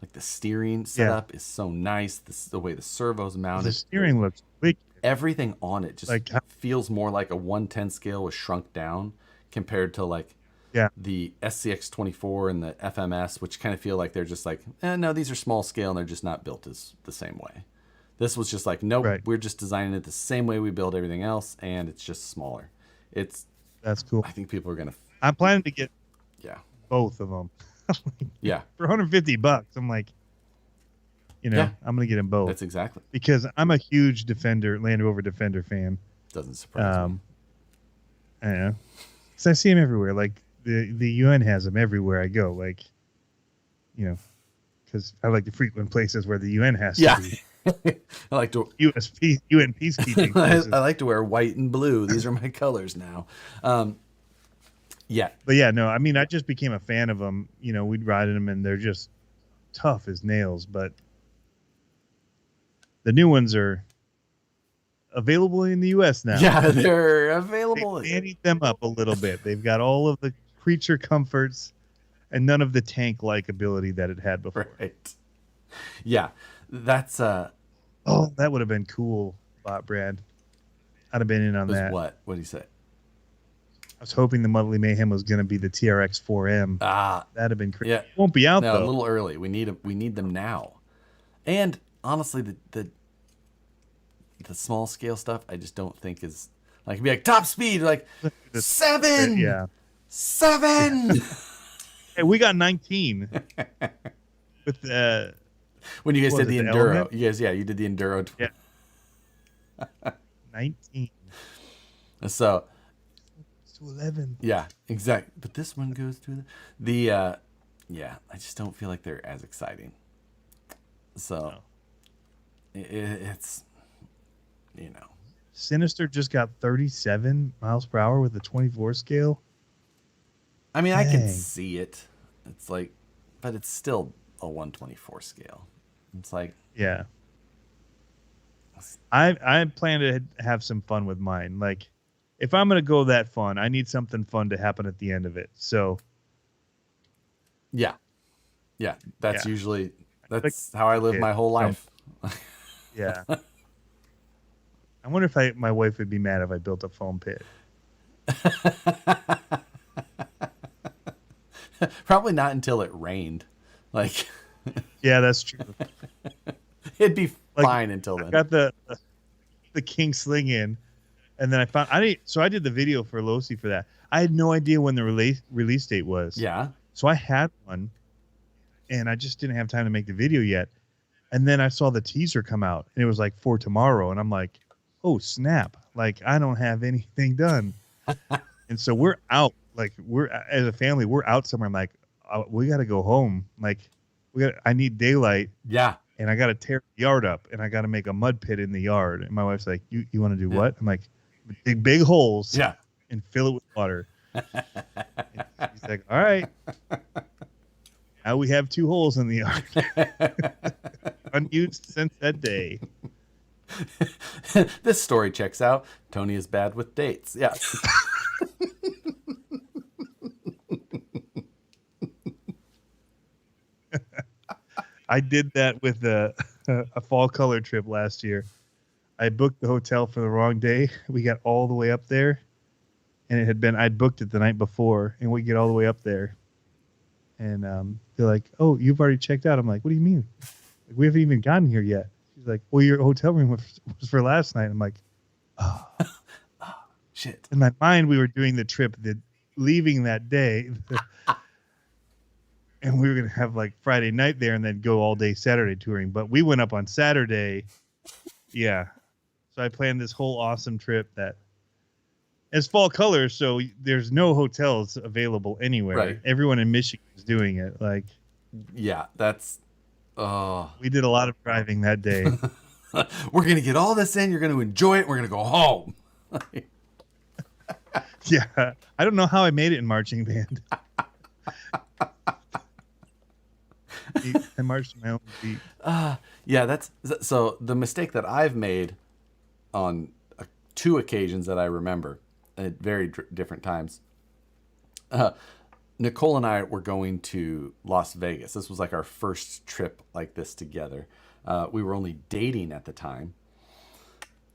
Like the steering setup is so nice. The way the servo's mounted. The steering looks wicked. Everything on it just Like feels more like a 110 scale was shrunk down compared to like the SCX24 and the FMS, which kind of feel like they're just like, no, these are small scale and they're just not built as the same way. This was just like, nope, we're just designing it the same way we build everything else, and it's just smaller. That's cool. I think people are gonna. I'm planning to get both of them. For $150, I'm like, I'm gonna get them both. That's exactly because I'm a huge Land Rover Defender fan. Doesn't surprise me. I don't know, because I see them everywhere. Like the UN has them everywhere I go. Like, because I like to frequent places where the UN has to be. I like to UN peacekeeping. I like to wear white and blue. These are my colors now. But I mean, I just became a fan of them. We'd ride in them, and they're just tough as nails. But the new ones are available in the U.S. now. Yeah, they're available. They fannied them up a little bit. They've got all of the creature comforts and none of the tank-like ability that it had before. Right. Yeah, that's that would have been cool, Brad. I'd have been in on that. What did he say? I was hoping the Monthly Mayhem was going to be the TRX 4M. That'd have been crazy. Yeah. Won't be out though. A little early. We need them now. And honestly, the small scale stuff, I just don't think is like it'd be like top speed, like 7. Yeah. 7. Hey, we got 19 with the. When you guys did the Enduro, element? you did the Enduro. Yeah. 19. So. To 11. Yeah, exactly. But this one goes to the I just don't feel like they're as exciting. So it's Sinister just got 37 miles per hour with the 24 scale. I mean, I can see it. It's like, but it's still a 124 scale. It's like, I plan to have some fun with mine. Like, if I'm going to go that fun, I need something fun to happen at the end of it. So, that's usually how I live my whole life. Yeah. I wonder if my wife would be mad if I built a foam pit. Probably not until it rained. Like, yeah, that's true. It'd be fine until then. I got the King Sling in. And then I did the video for Losi for that. I had no idea when the release date was. Yeah. So I had one, and I just didn't have time to make the video yet. And then I saw the teaser come out, and it was like for tomorrow. And I'm like, oh, snap. Like, I don't have anything done. And so we're out. Like, as a family, we're out somewhere. I'm like, we got to go home. Like, I need daylight. Yeah. And I got to tear the yard up, and I got to make a mud pit in the yard. And my wife's like, you want to do what? I'm like, dig big holes and fill it with water. He's like, all right. Now we have 2 holes in the yard. Unused since that day. This story checks out. Tony is bad with dates. Yeah. I did that with a fall color trip last year. I booked the hotel for the wrong day. We got all the way up there, and I'd booked it the night before, and we get all the way up there, and they're like, "Oh, you've already checked out." I'm like, "What do you mean? Like, we haven't even gotten here yet." She's like, "Well, your hotel room was for last night." I'm like, "Oh, shit." In my mind, we were doing the trip, leaving that day, and we were gonna have like Friday night there, and then go all day Saturday touring. But we went up on Saturday. Yeah. So I planned this whole awesome trip that it's fall colors, so there's no hotels available anywhere. Right. Everyone in Michigan is doing it. Like, yeah, that's. We did a lot of driving that day. We're gonna get all this in. You're gonna enjoy it. We're gonna go home. Yeah, I don't know how I made it in marching band. I marched my own beat. Yeah, that's so. The mistake that I've made on 2 occasions that I remember at very different times Nicole and I were going to Las Vegas. This was like our first trip like this together. We were only dating at the time,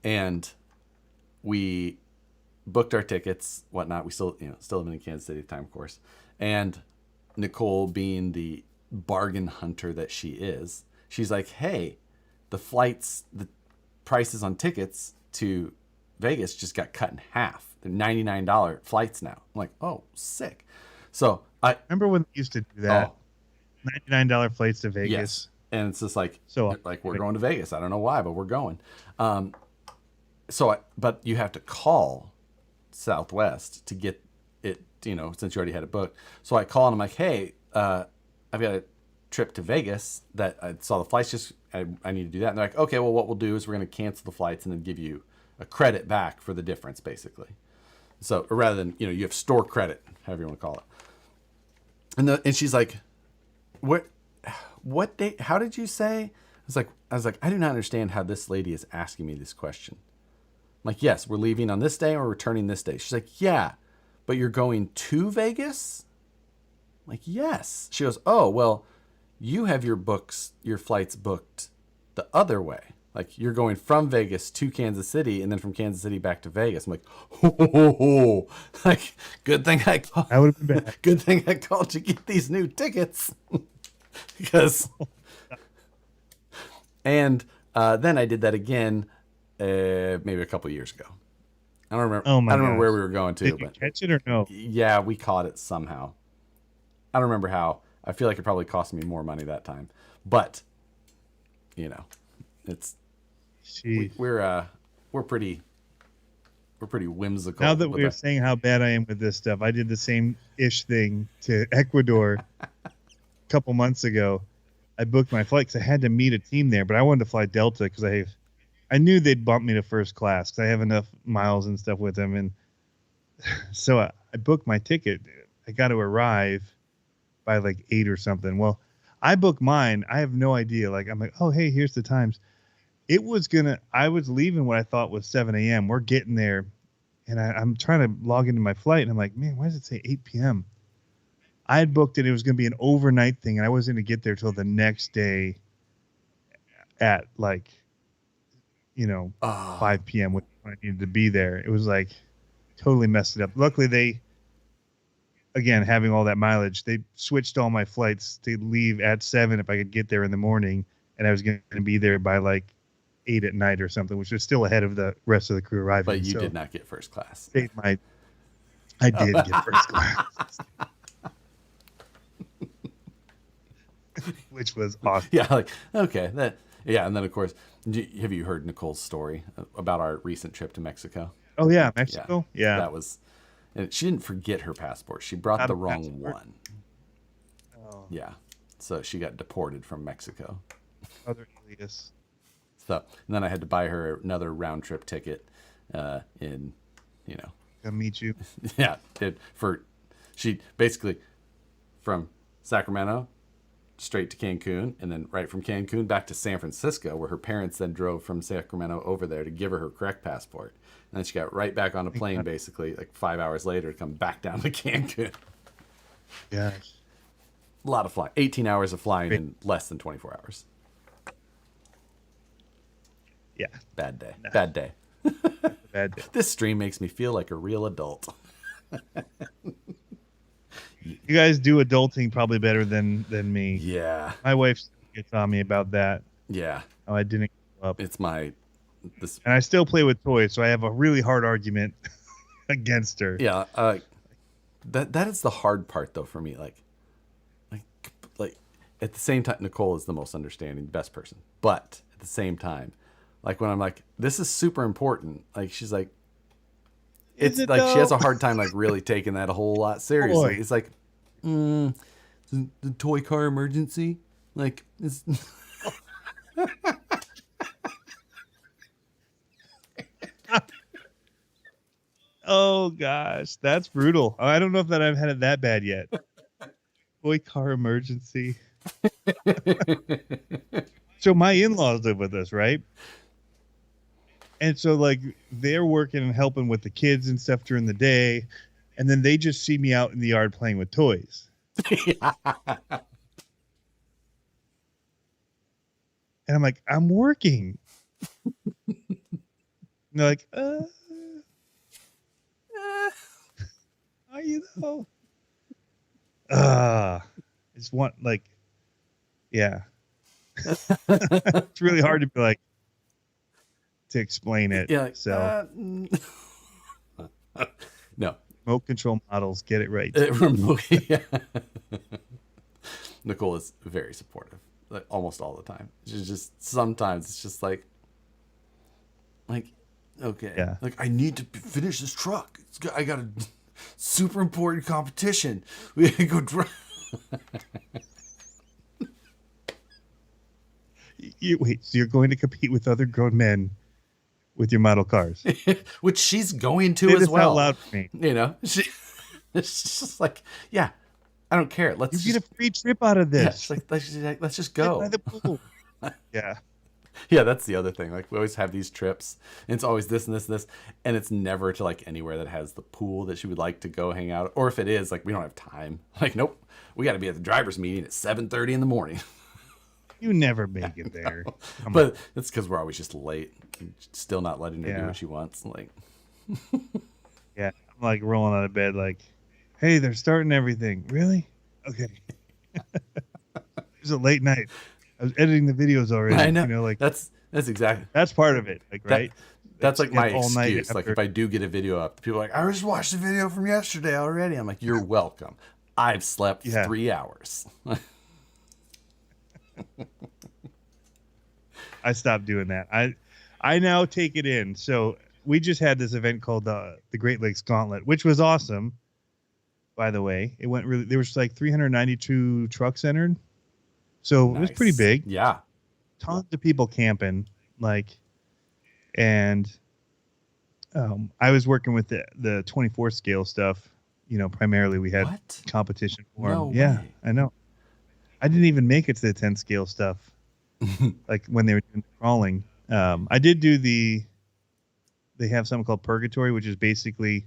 and we booked our tickets, whatnot. We still living in Kansas City at the time, of course. And Nicole, being the bargain hunter that she is, she's like, "Hey, the prices on tickets to Vegas just got cut in half. They're $99 flights now." I'm like, "Oh, sick." So I remember when they used to do that. $99 flights to Vegas. Yes. And it's just like, so we're going to Vegas. I don't know why, but we're going. But you have to call Southwest to get it, since you already had it booked. So I call and I'm like, "Hey, I've got a trip to Vegas that I saw the flights I need to do that." And they're like, "Okay, well, what we'll do is we're going to cancel the flights and then give you a credit back for the difference, basically." So rather than, you have store credit, however you want to call it. And she's like, what date? How did you say? I was like, I do not understand how this lady is asking me this question. I'm like, "Yes, we're leaving on this day or returning this day." She's like, "Yeah, but you're going to Vegas?" I'm like, "Yes." She goes, "Oh, well, you have your flights booked the other way. Like, you're going from Vegas to Kansas City and then from Kansas City back to Vegas." I'm like, "Oh, like, good thing I called. That would have been bad. Good thing I called to get these new tickets." Because, and then I did that again, maybe a couple years ago. I don't remember. Oh my I don't remember gosh. where we were going to, Did you but catch it or no? yeah, we caught it somehow. I don't remember how. I feel like it probably cost me more money that time, but it's we're pretty whimsical. Now that we're saying how bad I am with this stuff, I did the same-ish thing to Ecuador a couple months ago. I booked my flight because I had to meet a team there, but I wanted to fly Delta because I knew they'd bump me to first class because I have enough miles and stuff with them. And so I booked my ticket. I got to arrive by like 8 or something. Well, I booked mine. I have no idea. Like, I'm like, "Oh, hey, here's the times." I was leaving what I thought was 7 a.m. We're getting there, and I'm trying to log into my flight, and I'm like, "Man, why does it say 8 p.m.?" I had booked it. It was going to be an overnight thing, and I wasn't going to get there till the next day at 5 p.m. when I needed to be there. It was like totally messed it up. Luckily, again, having all that mileage, they switched all my flights to leave at 7 if I could get there in the morning, and I was going to be there by 8 at night or something, which was still ahead of the rest of the crew arriving. But you did not get first class. I did get first class. Which was awesome. Yeah, okay. And then, of course, have you heard Nicole's story about our recent trip to Mexico? Oh, yeah, Mexico? Yeah. That was... And she didn't forget her passport. She brought the wrong one. Oh. Yeah. So she got deported from Mexico. Other alias. So, and then I had to buy her another round trip ticket in. Come meet you. Yeah. She basically from Sacramento straight to Cancun, and then right from Cancun back to San Francisco, where her parents then drove from Sacramento over there to give her correct passport. And then she got right back on a plane, basically, 5 hours later to come back down to Cancun. Gosh. A lot of flying. 18 hours of flying in less than 24 hours. Yeah. Bad day. Nah. Bad day. Bad day. This stream makes me feel like a real adult. You guys do adulting probably better than me. Yeah. My wife gets on me about that. Yeah. Oh, I didn't grow up. It's and I still play with toys, so I have a really hard argument against her. Yeah. That is the hard part, though, for me. Like at the same time, Nicole is the most understanding, best person. But at the same time, when I'm like, this is super important. She's like, it's it like though? she has a hard time really taking that a whole lot seriously. Boy. It's like, the toy car emergency. It's. Oh gosh, that's brutal. I don't know if I've had it that bad yet. Toy car emergency. So my in-laws live with us, right? And so they're working and helping with the kids and stuff during the day, And then they just see me out in the yard playing with toys. And I'm like, I'm working. And they're like, how you know? It's one like, yeah. It's really hard to be like to explain it. Yeah. Like, So no. remote control models, get it right. Yeah. Nicole is very supportive, like almost all the time. She's just sometimes it's just like okay, Yeah. like I need to finish this truck. I got a super important competition. We gotta go drive. Wait, so you're going to compete with other grown men with your model cars? Which she's going to Say as this well. out loud for me. You know, it's just like, yeah, I don't care. Let's You get a free trip out of yeah, this. it's like, let's just Sit go. by the pool. Yeah. Yeah, that's the other thing. Like we always have these trips, and it's always this and this and this, and it's never to like anywhere that has the pool that she would like to go hang out. Or if it is, like we don't have time. Like, nope, we got to be at the driver's meeting at 7:30 in the morning. You never make it there. But it's because we're always just late, and still not letting her do Yeah. what she wants. Like, Yeah. I'm like rolling out of bed like, hey, they're starting everything. Really? Okay. It was a late night. I was editing the videos already. I know. You know, like that's exactly. that's part of it. Like, right? That's like my all night excuse. Like after- if I do get a video up, people are like, I just watched the video from yesterday already. I'm like, you're welcome. I've slept Yeah. 3 hours. I stopped doing that. I now take it in. So we just had this event called the Great Lakes Gauntlet, which was awesome. By the way, it went really. There was like 392 trucks entered, so it was pretty Nice. big. Yeah. Tons of people camping, like, and I was working with the 24 scale stuff. You know, primarily we had What? competition for 'em. No Yeah, way. I know. I didn't even make it to the 10 scale stuff. Like when they were doing the crawling. I did do they have something called Purgatory, which is basically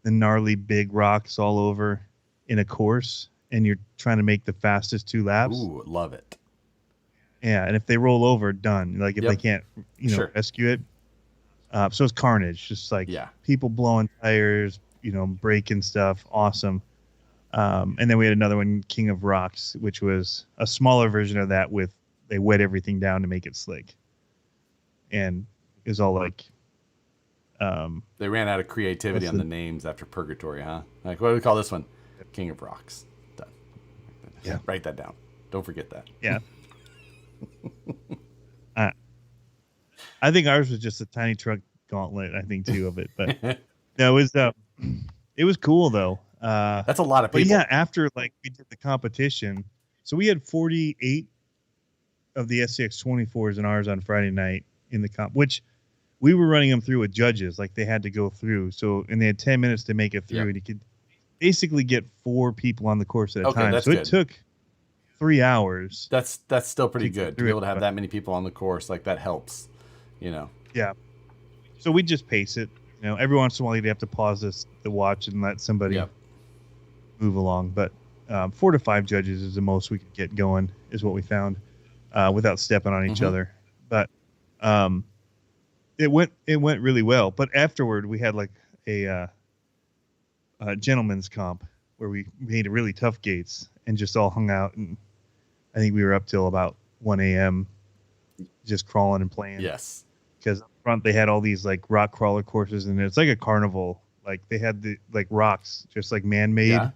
the gnarly big rocks all over in a course, and you're trying to make the fastest 2 laps. Ooh, love it. Yeah, and if they roll over, done. Like if Yep. they can't, Sure. rescue it. So it's carnage, just like Yeah. people blowing tires, breaking stuff. Awesome. And then we had another one, King of Rocks, which was a smaller version of that with they wet everything down to make it slick. And it was all like, They ran out of creativity What's on the- the names after Purgatory, huh? Like, what do we call this one? King of Rocks. Done. Yeah. Write that down. Don't forget that. yeah. I think ours was just a tiny truck gauntlet, I think, too, of it. But no, it was cool, though. That's a lot of But people. yeah, after like we did the competition, so we had 48 of the SCX 24s in ours on Friday night in the comp, which we were running them through with judges, like they had to go through. So and they had 10 minutes to make it through, Yeah. and you could basically get 4 people on the course at a Okay, time. that's So good. it took 3 hours. That's still pretty To get good to through be it, able to have but- that many people on the course. Like that helps, Yeah. So we just pace it. Every once in a while you'd have to pause the watch and let somebody Yep. move along. But 4 to 5 judges is the most we could get going, is what we found, without stepping on each Mhm. other. But it went really well. But afterward, we had like a gentleman's comp where we made really tough gates and just all hung out. And I think we were up till about 1 a.m. just crawling and playing. Yes. Because up front they had all these like rock crawler courses, and it's like a carnival. Like they had the like rocks, just like man-made, Yeah.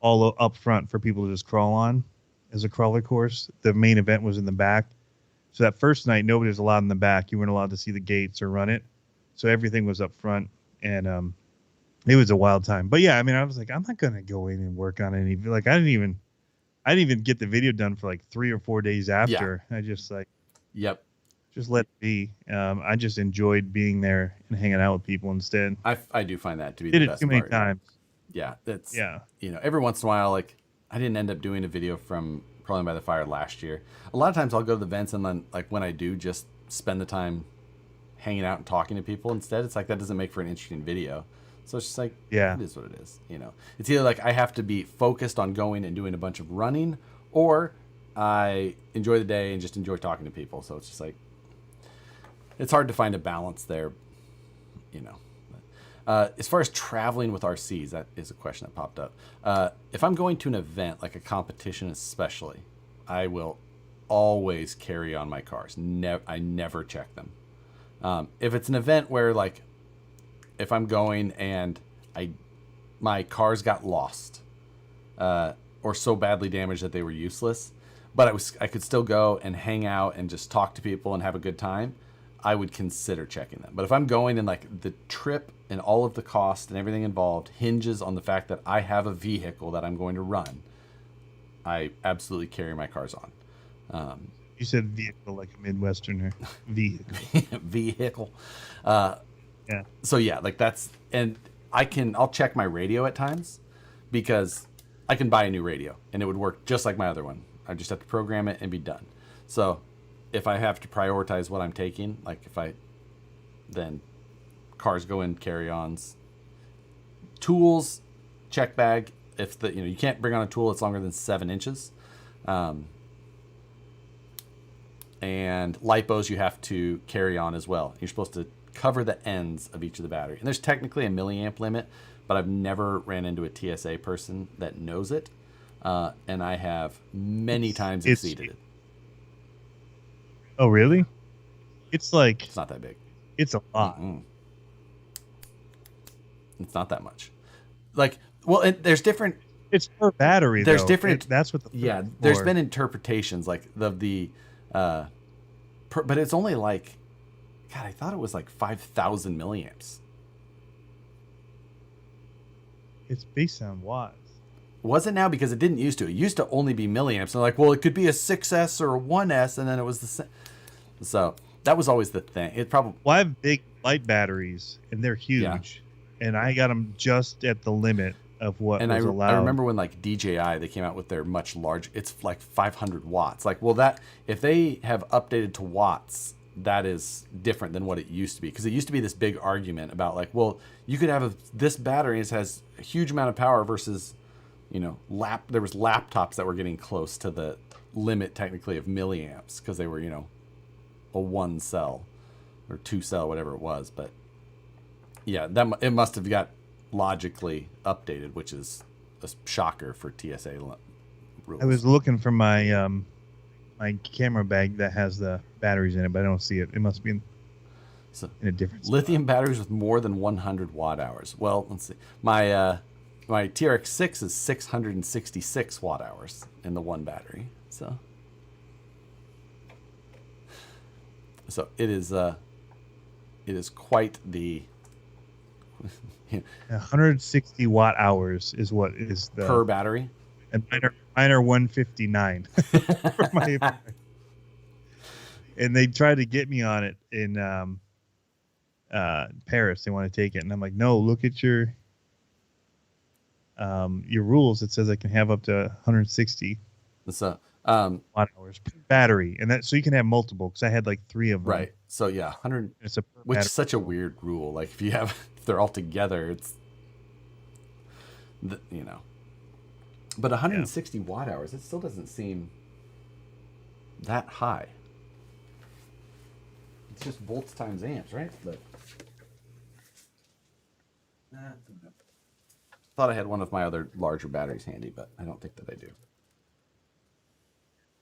all up front for people to just crawl on as a crawler course. The main event was in the back. So that first night, nobody was allowed in the back. You weren't allowed to see the gates or run it. So everything was up front, and it was a wild time. But yeah, I mean, I was like, I'm not gonna go in and work on any. Like I didn't even get the video done for like 3 or 4 days after. I just like. Yep. Just let it be. I just enjoyed being there and hanging out with people instead. I do find that to be Did the it best too many part. times. Yeah. That's Yeah. Every once in a while, like I didn't end up doing a video from Proline by the Fire last year. A lot of times I'll go to the events and then like when I do just spend the time hanging out and talking to people instead. It's like that doesn't make for an interesting video. So it's just like, Yeah. it is what it is. It's either like I have to be focused on going and doing a bunch of running, or I enjoy the day and just enjoy talking to people. So it's just like, it's hard to find a balance there, As far as traveling with RCs, that is a question that popped up. If I'm going to an event, like a competition especially, I will always carry on my cars. I never check them. If it's an event where, like, if I'm going and my cars got lost or so badly damaged that they were useless, but I could still go and hang out and just talk to people and have a good time, I would consider checking them. But if I'm going and like the trip and all of the cost and everything involved hinges on the fact that I have a vehicle that I'm going to run, I absolutely carry my cars on. You said vehicle like a Midwesterner. Vehicle. Vehicle. Yeah. So yeah, like that's, and I'll check my radio at times because I can buy a new radio and it would work just like my other one. I just have to program it and be done. So if I have to prioritize what I'm taking, like then cars go in carry-ons, tools, check bag. If you can't bring on a tool that's longer than 7 inches, and lipos you have to carry on as well. You're supposed to cover the ends of each of the battery. And there's technically a milliamp limit, but I've never ran into a TSA person that knows it. And I have many times exceeded it. Oh, really? It's not that big. It's a lot. Mm-mm. It's not that much. Like, well, there's different. It's per battery. There's different. That's what the. Yeah, there's been interpretations like but it's only like, God, I thought it was like 5,000 milliamps. It's based on watts. Was it now? Because it didn't used to. It used to only be milliamps. And they're like, well, it could be a 6S or a 1S, and then it was the same. So that was always the thing. It probably. Well, I have big light batteries, and they're huge, Yeah. and I got them just at the limit of what was allowed. I remember when like DJI, they came out with their much larger. It's like 500 watts. Like, well, that if they have updated to watts, that is different than what it used to be. Because it used to be this big argument about like, well, you could have this battery and it has a huge amount of power versus. There was laptops that were getting close to the limit technically of milliamps because they were, a 1 cell or 2 cell, whatever it was. But yeah, it must have got logically updated, which is a shocker for TSA rules. I was looking for my my camera bag that has the batteries in it, but I don't see it. It must be in a different spot. Lithium batteries with more than 100 watt hours. Well, let's see. My TRX6 is 666 watt hours in the one battery. So it is quite the 160 watt hours is what is the per battery. And mine are 159 for my and they tried to get me on it in Paris. They want to take it, and I'm like, no, look at your rules. It says I can have up to 160 So watt hours per battery, and that so you can have multiple because I had like 3 of them. Right. So yeah, 100. Which is such a weird rule. Like if they're all together, it's But 160 watt hours, it still doesn't seem that high. It's just volts times amps, right? But thought I had one of my other larger batteries handy, but I don't think that I do.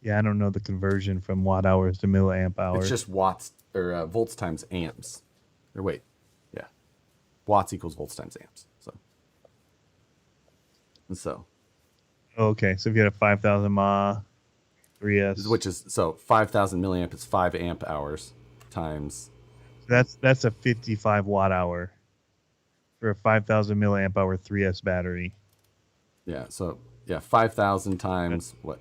Yeah, I don't know the conversion from watt hours to milliamp hours. It's just watts or volts times amps. Or wait, yeah, watts equals volts times amps. So. Okay, so if you had a 5,000 mAh 3S, which is 5,000 milliamp is 5 amp hours times. That's a 55 watt hour for a 5,000 milliamp hour 3S battery. Yeah, 5,000 times what?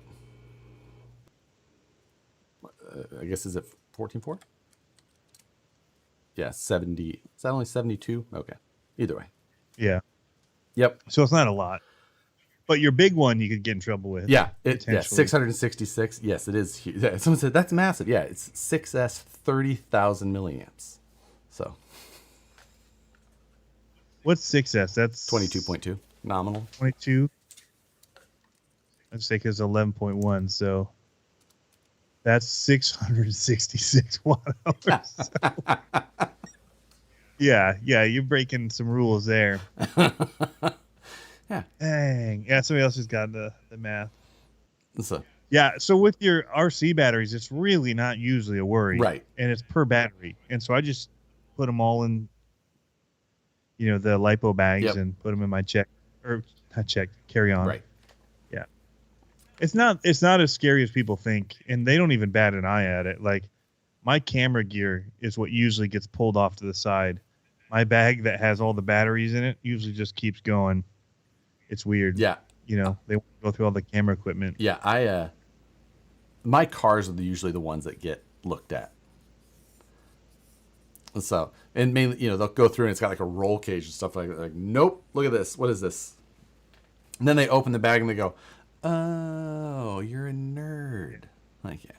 I guess is it 14.4? Yeah, 70. Is that only 72? Okay, either way. Yeah. Yep. So it's not a lot. But your big one you could get in trouble with. Yeah, 666. Yes, it is huge. Yeah, someone said that's massive. Yeah, it's 6S 30,000 milliamps. So What's 6S? That's 22.2 nominal. 22. I'd say because 11.1, so that's 666 watt hours. Yeah, you're breaking some rules there. Yeah. Dang. Yeah, somebody else has got the math. So, Yeah, so with your RC batteries, it's really not usually a worry. right. And it's per battery. And so I just put them all in, the LiPo bags and put them in my carry on. Right. Yeah. It's not as scary as people think, and they don't even bat an eye at it. Like, my camera gear is what usually gets pulled off to the side. My bag that has all the batteries in it usually just keeps going. It's weird. Yeah. They go through all the camera equipment. Yeah, my cars are usually the ones that get looked at. So, and mainly, they'll go through and it's got like a roll cage and stuff like that. Like, nope, look at this. What is this? And then they open the bag and they go, oh, you're a nerd. Like, yeah.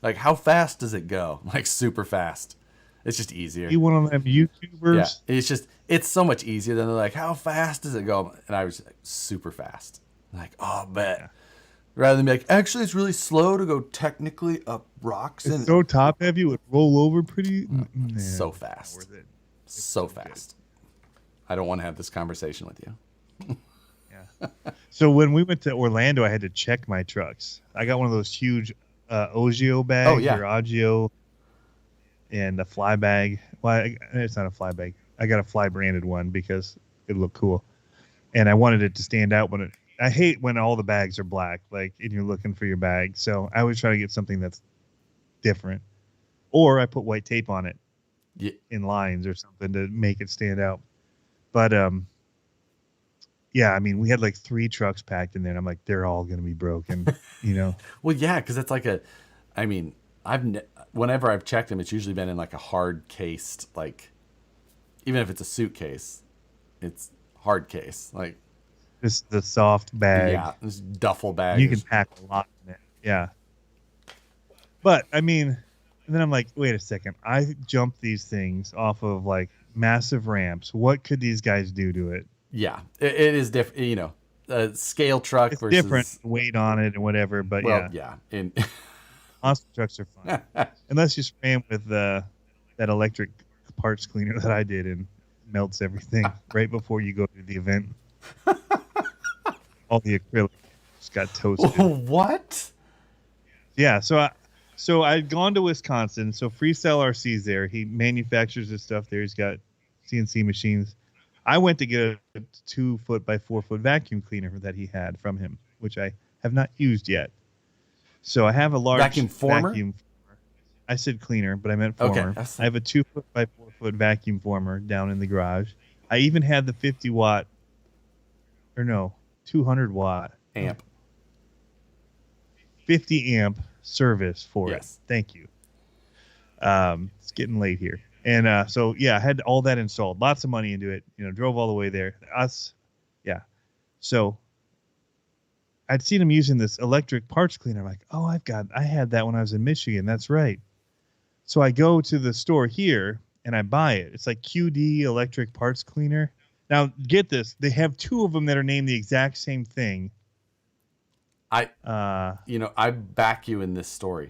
Like, how fast does it go? Like, super fast. It's just easier. You one of them YouTubers? Yeah, it's so much easier than they're like, how fast does it go? And I was like, super fast. Like, oh, bet. Yeah. Rather than be like, actually, it's really slow to go technically up rocks. It's so top heavy, it would roll over pretty. So fast. Worth it. So fast. I don't want to have this conversation with you. Yeah. So when we went to Orlando, I had to check my trucks. I got one of those huge Ogio bags or Agio and a fly bag. Well, it's not a fly bag. I got a fly branded one because it looked cool. And I wanted it to stand out I hate when all the bags are black, like, and you're looking for your bag. So I always try to get something that's different. Or I put white tape on it in lines or something to make it stand out. But, yeah, I mean, we had like 3 trucks packed in there, and I'm like, they're all going to be broken, Well, yeah, because it's like whenever I've checked them, it's usually been in like a hard cased, like, even if it's a suitcase, it's hard case. Like, just the soft bag. Yeah, this duffel bag. You can pack a lot in it. Yeah. But, I mean, and then I'm like, wait a second. I jumped these things off of like massive ramps. What could these guys do to it? Yeah, it is different. A scale truck it's versus different weight on it and whatever. But yeah. And monster trucks are fun unless you spray them with that electric parts cleaner that I did and melts everything right before you go to the event. All the acrylic just got toasted. What? Yeah, so I'd gone to Wisconsin. So Freestyle RC's there. He manufactures his stuff there. He's got CNC machines. I went to get a 2-foot by 4-foot vacuum cleaner that he had from him, which I have not used yet. So I have a large vacuum former. I said cleaner, but I meant former. Okay, I have a 2-foot by 4-foot vacuum former down in the garage. I even had the 200 watt amp, 50 amp service for it. Thank you. It's getting late here. And so, yeah, I had all that installed. Lots of money into it. Drove all the way there. So I'd seen him using this electric parts cleaner. I'm like, oh, I had that when I was in Michigan. That's right. So I go to the store here and I buy it. It's like QD electric parts cleaner. Now, get this. They have 2 of them that are named the exact same thing. I back you in this story.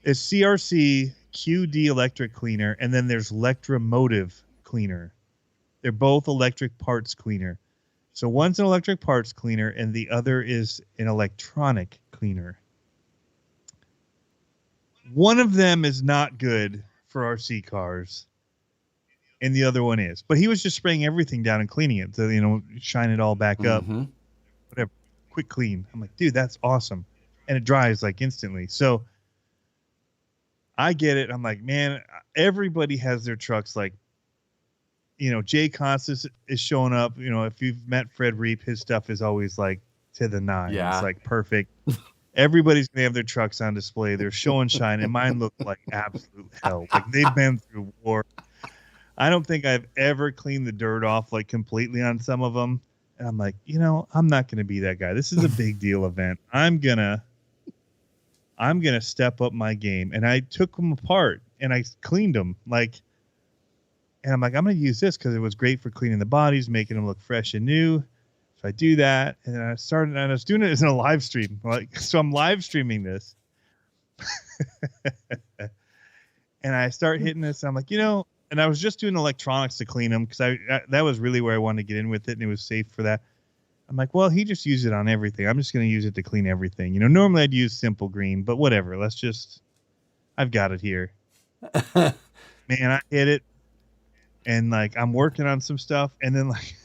It's CRC QD electric cleaner, and then there's Electromotive cleaner. They're both electric parts cleaner. So one's an electric parts cleaner, and the other is an electronic cleaner. One of them is not good for RC cars, and the other one is. But he was just spraying everything down and cleaning it to, shine it all back up. Whatever. Quick clean. I'm like, dude, that's awesome. And it dries like instantly. So I get it. I'm like, man, everybody has their trucks. Like, Jay Constance is showing up. If you've met Fred Reap, his stuff is always like to the 9. Yeah. It's like perfect. Everybody's going to have their trucks on display. They're show and shine, and mine look like absolute hell. Like, they've been through war. I don't think I've ever cleaned the dirt off like completely on some of them. And I'm like, I'm not going to be that guy. This is a big deal event. I'm going to step up my game. And I took them apart and I cleaned them. Like, And I'm like, I'm going to use this because it was great for cleaning the bodies, making them look fresh and new. So I do that. And then I started, and I was doing it as a live stream. Like, so I'm live streaming this. And I start hitting this. I'm like, and I was just doing electronics to clean them because that was really where I wanted to get in with it. And it was safe for that. I'm like, well, he just used it on everything. I'm just going to use it to clean everything. Normally I'd use simple green, but whatever. I've got it here. Man, I hit it. And like, I'm working on some stuff. And then like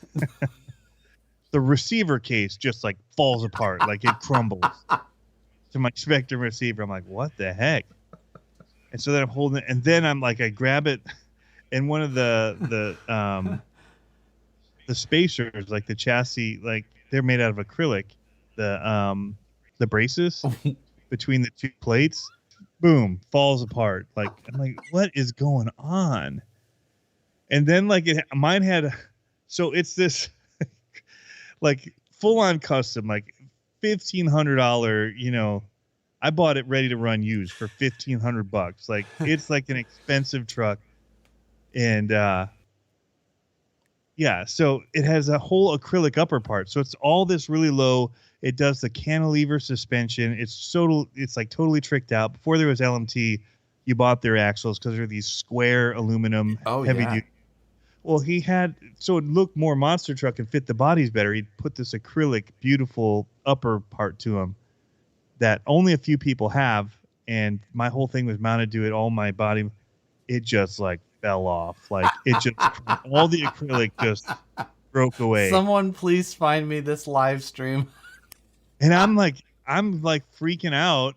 the receiver case just like falls apart. Like it crumbles to my Spectrum receiver. I'm like, what the heck? And so then I'm holding it. And then I'm like, I grab it. And one of the spacers, like the chassis, like they're made out of acrylic. The braces between the two plates, boom, falls apart. Like I'm like, what is going on? And then like mine had, so it's this like full on custom, like $1,500. I bought it ready to run used for $1,500. Like it's like an expensive truck, and yeah, so it has a whole acrylic upper part. So it's all this really low. It does the cantilever suspension. It's like totally tricked out. Before there was LMT, you bought their axles because they're these square aluminum heavy duty. Well, so it looked more monster truck and fit the bodies better. He'd put this acrylic, beautiful upper part to him that only a few people have. And my whole thing was mounted to it. All my body, it just like fell off. Like it just, all the acrylic just broke away. Someone please find me this live stream. And I'm like freaking out.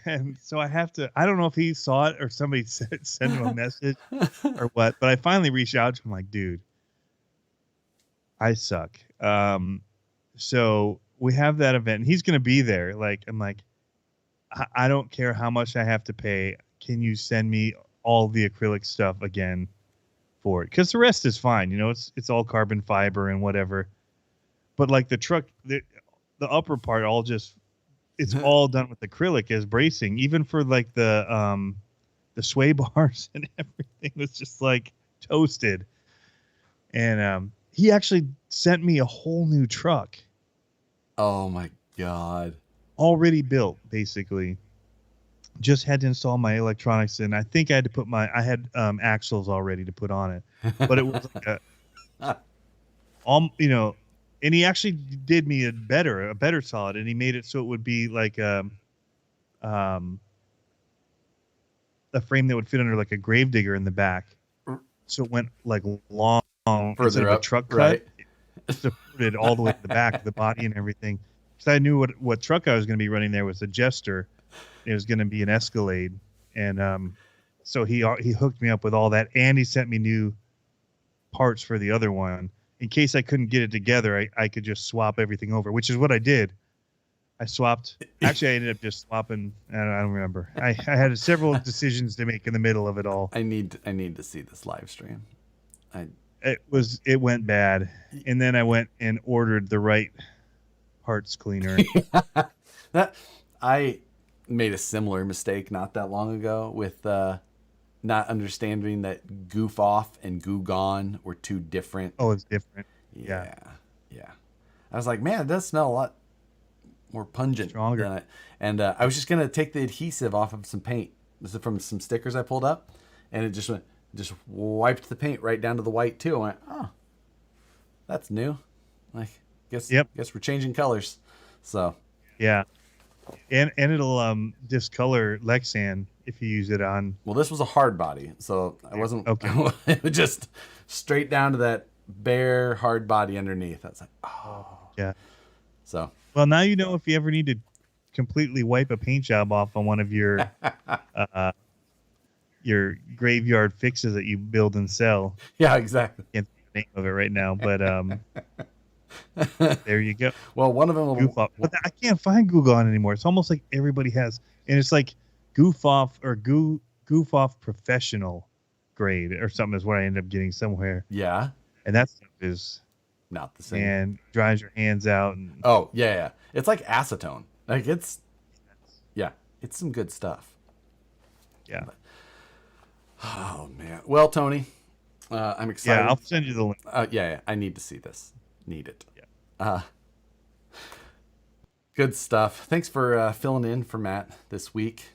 And so I don't know if he saw it or somebody sent him a message or what, but I finally reached out to him like, dude, I suck. So we have that event and he's going to be there. Like, I'm like, I don't care how much I have to pay. Can you send me all the acrylic stuff again for it? Cause the rest is fine. It's all carbon fiber and whatever, but like the truck, the upper part it's all done with acrylic as bracing, even for like the sway bars and everything was just like toasted. And he actually sent me a whole new truck. Oh my God. Already built, basically. Just had to install my electronics, and I think I had to put I had axles all ready to put on it. But it was like and he actually did me a better solid, and he made it so it would be like a frame that would fit under like a gravedigger in the back. So it went like long further up, a truck cut. Right? It supported all the way to the back of the body and everything. Because I knew what truck I was going to be running there was a Jester. It was going to be an Escalade, and so he hooked me up with all that, and he sent me new parts for the other one. In case I couldn't get it together, I could just swap everything over, which is what I did. I swapped. Actually, I ended up just swapping. I don't remember. I had several decisions to make in the middle of it all. I need to see this live stream. It went bad, and then I went and ordered the right parts cleaner. I made a similar mistake not that long ago with not understanding that goof off and goo gone were two different. Oh, it's different. Yeah. I was like, man, it does smell a lot more pungent. Stronger. And I was just going to take the adhesive off of some paint. This is from some stickers I pulled up, and it just wiped the paint right down to the white too. I went, oh, that's new. Like, guess we're changing colors. So yeah. And it'll discolor Lexan if you use it on. Well, this was a hard body, so I wasn't. Okay. It was just straight down to that bare hard body underneath. I was like, oh. Yeah. So. Well, now you know if you ever need to completely wipe a paint job off on one of your graveyard fixes that you build and sell. Yeah, exactly. Can't think of the name of it right now, but there you go. Well, one of them goof off. But I can't find Google on anymore. It's almost like everybody has, and it's like goof off or goof off professional grade or something is what I end up getting somewhere. Yeah. And that stuff is not the same. And dries your hands out. And oh yeah. It's like acetone. Like it's some good stuff. Yeah. Oh man. Well, Tony, I'm excited. Yeah, I'll send you the link. Yeah, I need to see this. Need it. Yeah. Good stuff. Thanks for filling in for Matt this week.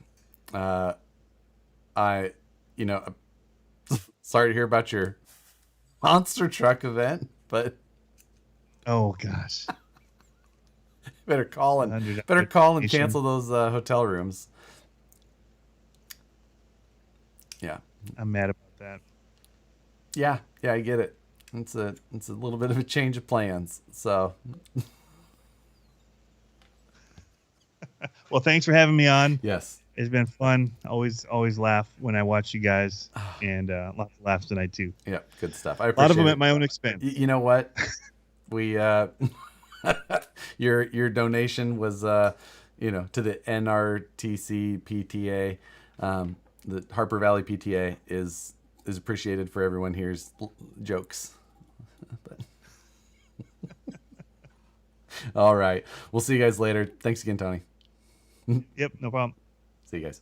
I, you know, sorry to hear about your monster truck event, but Oh gosh. better call and $100 cancel those hotel rooms. Yeah. I'm mad about that. Yeah, I get it. It's a little bit of a change of plans. So Well, thanks for having me on. yes. It's been fun. Always laugh when I watch you guys, and lots of laughs tonight too. Yeah, good stuff. I A appreciate lot of them it. at my own expense. You know what? We your donation was to the NRTC PTA, the Harper Valley PTA is appreciated for everyone here's jokes. But all right, we'll see you guys later. Thanks again, Tony. Yep, no problem. See you guys.